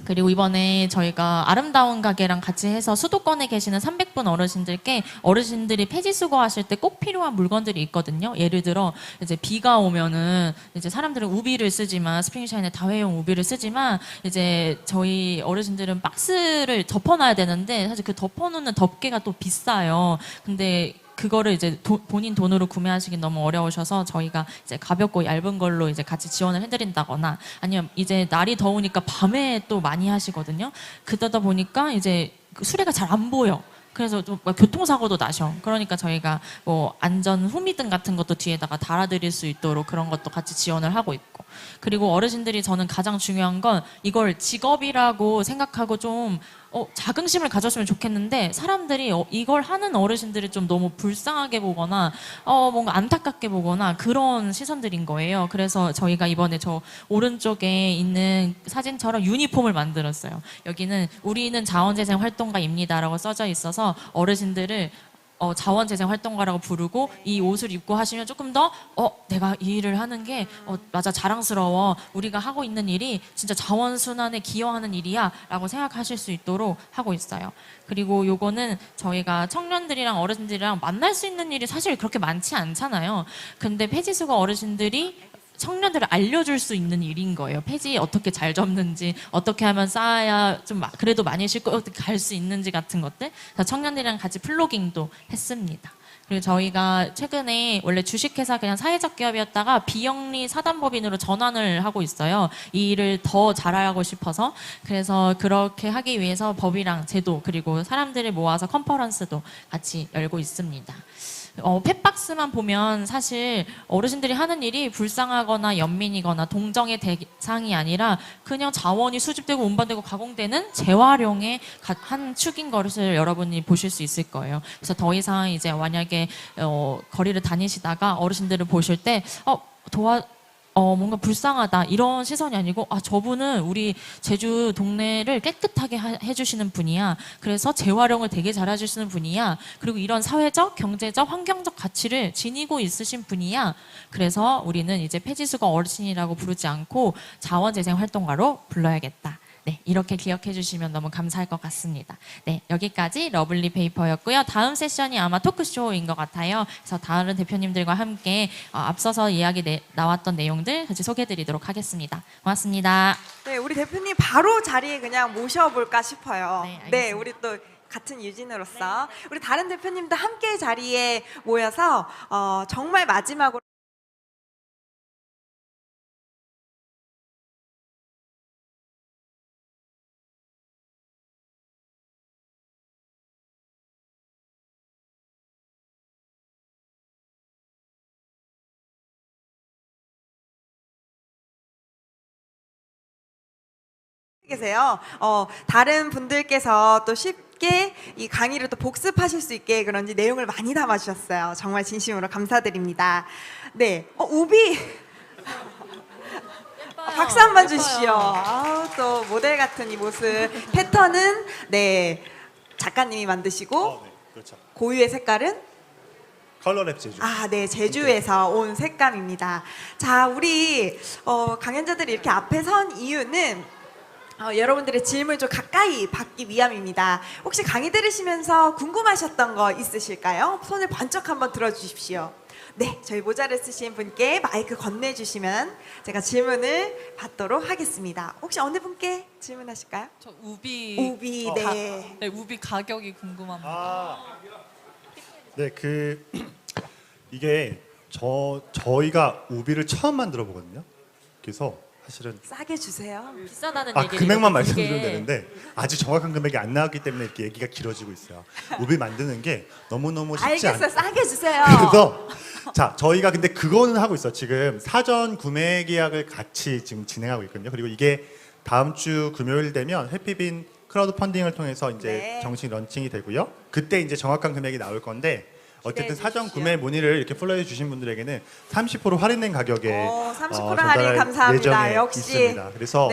그리고 이번에 저희가 아름다운 가게랑 같이 해서 수도권에 계시는 300분 어르신들께 어르신들이 폐지 수거하실 때 꼭 필요한 물건들이 있거든요. 예를 들어 이제 비가 오면은 이제 사람들은 우비를 쓰지만 스프링샤인의 다회용 우비를 쓰지만 이제 저희 어르신들은 박스를 덮어놔야 되는데 사실 그 덮어놓는 덮개가 또 비싸요. 근데 그거를 이제 본인 돈으로 구매하시기 너무 어려우셔서 저희가 이제 가볍고 얇은 걸로 이제 같이 지원을 해드린다거나 아니면 이제 날이 더우니까 밤에 또 많이 하시거든요. 그러다 보니까 이제 그 수레가 잘 안 보여. 그래서 좀 교통사고도 나셔. 그러니까 저희가 뭐 안전 후미등 같은 것도 뒤에다가 달아드릴 수 있도록 그런 것도 같이 지원을 하고 있고. 그리고 어르신들이 저는 가장 중요한 건 이걸 직업이라고 생각하고 좀 자긍심을 가졌으면 좋겠는데 사람들이 이걸 하는 어르신들이 좀 너무 불쌍하게 보거나 뭔가 안타깝게 보거나 그런 시선들인 거예요. 그래서 저희가 이번에 저 오른쪽에 있는 사진처럼 유니폼을 만들었어요. 여기는 우리는 자원재생 활동가입니다라고 써져 있어서 어르신들을 자원재생 활동가라고 부르고 이 옷을 입고 하시면 조금 더 내가 이 일을 하는 게 맞아 자랑스러워 우리가 하고 있는 일이 진짜 자원순환에 기여하는 일이야 라고 생각하실 수 있도록 하고 있어요. 그리고 요거는 저희가 청년들이랑 어르신들이랑 만날 수 있는 일이 사실 그렇게 많지 않잖아요. 근데 폐지수거 어르신들이 청년들을 알려줄 수 있는 일인 거예요. 폐지 어떻게 잘 접는지, 어떻게 하면 쌓아야 좀 그래도 많이 싣고 어떻게 갈 수 있는지 같은 것들. 청년들이랑 같이 플로깅도 했습니다. 그리고 저희가 최근에 원래 주식회사 그냥 사회적 기업이었다가 비영리 사단법인으로 전환을 하고 있어요. 이 일을 더 잘하고 싶어서. 그래서 그렇게 하기 위해서 법이랑 제도 그리고 사람들을 모아서 컨퍼런스도 같이 열고 있습니다. 펫박스만 보면 사실 어르신들이 하는 일이 불쌍하거나 연민이거나 동정의 대상이 아니라 그냥 자원이 수집되고 운반되고 가공되는 재활용의 한 축인 것을 여러분이 보실 수 있을 거예요. 그래서 더 이상 이제 만약에 거리를 다니시다가 어르신들을 보실 때 뭔가 불쌍하다 이런 시선이 아니고 저분은 우리 제주 동네를 깨끗하게 해주시는 분이야. 그래서 재활용을 되게 잘 해주시는 분이야. 그리고 이런 사회적, 경제적, 환경적 가치를 지니고 있으신 분이야. 그래서 우리는 이제 폐지수거 어르신이라고 부르지 않고 자원재생 활동가로 불러야겠다. 네, 이렇게 기억해 주시면 너무 감사할 것 같습니다. 네, 여기까지 러블리 페이퍼였고요. 다음 세션이 아마 토크쇼인 것 같아요. 그래서 다른 대표님들과 함께 앞서서 이야기 나왔던 내용들 같이 소개해 드리도록 하겠습니다. 고맙습니다. 네, 우리 대표님 바로 자리에 그냥 모셔볼까 싶어요. 네, 알겠습니다. 네, 우리 또 같은 유진으로서 우리 다른 대표님도 함께 자리에 모여서 정말 마지막으로 계세요. 다른 분들께서 또 쉽게 이 강의를 또 복습하실 수 있게 그런지 내용을 많이 담아주셨어요. 정말 진심으로 감사드립니다. 네, 우비 박수 한번 주시오. 또 모델 같은 이 모습. 패턴은 네 작가님이 만드시고 네, 그렇죠. 고유의 색깔은 컬러랩 제주. 네, 제주에서 온 색감입니다. 자, 우리 강연자들이 이렇게 앞에 선 이유는 여러분들의 질문을 좀 가까이 받기 위함입니다. 혹시 강의 들으시면서 궁금하셨던 거 있으실까요? 손을 번쩍 한번 들어주십시오. 네, 저희 모자를 쓰신 분께 마이크 건네주시면 제가 질문을 받도록 하겠습니다. 혹시 어느 분께 질문하실까요? 저 우비. 네. 네, 우비 가격이 궁금합니다. 네, 이게 저희가 우비를 처음 만들어 보거든요. 그래서 사실은 싸게 주세요. 비싸다는 얘기를 금액만 말씀드리면 되는데 아직 정확한 금액이 안 나왔기 때문에 이렇게 얘기가 길어지고 있어요. 우비 만드는 게 너무너무 쉽지 알겠어요. 싸게 주세요. 그래서 저희가 근데 그거는 하고 있어요. 지금 사전 구매 계약을 같이 지금 진행하고 있거든요. 그리고 이게 다음 주 금요일 되면 해피빈 크라우드 펀딩을 통해서 이제 정식 런칭이 되고요. 그때 이제 정확한 금액이 나올 건데 어쨌든 사전 구매 문의를 이렇게 플러해 주신 분들에게는 30% 할인된 가격에 30% 할인 감사합니다. 역시 있습니다. 그래서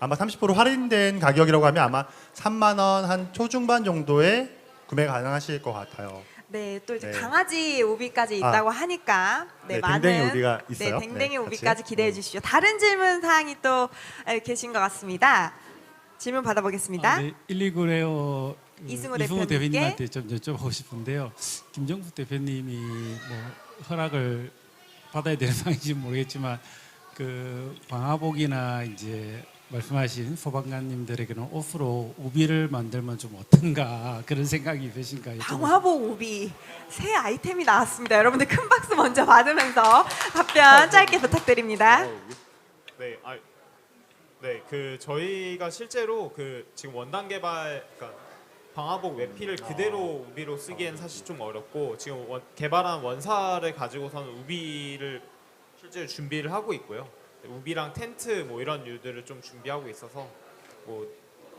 아마 30% 할인된 가격이라고 하면 아마 3만 원 한 초중반 정도에 구매 가능하실 것 같아요. 네, 또 이제 강아지 우비까지 있다고 하니까 많은 댕댕이 우비가 있어요. 댕댕이 우비까지 같이. 기대해 주시죠. 다른 질문 사항이 또 계신 것 같습니다. 질문 받아보겠습니다. 119 레오 이승우 대표님한테 좀 여쭤보고 싶은데요. 김정국 대표님이 뭐 허락을 받아야 되는 상황인지 모르겠지만 그 방화복이나 이제 말씀하신 소방관님들에게는 옷으로 우비를 만들면 좀 어떤가 그런 생각이 드신가요? 방화복 우비 새 아이템이 나왔습니다. 여러분들 큰 박수 먼저 받으면서 답변 짧게 부탁드립니다. 네, 그 저희가 실제로 그 지금 원단 개발, 그러니까 방화복 외피를 그대로 우비로 쓰기엔 사실 좀 어렵고 지금 개발한 원사를 가지고서는 우비를 실제로 준비를 하고 있고요. 우비랑 텐트 뭐 이런 류들을 좀 준비하고 있어서 뭐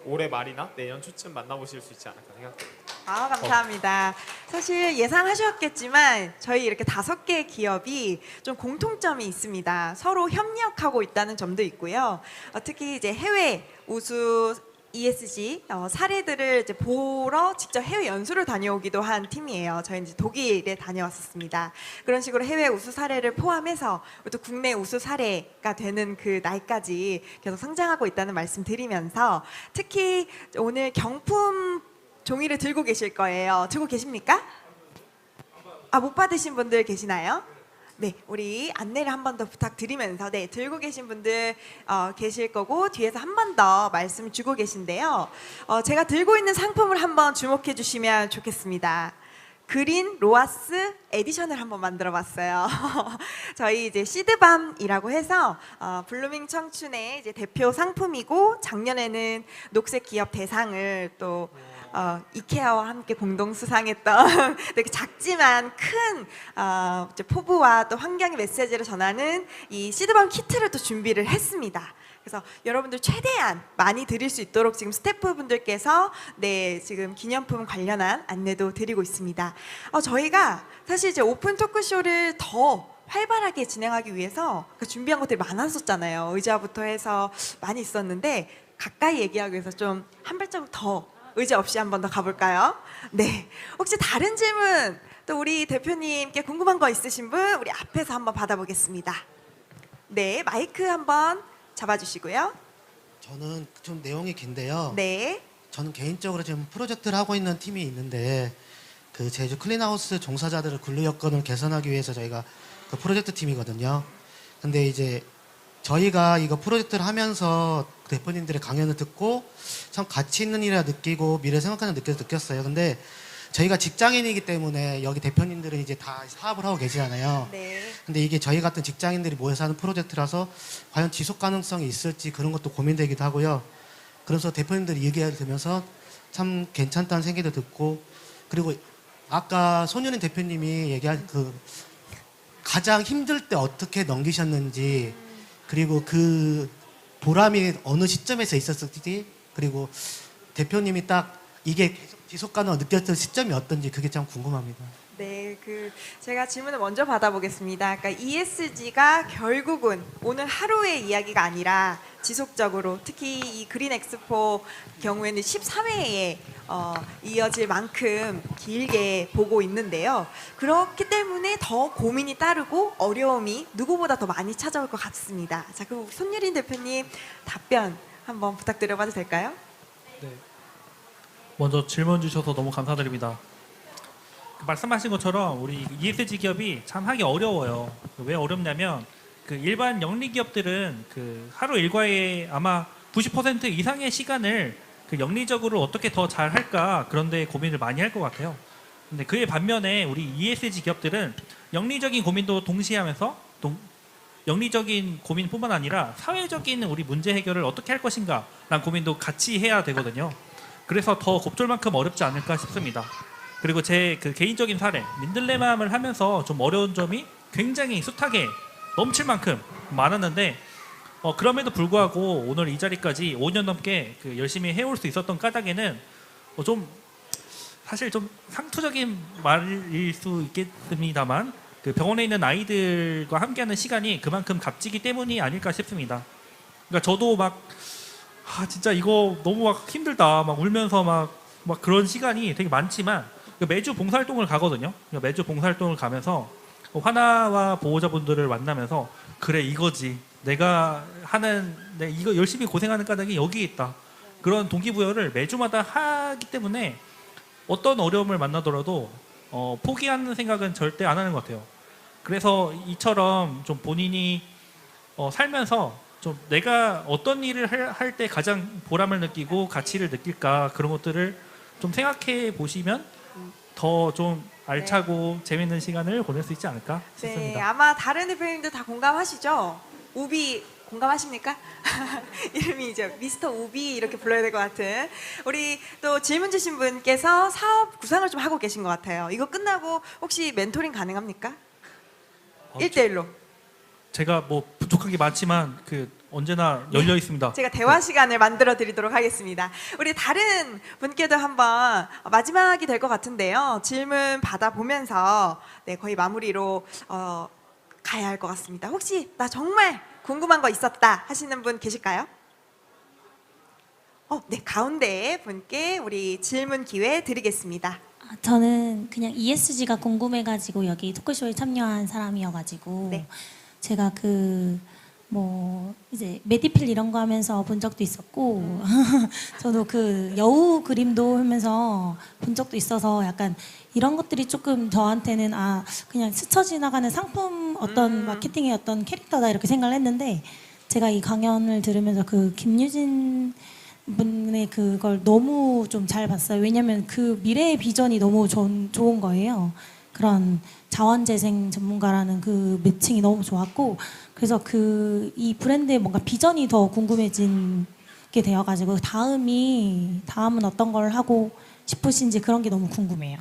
올해 말이나 내년 초쯤 만나보실 수 있지 않을까 생각합니다. 아, 감사합니다. 사실 예상하셨겠지만 저희 이렇게 5개의 기업이 좀 공통점이 있습니다. 서로 협력하고 있다는 점도 있고요. 특히 이제 해외 우수 ESG 사례들을 이제 보러 직접 해외 연수를 다녀오기도 한 팀이에요. 저희 이제 독일에 다녀왔었습니다. 그런 식으로 해외 우수 사례를 포함해서 또 국내 우수 사례가 되는 그 날까지 계속 성장하고 있다는 말씀 드리면서 특히 오늘 경품 종이를 들고 계실 거예요. 들고 계십니까? 아, 못 받으신 분들 계시나요? 네, 우리 안내를 한 번 더 부탁드리면서 네, 들고 계신 분들 계실 거고 뒤에서 한 번 더 말씀 주고 계신데요. 제가 들고 있는 상품을 한번 주목해 주시면 좋겠습니다. 그린 로아스 에디션을 한번 만들어 봤어요. 저희 이제 시드밤이라고 해서 블루밍 청춘의 이제 대표 상품이고 작년에는 녹색 기업 대상을 또 이케아와 함께 공동 수상했던 되게 작지만 큰 이제 포부와 또 환경의 메시지를 전하는 이 시드밤 키트를 또 준비를 했습니다. 그래서 여러분들 최대한 많이 드릴 수 있도록 지금 스태프분들께서 네, 지금 기념품 관련한 안내도 드리고 있습니다. 저희가 사실 이제 오픈 토크쇼를 더 활발하게 진행하기 위해서 준비한 것들이 많았었잖아요. 의자부터 해서 많이 있었는데 가까이 얘기하기 위해서 좀 한 발자국 더 의자 없이 한 번 더 가볼까요? 네. 혹시 다른 질문 또 우리 대표님께 궁금한 거 있으신 분 우리 앞에서 한번 받아보겠습니다. 네, 마이크 한번 잡아주시고요. 저는 좀 내용이 긴데요. 네. 저는 개인적으로 지금 프로젝트를 하고 있는 팀이 있는데 그 제주 클린하우스 종사자들의 근로 여건을 개선하기 위해서 저희가 그 프로젝트 팀이거든요. 근데 이제 저희가 이거 프로젝트를 하면서 대표님들의 강연을 듣고 참 가치 있는 일이라 느끼고 미래 생각하는 느꼈어요. 근데 저희가 직장인이기 때문에 여기 대표님들은 이제 다 사업을 하고 계시잖아요. 네. 근데 이게 저희 같은 직장인들이 모여서 하는 프로젝트라서 과연 지속 가능성이 있을지 그런 것도 고민되기도 하고요. 그래서 대표님들이 얘기를 들으면서 참 괜찮다는 생각도 듣고 그리고 아까 손윤인 대표님이 얘기한 그 가장 힘들 때 어떻게 넘기셨는지 그리고 그 보람이 어느 시점에서 있었을지 그리고 대표님이 딱 이게 계속 지속 가능을 느꼈던 시점이 어떤지 그게 참 궁금합니다. 네, 제가 질문을 먼저 받아보겠습니다. 그러니까 ESG가 결국은 오늘 하루의 이야기가 아니라 지속적으로 특히 이 그린 엑스포 경우에는 13회에 이어질 만큼 길게 보고 있는데요. 그렇기 때문에 더 고민이 따르고 어려움이 누구보다 더 많이 찾아올 것 같습니다. 자, 그럼 손유린 대표님 답변 한번 부탁드려봐도 될까요? 네. 먼저 질문 주셔서 너무 감사드립니다. 말씀하신 것처럼 우리 ESG 기업이 참 하기 어려워요. 왜 어렵냐면 그 일반 영리 기업들은 그 하루 일과의 아마 90% 이상의 시간을 그 영리적으로 어떻게 더 잘 할까 그런데 고민을 많이 할 것 같아요. 근데 그에 반면에 우리 ESG 기업들은 영리적인 고민도 동시에 하면서 영리적인 고민뿐만 아니라 사회적인 우리 문제 해결을 어떻게 할 것인가 라는 고민도 같이 해야 되거든요. 그래서 더 곱절만큼 어렵지 않을까 싶습니다. 그리고 제 그 개인적인 사례, 민들레맘을 하면서 좀 어려운 점이 굉장히 숱하게 넘칠 만큼 많았는데 그럼에도 불구하고 오늘 이 자리까지 5년 넘게 그 열심히 해올 수 있었던 까닭에는 좀 사실 좀 상투적인 말일 수 있겠습니다만 그 병원에 있는 아이들과 함께하는 시간이 그만큼 값지기 때문이 아닐까 싶습니다. 그러니까 저도 막 진짜 이거 너무 막 힘들다 막 울면서 막 그런 시간이 되게 많지만 매주 봉사활동을 가거든요. 매주 봉사활동을 가면서 화나와 보호자분들을 만나면서 그래 이거지 내가 이거 열심히 고생하는 까닭이 여기에 있다 그런 동기부여를 매주마다 하기 때문에 어떤 어려움을 만나더라도 포기하는 생각은 절대 안 하는 것 같아요. 그래서 이처럼 좀 본인이 살면서 좀 내가 어떤 일을 할 때 가장 보람을 느끼고 가치를 느낄까 그런 것들을 좀 생각해 보시면 더 좀 알차고 재밌는 시간을 보낼 수 있지 않을까 네, 싶습니다. 아마 다른 대표님들 다 공감하시죠? 우비 공감하십니까? 이름이 이제 미스터 우비 이렇게 불러야 될 것 같은 우리 또 질문 주신 분께서 사업 구상을 좀 하고 계신 것 같아요. 이거 끝나고 혹시 멘토링 가능합니까? 1대1로. 제가 뭐 부족한 게 많지만 그 언제나 열려 있습니다. 제가 대화 시간을 만들어 드리도록 하겠습니다. 우리 다른 분께도 한번 마지막이 될 것 같은데요. 질문 받아보면서 네, 거의 마무리로 가야 할 것 같습니다. 혹시 나 정말 궁금한 거 있었다 하시는 분 계실까요? 네, 가운데 분께 우리 질문 기회 드리겠습니다. 저는 그냥 ESG가 궁금해가지고 여기 토크쇼에 참여한 사람이어가지고 제가 이제 메디필 이런 거 하면서 본 적도 있었고 저도 그 여우 그림도 하면서 본 적도 있어서 약간 이런 것들이 조금 저한테는 그냥 스쳐 지나가는 상품 어떤 마케팅의 어떤 캐릭터다 이렇게 생각을 했는데 제가 이 강연을 들으면서 그 김유진 분의 그걸 너무 좀 잘 봤어요. 왜냐면 그 미래의 비전이 너무 좋은 거예요. 그런 자원재생 전문가라는 그 매칭이 너무 좋았고 그래서 이 브랜드의 뭔가 비전이 더 궁금해진 게 되어가지고 다음은 어떤 걸 하고 싶으신지 그런 게 너무 궁금해요.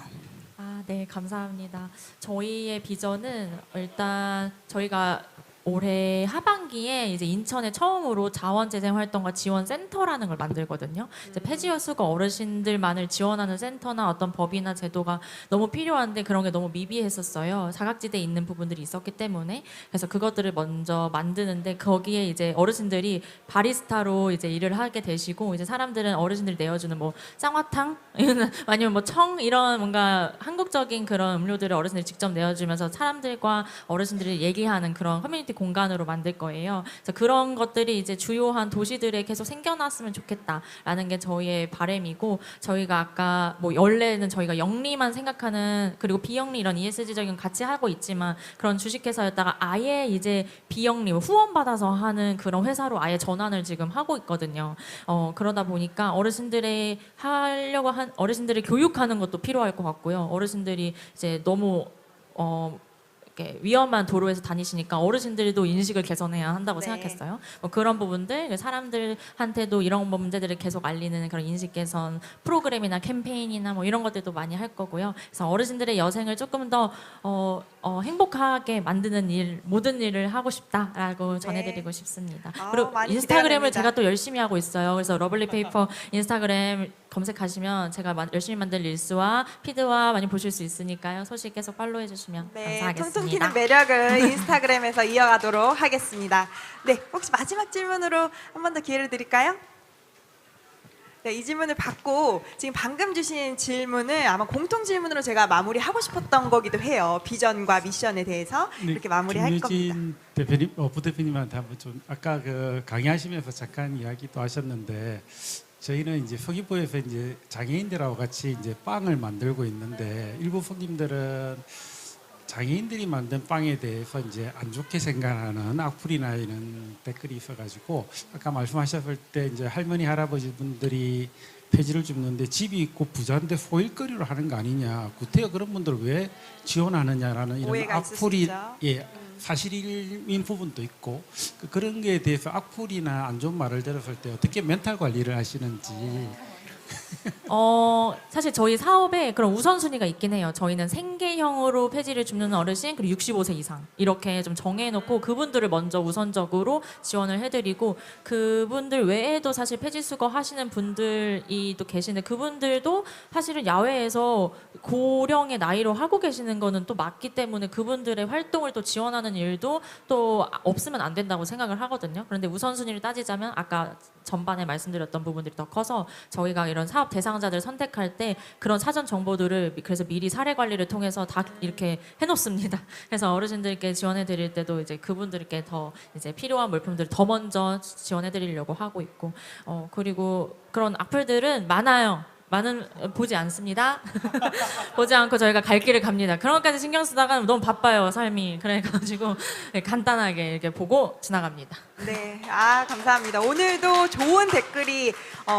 네, 감사합니다. 저희의 비전은 일단 저희가 올해 하반기에 이제 인천에 처음으로 자원재생 활동과 지원 센터라는 걸 만들거든요. 이제 폐지와 수거 어르신들만을 지원하는 센터나 어떤 법이나 제도가 너무 필요한데 그런 게 너무 미비했었어요. 사각지대에 있는 부분들이 있었기 때문에 그래서 그것들을 먼저 만드는데 거기에 이제 어르신들이 바리스타로 이제 일을 하게 되시고 이제 사람들은 어르신들이 내어주는 뭐 쌍화탕 아니면 뭐 청 이런 뭔가 한국적인 그런 음료들을 어르신들이 직접 내어주면서 사람들과 어르신들이 얘기하는 그런 커뮤니티 공간으로 만들 거예요. 그래서 그런 것들이 이제 주요한 도시들에 계속 생겨났으면 좋겠다라는 게 저희의 바람이고 저희가 아까 뭐 원래는 저희가 영리만 생각하는 그리고 비영리 이런 ESG적인 같이 하고 있지만 그런 주식회사였다가 아예 이제 비영리 후원 받아서 하는 그런 회사로 아예 전환을 지금 하고 있거든요. 그러다 보니까 어르신들을 교육하는 것도 필요할 것 같고요. 어르신들이 이제 너무 이렇게 위험한 도로에서 다니시니까 어르신들도 인식을 개선해야 한다고 생각했어요. 뭐 그런 부분들 사람들한테도 이런 문제들을 계속 알리는 그런 인식 개선 프로그램이나 캠페인이나 뭐 이런 것들도 많이 할 거고요. 그래서 어르신들의 여생을 조금 더 행복하게 만드는 모든 일을 하고 싶다라고 전해드리고 싶습니다. 그리고 인스타그램을 제가 또 열심히 하고 있어요. 그래서 러블리 페이퍼 인스타그램 검색하시면 제가 열심히 만든 릴스와 피드와 많이 보실 수 있으니까요. 소식 계속 팔로우해 주시면 감사하겠습니다. 통통 튀는 매력을 인스타그램에서 이어가도록 하겠습니다. 네, 혹시 마지막 질문으로 한 번 더 기회를 드릴까요? 네, 이 질문을 받고 지금 방금 주신 질문을 아마 공통 질문으로 제가 마무리하고 싶었던 거기도 해요. 비전과 미션에 대해서 이렇게 마무리할 겁니다. 김유진 대표님, 부대표님한테 한번 좀 아까 그 강의하시면서 잠깐 이야기도 하셨는데 저희는 이제 서귀포에서 이제 장애인들하고 같이 이제 빵을 만들고 있는데 일부 손님들은 장애인들이 만든 빵에 대해서 이제 안 좋게 생각하는 악플이나 이런 댓글이 있어가지고 아까 말씀하셨을 때 이제 할머니 할아버지 분들이 폐지를 줍는데 집이 있고 부자인데 소일거리로 하는 거 아니냐, 구태여 그런 분들 왜 지원하느냐라는 이런 악플이 사실인 부분도 있고 그런 게 대해서 악플이나 안 좋은 말을 들었을 때 어떻게 멘탈 관리를 하시는지. 사실 저희 사업에 그런 우선순위가 있긴 해요. 저희는 생계형으로 폐지를 줍는 어르신 그리고 65세 이상 이렇게 좀 정해놓고 그분들을 먼저 우선적으로 지원을 해드리고 그분들 외에도 사실 폐지수거 하시는 분들이 또 계시는데 그분들도 사실은 야외에서 고령의 나이로 하고 계시는 거는 또 맞기 때문에 그분들의 활동을 또 지원하는 일도 또 없으면 안 된다고 생각을 하거든요. 그런데 우선순위를 따지자면 아까 전반에 말씀드렸던 부분들이 더 커서 저희가 이런 사업 대상자들 선택할 때 그런 사전 정보들을 그래서 미리 사례 관리를 통해서 다 이렇게 해놓습니다. 그래서 어르신들께 지원해 드릴 때도 이제 그분들께 더 이제 필요한 물품들을 더 먼저 지원해 드리려고 하고 있고 그리고 그런 악플들은 많아요. 많은 보지 않습니다. 보지 않고 저희가 갈 길을 갑니다. 그런 것까지 신경 쓰다가 너무 바빠요, 삶이. 그래가지고 간단하게 이렇게 보고 지나갑니다. 네, 감사합니다. 오늘도 좋은 댓글이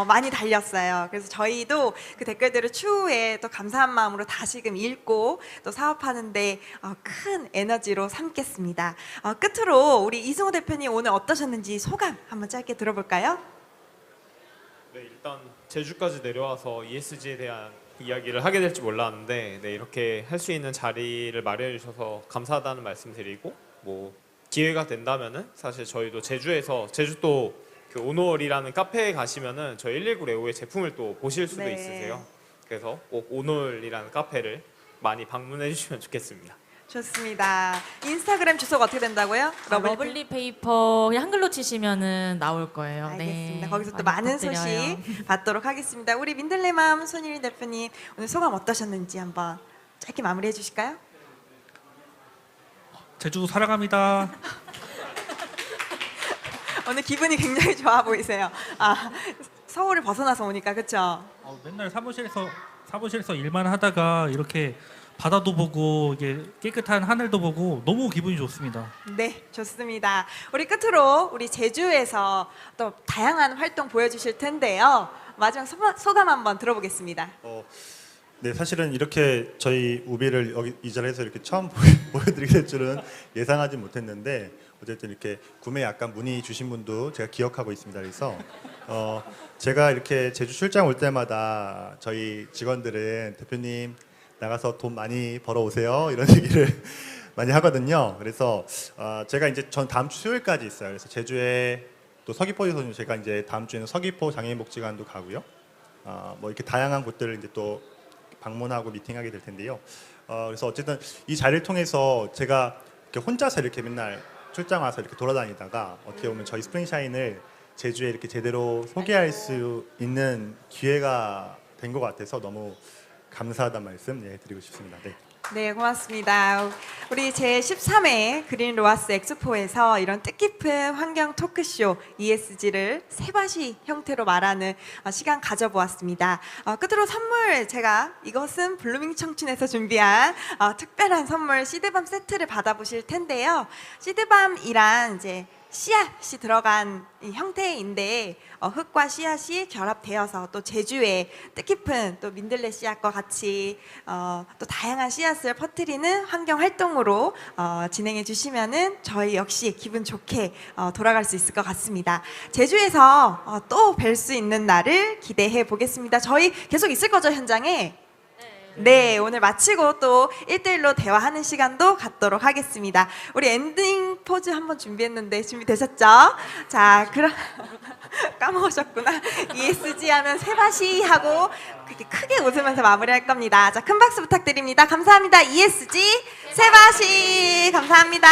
많이 달렸어요. 그래서 저희도 그 댓글들을 추후에 또 감사한 마음으로 다시금 읽고 또 사업하는데 큰 에너지로 삼겠습니다. 끝으로 우리 이승호 대표님 오늘 어떠셨는지 소감 한번 짧게 들어볼까요? 네, 일단 제주까지 내려와서 ESG에 대한 이야기를 하게 될지 몰랐는데 이렇게 할 수 있는 자리를 마련해 주셔서 감사하다는 말씀 드리고 뭐 기회가 된다면은 사실 저희도 제주도 그 오놀이라는 카페에 가시면은 저희 119 레오의 제품을 또 보실 수도 있으세요. 그래서 꼭 오놀이라는 카페를 많이 방문해 주시면 좋겠습니다. 좋습니다. 인스타그램 주소가 어떻게 된다고요? 러블리 페이퍼 그냥 한글로 치시면은 나올 거예요. 알겠습니다. 네. 거기서 또 많은 부탁드려요. 소식 받도록 하겠습니다. 우리 민들레맘 손일희 대표님 오늘 소감 어떠셨는지 한번 짧게 마무리해 주실까요? 제주 사랑합니다. 오늘 기분이 굉장히 좋아 보이세요. 서울을 벗어나서 오니까 그렇죠? 맨날 사무실에서 일만 하다가 이렇게 바다도 보고 이게 깨끗한 하늘도 보고 너무 기분이 좋습니다. 네, 좋습니다. 우리 끝으로 우리 제주에서 또 다양한 활동 보여주실 텐데요. 마지막 소감 한번 들어보겠습니다. 네, 사실은 이렇게 저희 우비를 여기 이 자리에서 이렇게 처음 보여드리게 될 줄은 예상하지 못했는데 어쨌든 이렇게 구매 약간 문의 주신 분도 제가 기억하고 있습니다. 그래서 제가 이렇게 제주 출장 올 때마다 저희 직원들은 대표님 나가서 돈 많이 벌어오세요 이런 얘기를 많이 하거든요. 그래서 제가 이제 전 다음 주 수요일까지 있어요. 그래서 제주에 또 서귀포에서는 제가 이제 다음 주에는 서귀포 장애인복지관도 가고요. 뭐 이렇게 다양한 곳들을 이제 또 방문하고 미팅하게 될 텐데요. 그래서 어쨌든 이 자리를 통해서 제가 이렇게 혼자서 이렇게 맨날 출장 와서 이렇게 돌아다니다가 어떻게 보면 저희 스프링샤인을 제주에 이렇게 제대로 소개할 수 있는 기회가 된 것 같아서 너무 감사하다는 말씀 드리고 싶습니다. 네. 네, 고맙습니다. 우리 제13회 그린 로하스 엑스포에서 이런 뜻깊은 환경 토크쇼 ESG를 세바시 형태로 말하는 시간 가져보았습니다. 끝으로 선물 제가 이것은 블루밍 청춘에서 준비한 특별한 선물 시드밤 세트를 받아보실 텐데요. 시드밤이란 이제 씨앗이 들어간 이 형태인데 흙과 씨앗이 결합되어서 또 제주의 뜻깊은 또 민들레 씨앗과 같이 또 다양한 씨앗을 퍼뜨리는 환경 활동으로 진행해 주시면은 저희 역시 기분 좋게 돌아갈 수 있을 것 같습니다. 제주에서 또 뵐 수 있는 날을 기대해 보겠습니다. 저희 계속 있을 거죠, 현장에? 네, 오늘 마치고 또 1대1로 대화하는 시간도 갖도록 하겠습니다. 우리 엔딩 포즈 한번 준비했는데 준비되셨죠? 자, 그럼 까먹으셨구나. ESG 하면 세바시 하고 그렇게 크게 웃으면서 마무리할 겁니다. 자, 큰 박수 부탁드립니다. 감사합니다. ESG 세바시 감사합니다.